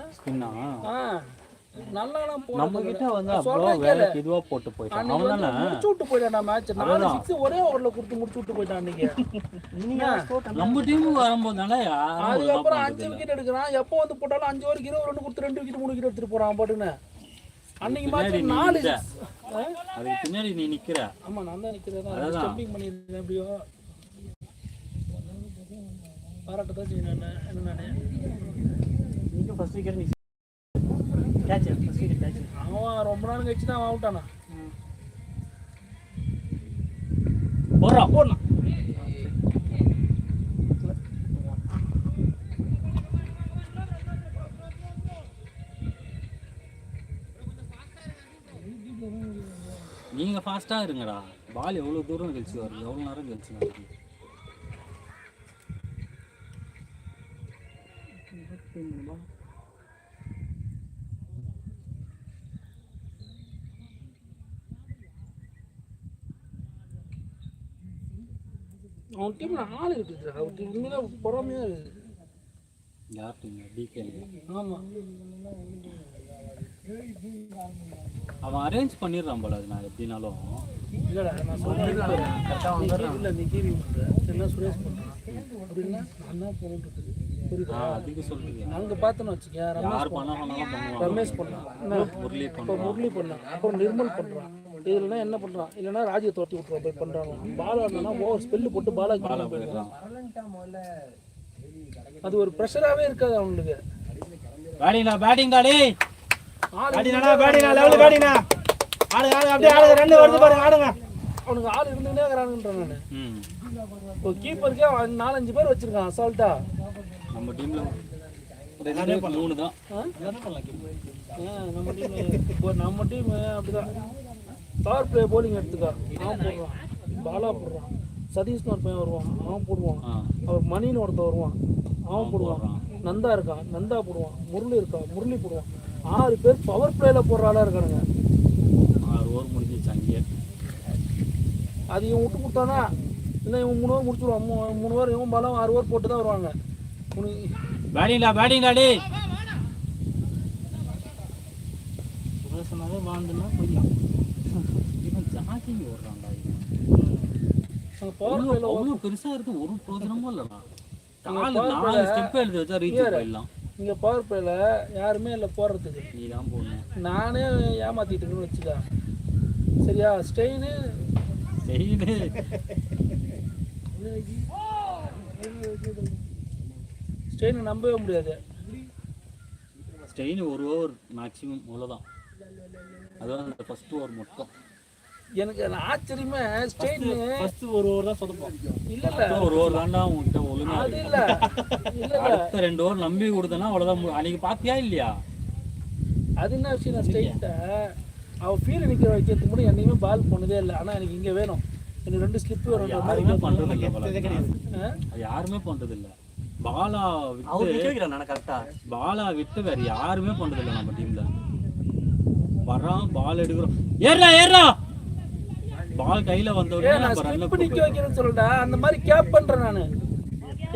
நல்லாலாம் போறான். நம்ம கிட்ட வந்து அப்புறம் வேற இதுவா போட்டு போயிட்டான். அவன் தானே முடிச்சு விட்டு போயிட்டான் மேட்ச். 4 6 ஒரே ஓவர்ல முடிச்சு விட்டு போயிட்டான் அன்னைக்கு. நம்ம டீமுக்கு வரும்போது தானே அதுக்கப்புறம் 5 விக்கெட் எடுக்கிறான். எப்போ வந்து போட்டாலும் 5 ஓவருக்கு 20 ரன் கொடுத்து 2 விக்கெட் 3 விக்கெட் எடுத்துட்டு போறான் பாட்டுன்னு. அன்னைக்கு மேட்ச் 4 அதுக்கு பின்னாடி நீ நிக்கிற. ஆமா நான் தான் நிக்கிறேன். ஸ்டம்பிங் பண்ணிருக்கேன். எப்படியோ பாராட்டதான் செய்யணும். என்ன நானே நீங்க ஃபர்ஸ்ட் விக்கெட் நீ கேட்ச் ஃபர்ஸ்ட் விக்கெட் கேட்ச். அவன் ரொம்ப நாள் கழிச்சு தான் அவுட் ஆனான். போடுறான் நீங்க ஃபாஸ்டா இருங்கடா. பால் எவ்வளவு தூரம் கழிச்சு வருது, எவ்வளவு நேரம் கழிச்சு வருது. அவன் டீம்ல ஆள் இருக்குது. அவன் டீம்ல பொறாமையா இருக்குது. யார் டீம்? டிகே. ஆமா அவன் அரேஞ்ச் பண்ணிடுறான் போல. அது நான் எப்படினாலும் இல்லடா நான் சொல்றேன் கரெக்டா வந்துடுறான். இல்ல நீ கீவி பண்ற என்ன சுரேஷ் பண்றான் அப்படின்னா அண்ணா போயிட்டு இருக்குது. புரியுதா? அதுக்கு சொல்றீங்க. நாங்க பார்த்தோன்னு வச்சுக்க யார் பண்ணா பண்ணுவாங்க. ரமேஷ் பண்ணான், முரளி முரளி பண்ணான், அப்புறம் நிர்மல் பண்றான். இதுலன்னா என்ன பண்றான்? இல்லைன்னா ராஜ்ய தோட்டி விட்டுருவான் போய் பண்றாங்க. பாலா இருந்தானா ஓவர் ஸ்பெல்லு போட்டு பாலா போயிடுறான். அது ஒரு ப்ரெஷராகவே இருக்காது அவனுக்கு. பேட்டிங்டா பேட்டிங்டா டேய் பேட்டிங்டா பேட்டிங்டா லெவல் பேட்டிங்டா ஆடுங்க ஆடுங்க அப்படியே ஆடுங்க. 2 வருது பாருங்க ஆடுங்க. அவனுக்கு ஆள் இருந்துகிட்டே இருக்கிறானுன்றேன் நான். இப்போ கீப்பருக்கே 4-5 பேர் வச்சிருக்கான் அசால்ட்டா. நம்ம டீம்ல 3 தான். நம்ம டீம் அப்படிதான். பவர் பிளே போலிங் எடுத்துக்கா அவன் போடுறான். பாலா போடுறான். சதீஷ்னு ஒரு பையன் வருவான் அவன் போடுவான். அவர் மணின்னு ஒருத்தர் வருவான் அவன் போடுவான். நந்தா இருக்கான் நந்தா போடுவான். முரளி இருக்கான் முரளி போடுவான். 6 பேர் பவர் பிளேல போடுற ஆளா இருக்கானுங்க. 6 ஓவர் முடிஞ்சிச்சு அங்கேயே. அது இவன் விட்டு கொடுத்தானா இல்லை இவன் 3 ஓவர் முடிச்சுடுவான். 3 ஓவர் இவன் பாலம் 6 ஓவர் போட்டு தான் வருவாங்க. பேட்டிங்டா டேய் சொன்னாலே வாழ்ந்துன்னா போயிடலாம். இவன் ஜாக்கிங் ஓடுறான்டா. பவர் பிளேல அவ்வளோ பெருசா இருக்கு. ஒரு பிரோஜனமும் இல்லைண்ணா. 4 ஸ்டெப் எழுதி வச்சா ரீச் போயிடலாம். இங்கே பவர் பிளேல யாருமே இல்லை போடுறதுக்கு. நீ தான் போடணும். நானே ஏமாத்திட்டு இருக்கேன்னு வச்சுக்கா. சரியா? ஸ்டெயின் நம்பவே முடியாது. ஸ்டெயின் 1 ஓவர் மேக்ஸிமம் அவ்வளோதான். அதான் அந்த ஃபர்ஸ்ட் ஓவர் மட்டும். எனக்கு அது ஆச்சரியமே ஸ்ட்ரெயின் ஃபர்ஸ்ட் ஒரு ஓவர் தான் சொதப்போம். இல்ல இல்ல ஒரு ஓவர் தாண்டா உங்ககிட்ட ஒழுங்கா அது இல்ல இல்ல அடுத்த 2 ஓவர் நம்பி கொடுத்தனா அவ்வளவுதான். அன்னைக்கு பாத்தியா இல்லையா? அது என்ன விஷயம், நான் ஸ்ட்ரெயிட்டா அவ ஃபீல் நிற்க வைக்கிறதுக்கு கூட என்னையுமே பால் போனதே இல்லை. ஆனா எனக்கு இங்க வேணும், எனக்கு 2 ஸ்லிப் வரும். யாருமே பண்றது இல்ல, யாருமே பண்றது இல்ல. பாலா விட்டு கரெக்டா பாலா விட்டு வேற யாருமே பண்றது இல்ல நம்ம டீம்ல. வரான் பால் எடுக்கிறோம், ஏறா ஏறா பால் கையில வந்தோடனே நம்ம ரன் அப் நிக்க வைக்கிறேன்னு சொல்றா. அந்த மாதிரி கேப் பண்றேன் நானு.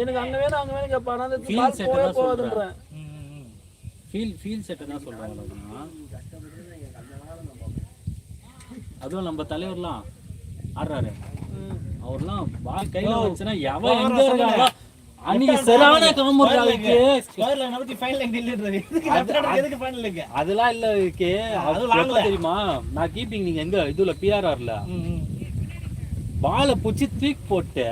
எனக்கு அங்க வேணும் அங்க வேணும் கேப்பா. நான் அந்த பால் போவே போகாதுன்றேன். ஃபீல் செட் தான் சொல்றாங்க. அதுவும் நம்ம தலைவர்லாம் ஆடுறாரு, அவர்லாம் பால் கையில வச்சுனா எவன் எங்க இருக்காங்களோ அன்னைக்கு சரியான காமெடிக்கு ஸ்கொயர்ல நமக்கு ஃபைனல் லைன் இல்லன்றது. எதுக்கு ஃபைனல் லைன்? அதெல்லாம் இல்ல இருக்கே. அது வாங்கல தெரியுமா? நான் கீப்பிங், நீங்க எங்க இதுல பிஆர்ஆர்ல பாலை புடிச்சு தூக்கி போட்டு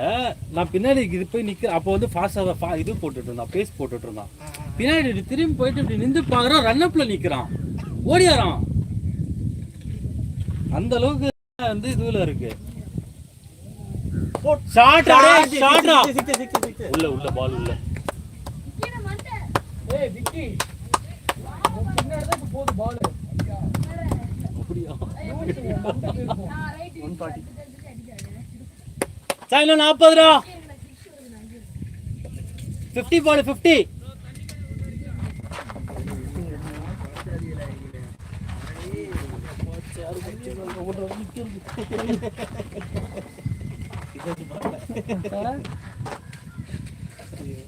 நான் பின்னாடி இது போய் நிக்க. அப்போ வந்து ஃபாஸ்டா இது போட்டுட்டு இருந்தான், பேஸ் போட்டுட்டு இருந்தான். பின்னாடி திரும்பி போயிட்டு இப்படி நின்று பாக்குறான், ரன் அப்ல நிக்கிறான், ஓடியாரான். அந்த அளவுக்கு வந்து இதுல இருக்கு. உள்ள உள்ள பால் உள்ள. ஏய் விக்கி, பின்னாடி தான் போகுது பால். அப்படியா? 140 சாய்னா 40 50 பால் 50.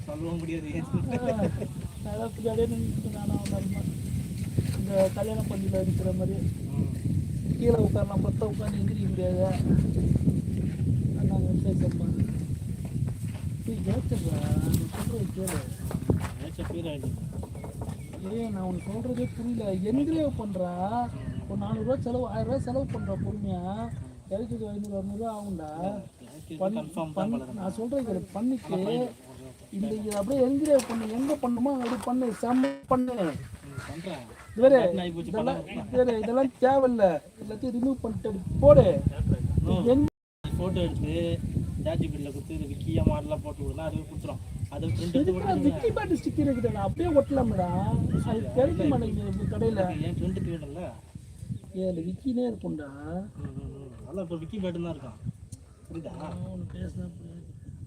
சொல்ல முடியாது. இந்த கல்யாண பள்ளியில் இருக்கிற மாதிரி கீழே உட்காரலாம், பத்த உட்காந்து எந்திரிக்க முடியாது. நாங்கள் பேசப்பா ஏன் நான் உனக்கு சொல்றதே புரியல. எந்திரே பண்றா, ஒரு 400 ரூபா செலவு, 1000 ரூபா செலவு பண்ற பொறுமையா. எல்கேஜி 500-600 ரூபா ஆகும்டா. நான் சொல்றேன் பண்ணிட்டு இந்த இது அப்படியே என்கிரேவ் பண்ணு, எங்க பண்ணுமோ அப்படி பண்ணு, செம்ம பண்ணு. இதெல்லாம் தேவையில்ல, எல்லாத்தையும் ரிமூவ் பண்ணிட்டு போடு. போட்டோ எடுத்து ஜாஜிபில்ல கொடுத்து இது விக்கியா மாடலாம் போட்டு விடுனா அது கொடுத்துரும். அது பிரிண்ட் எடுத்து விக்கி பேட் ஸ்டிக்கர் இருக்குடா, அப்படியே ஒட்டலாம்டா. அது கிடைக்க மாட்டேங்குது கடையில. ஏன் பிரிண்ட் வேணும்ல? ஏல விக்கினே இருக்கும்டா. நல்லா இப்போ விக்கி பேட் தான் இருக்கான். புரியுதா? அவனு பேசினா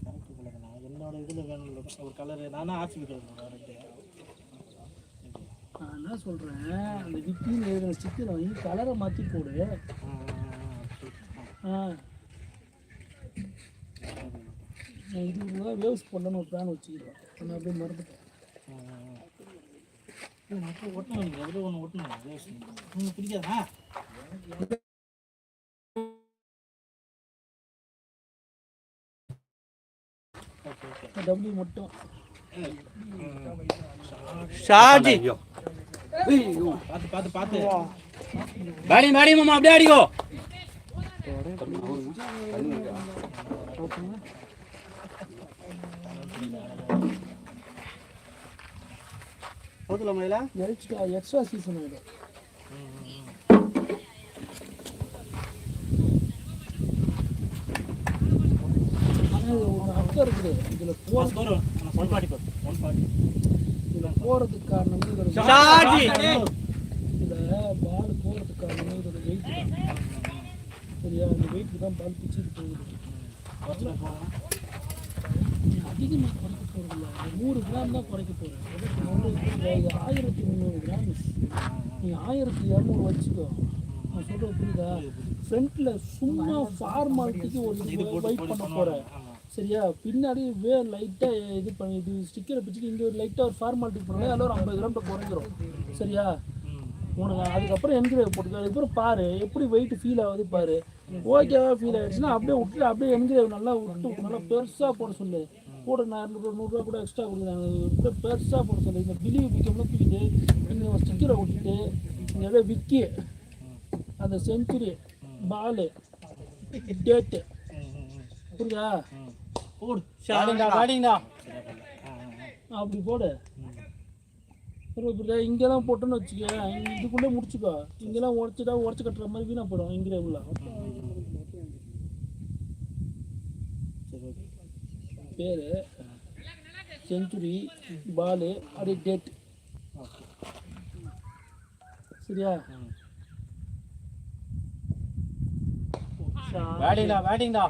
கரெக்ட் போல. நான் என்னோட இதுல வேணும் ஒரு கலர். நானா ஆர்சி கலர் ரெண்டு. நான் என்ன சொல்றேன், அந்த விக்கின்னு எழுதுற ஸ்டிக்கர் வாங்கி கலரை மாற்றி போடு. நான் 20 ரூபா வேவ்ஸ் பண்ணணும் ஒரு பிளான் வச்சுக்கிறேன். நான் அப்படியே மறந்துட்டேன். ஒட்டணும் நீங்கள் எதில் ஒன்று ஒட்டணும். உங்களுக்கு பிடிக்காதா? டபிள்யூ மட்டும் ஷாஜி பார்த்து பார்த்து பார்த்து பாடி பாடி மாமா அப்படியே அடிக்கோ. போதுல மேல எக்ஸ்ட்ரா சீசன் ஆகிடும். ஒரு அக்கா இருக்குது இதில் போகிறது. 140 இதில் போகிறதுக்கு காரணம் இதில் பால் போகிறதுக்கு காரணம் இதோட வெயிட் தான். சரியா? அந்த வெயிட்டுக்கு தான் பால் பிச்சுட்டு போகுது. அதிகமாக குறைக்க போகிறதில்ல, 100 கிராம் தான் குறைக்க போகிறேன். 1300 கிராம். நீ 1200 வச்சுக்கோ. நான் சொல்கிறது புரியுதா? ஃப்ரண்ட்டில் சும்மா ஃபார்மாலிட்டிக்கு ஒரு வெயிட் பண்ண போகிறேன். சரியா? பின்னாடி லைட்டாக இது பண்ணி இது ஸ்டிக்கரை பிடிச்சிட்டு இங்கே ஒரு லைட்டாக ஒரு ஃபார்மாலிட்டி பண்ணாலே அதில் ஒரு 50 கிராம் குறைஞ்சிரும். சரியா? உனக்கு அதுக்கப்புறம் என்கிரேவ் போட்டுக்க. அதுக்கப்புறம் பாரு எப்படி வெயிட் ஃபீல் ஆகுது பாரு. ஓகேவா ஃபீல் ஆகிடுச்சுன்னா அப்படியே விட்டு அப்படியே என்கிரேவ் நல்லா விட்டு நல்லா பெருசாக போட சொல்லு. போட நான் 100 ரூபா கூட எக்ஸ்ட்ரா கொடுக்குறாங்க. பெருசாக போட சொல்லு. இந்த பிலீவ் விற்கம்லாம் தூக்கிட்டு இங்கே ஒரு ஸ்டிக்கரை விட்டுட்டு இங்கே அப்படியே விக்கி அந்த செஞ்சுரி பாலு டேட்டு புரியுதா? போடு பாடிங்கடா அப்படி போடு. இங்கெல்லாம் போட்டோன்னு வச்சுக்க, இதுக்குள்ளே முடிச்சுக்கோ. இங்கெல்லாம் உடச்சி கட்டுற மாதிரி வீணா போயிடும் இங்கிரேவுல. பேர் செஞ்சுரி பாலு அப்படியே டேட். சரியா? பேட்டிங்டா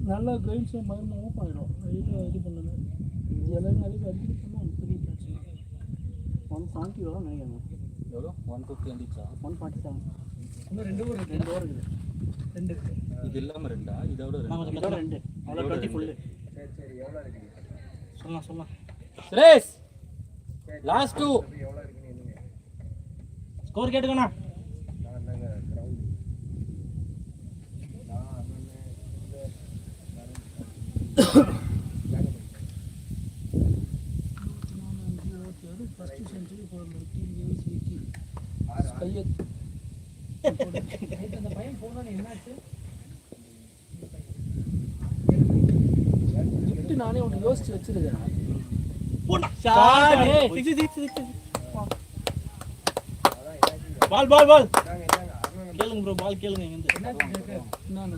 நல்லா கிரைண்ட்ஸ் மருந்து ஓப்பன் ஆகிடும். இது பண்ணணும் எல்லாரும் நிறைய அடிக்கடி பண்ணால் பெரிய பிரச்சனை. 170 எவ்வளோ நினைக்கிறேன். எவ்வளோ 150 வந்துச்சா? 147. இன்னும் 2 ஓவர் இருக்குது. 2 இது இல்லாமல் ரெண்டா? இதோட இதோட 2 அவ்வளோ 20 ஃபுல்லு. சரி எவ்வளோ இருக்குது? சொல்லலாம் சுரேஷ் லாஸ்ட் 2 எவ்வளோ இருக்குன்னு என்னங்க ஸ்கோர் கேட்டுக்கண்ணா. நான் என்னங்க ground first century for team யூஸ் விக்கி ஸ்கையத். அந்த பையன் போனோன்னு என்னாச்சு? கிஃப்ட் நானே ஒன்று யோசிச்சு வச்சிருக்கேன். பால் கேளுங்க ப்ரோ, பால் கேளுங்க. என்னன்னா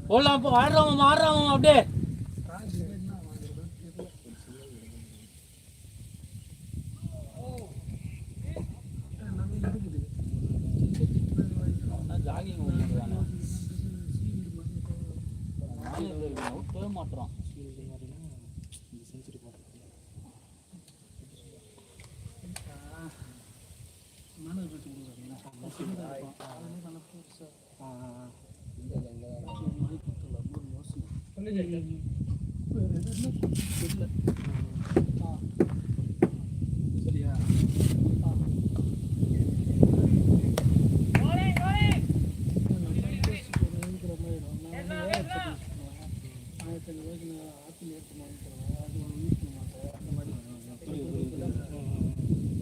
போடலாம் போ, ஆடுறவன் அப்படியே. போக மாட்டோம். சரியா?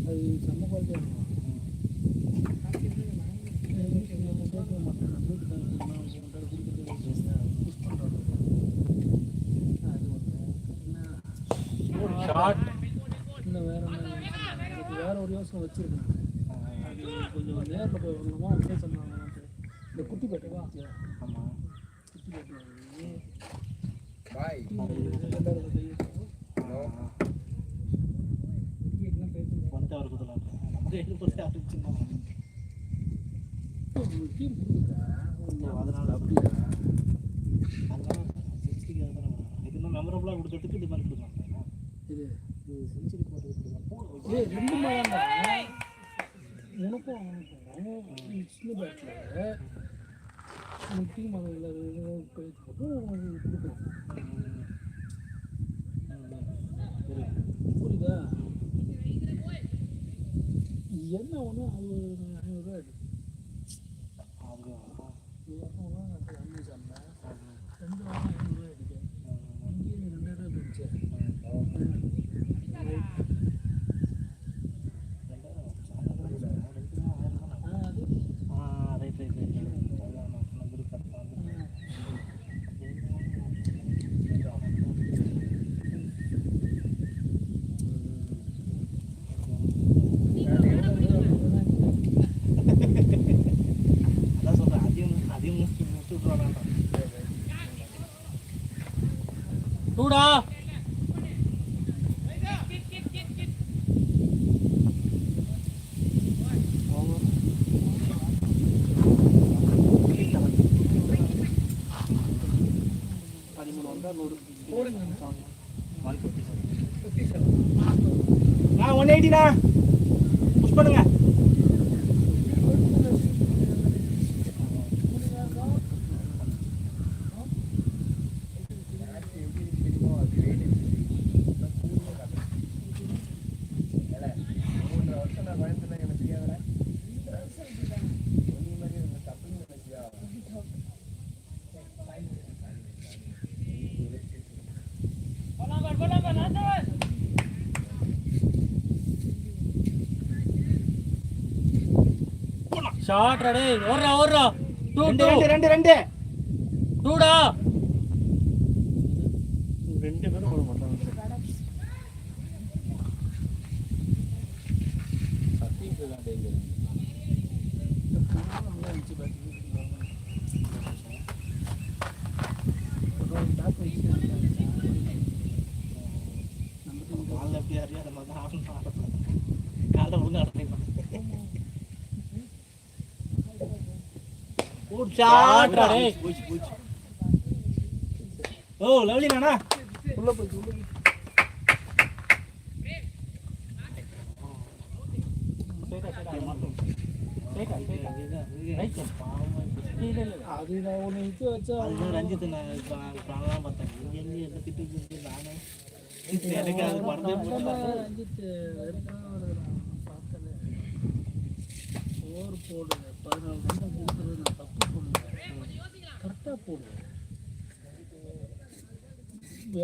அது செம்ம குவாலிட்டியாக இருக்கும். இன்னும் வேற ஒரு யோசனை வச்சிருக்கேன். அது கொஞ்சம் நேரில் போய் வரணுமா அப்படியே சொன்னாங்க. இந்த குட்டி பேட்டை பார்த்தியா? குட்டி பேட்டை பாய் அதனால அப்படியா மெமரபுளாக கொடுக்கறதுக்கு இது மாதிரி கொடுக்கலாம். இது செஞ்சுரி போட்டு ரெண்டு மழை உனக்கும் சின்ன பேட்டில் டீம் அது எல்லாரும் கொடுக்கணும். புரியுதா? என்ன ஒன்று அது 500 ரூபா அமேசானில் 2 வாரம் 500 ரூபா எடுக்கு. இங்கேயே 2000 ரூபா போயிடுச்சு. டூடா நான் 180 புஷ் பண்ணுங்க. வருஷம் நான் கோயம்புத்தூர்ல எனக்கு தெரியாத ஷாட் ரெடி ஓடுறா 2 டூடா ரெண்டு பேரும் போட மாட்டாங்க. காலைல எப்படி அறியாத மாதிரி தான் காலைல ஒழுங்கா நடத்தி ஷாட் ரெடி ஓ லவ்லி நானா உள்ள போய் அது நான் ஒன்று இது வச்சா ரஞ்சித் நான் பார்த்தேன் எந்த திட்டு நானே எனக்கு அது படத்தை ரஞ்சித் பார்த்தேன் ஓவர் போடு 14 ரன் கொடுக்குறது நான் தப்பு பண்ணுவேன். கரெக்டாக போடு.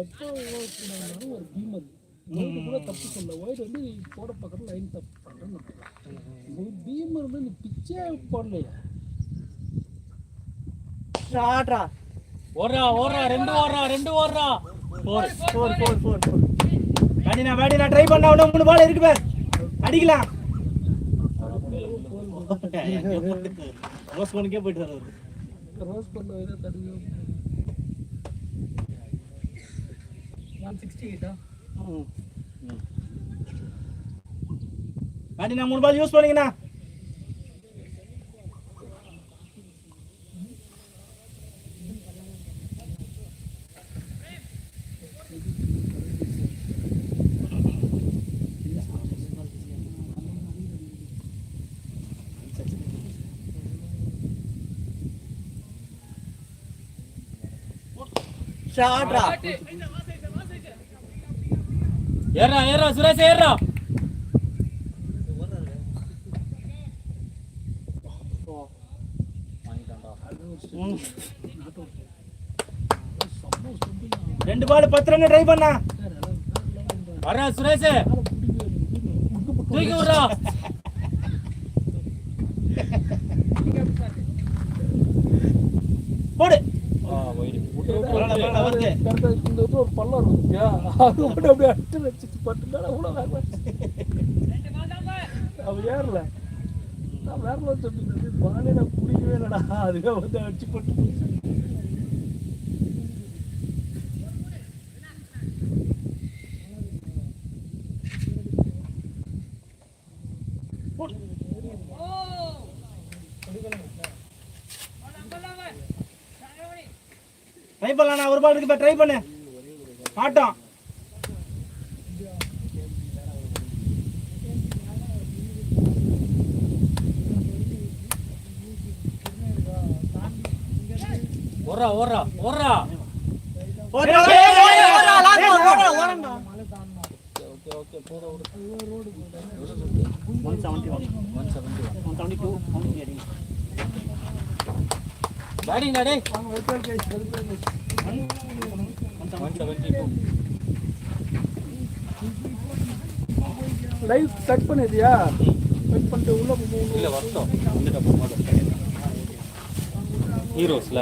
எப்போ ஓவர் போனாலும் ஒரு பீமர் ஒயிட் கூட தப்பு சொல்ல. ஒயிட் வந்து நீ போட பக்கத்தில் லைன் தப்பு பண்ணுறேன்னு பீமர் வந்து நீ பிச்சே போடலையா. ஷாட்ரா ஓடுறா ரெண்டு ஓடுறா 4 பேடினா ட்ரை பண்ணா இன்னும் 3 பால் இருக்கு பார் அடிக்கலாம் ரோஸ் கோனுக்கே போயிட்டு வராரு ரோஸ் பண்ண வேற தடுங்க 168 பேடினா 3 பால் யூஸ் பண்ணீங்கனா ஷாட்ரா ஏறா சுரேஷ் ஏறா ரெண்டு பால் 10 ரன் ட்ரை பண்ணா வரா சுரேஷ் தூக்கி விடுறா போடு இந்த ஒரு பள்ளம் இருந்துச்சு அது மட்டும் அப்படியே அட்டு வச்சுட்டு பட்டுனால கூட அவன் ஏறல நான் வேற சொல்லிட்டு பாலே நான் குடிக்கவே இல்லடா அதுவே வந்து அடிச்சு பட்டு ட்ரை பண்ணலாம் ஒரு பால் இருக்கு ட்ரை பண்ணு ஆட்டம் ஓடுறா பேட்டிங் டே 172 லைவ் கட் பண்ணியா கட் பண்ணிட்டு உள்ள இல்ல வரட்டும் வந்துட்ட போகும்போது ஹீரோஸ்ல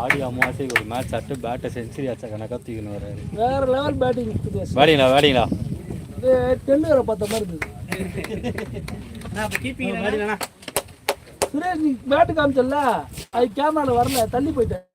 ஆடி அமாவாசைக்கு ஒரு மேட்ச் ஆட்டு பேட்டை செஞ்சுரி ஆச்சா கணக்கா தூக்கின்னு வர்றாரு வேற லெவல் பேட்டிங் பேட்டிங்களா அது டெண்டுலரை பார்த்த மாதிரி இருக்குது சுரேஷ் நீ பேட்டு காமிச்சல அது கேமரால வரல தள்ளி போயிட்டேன்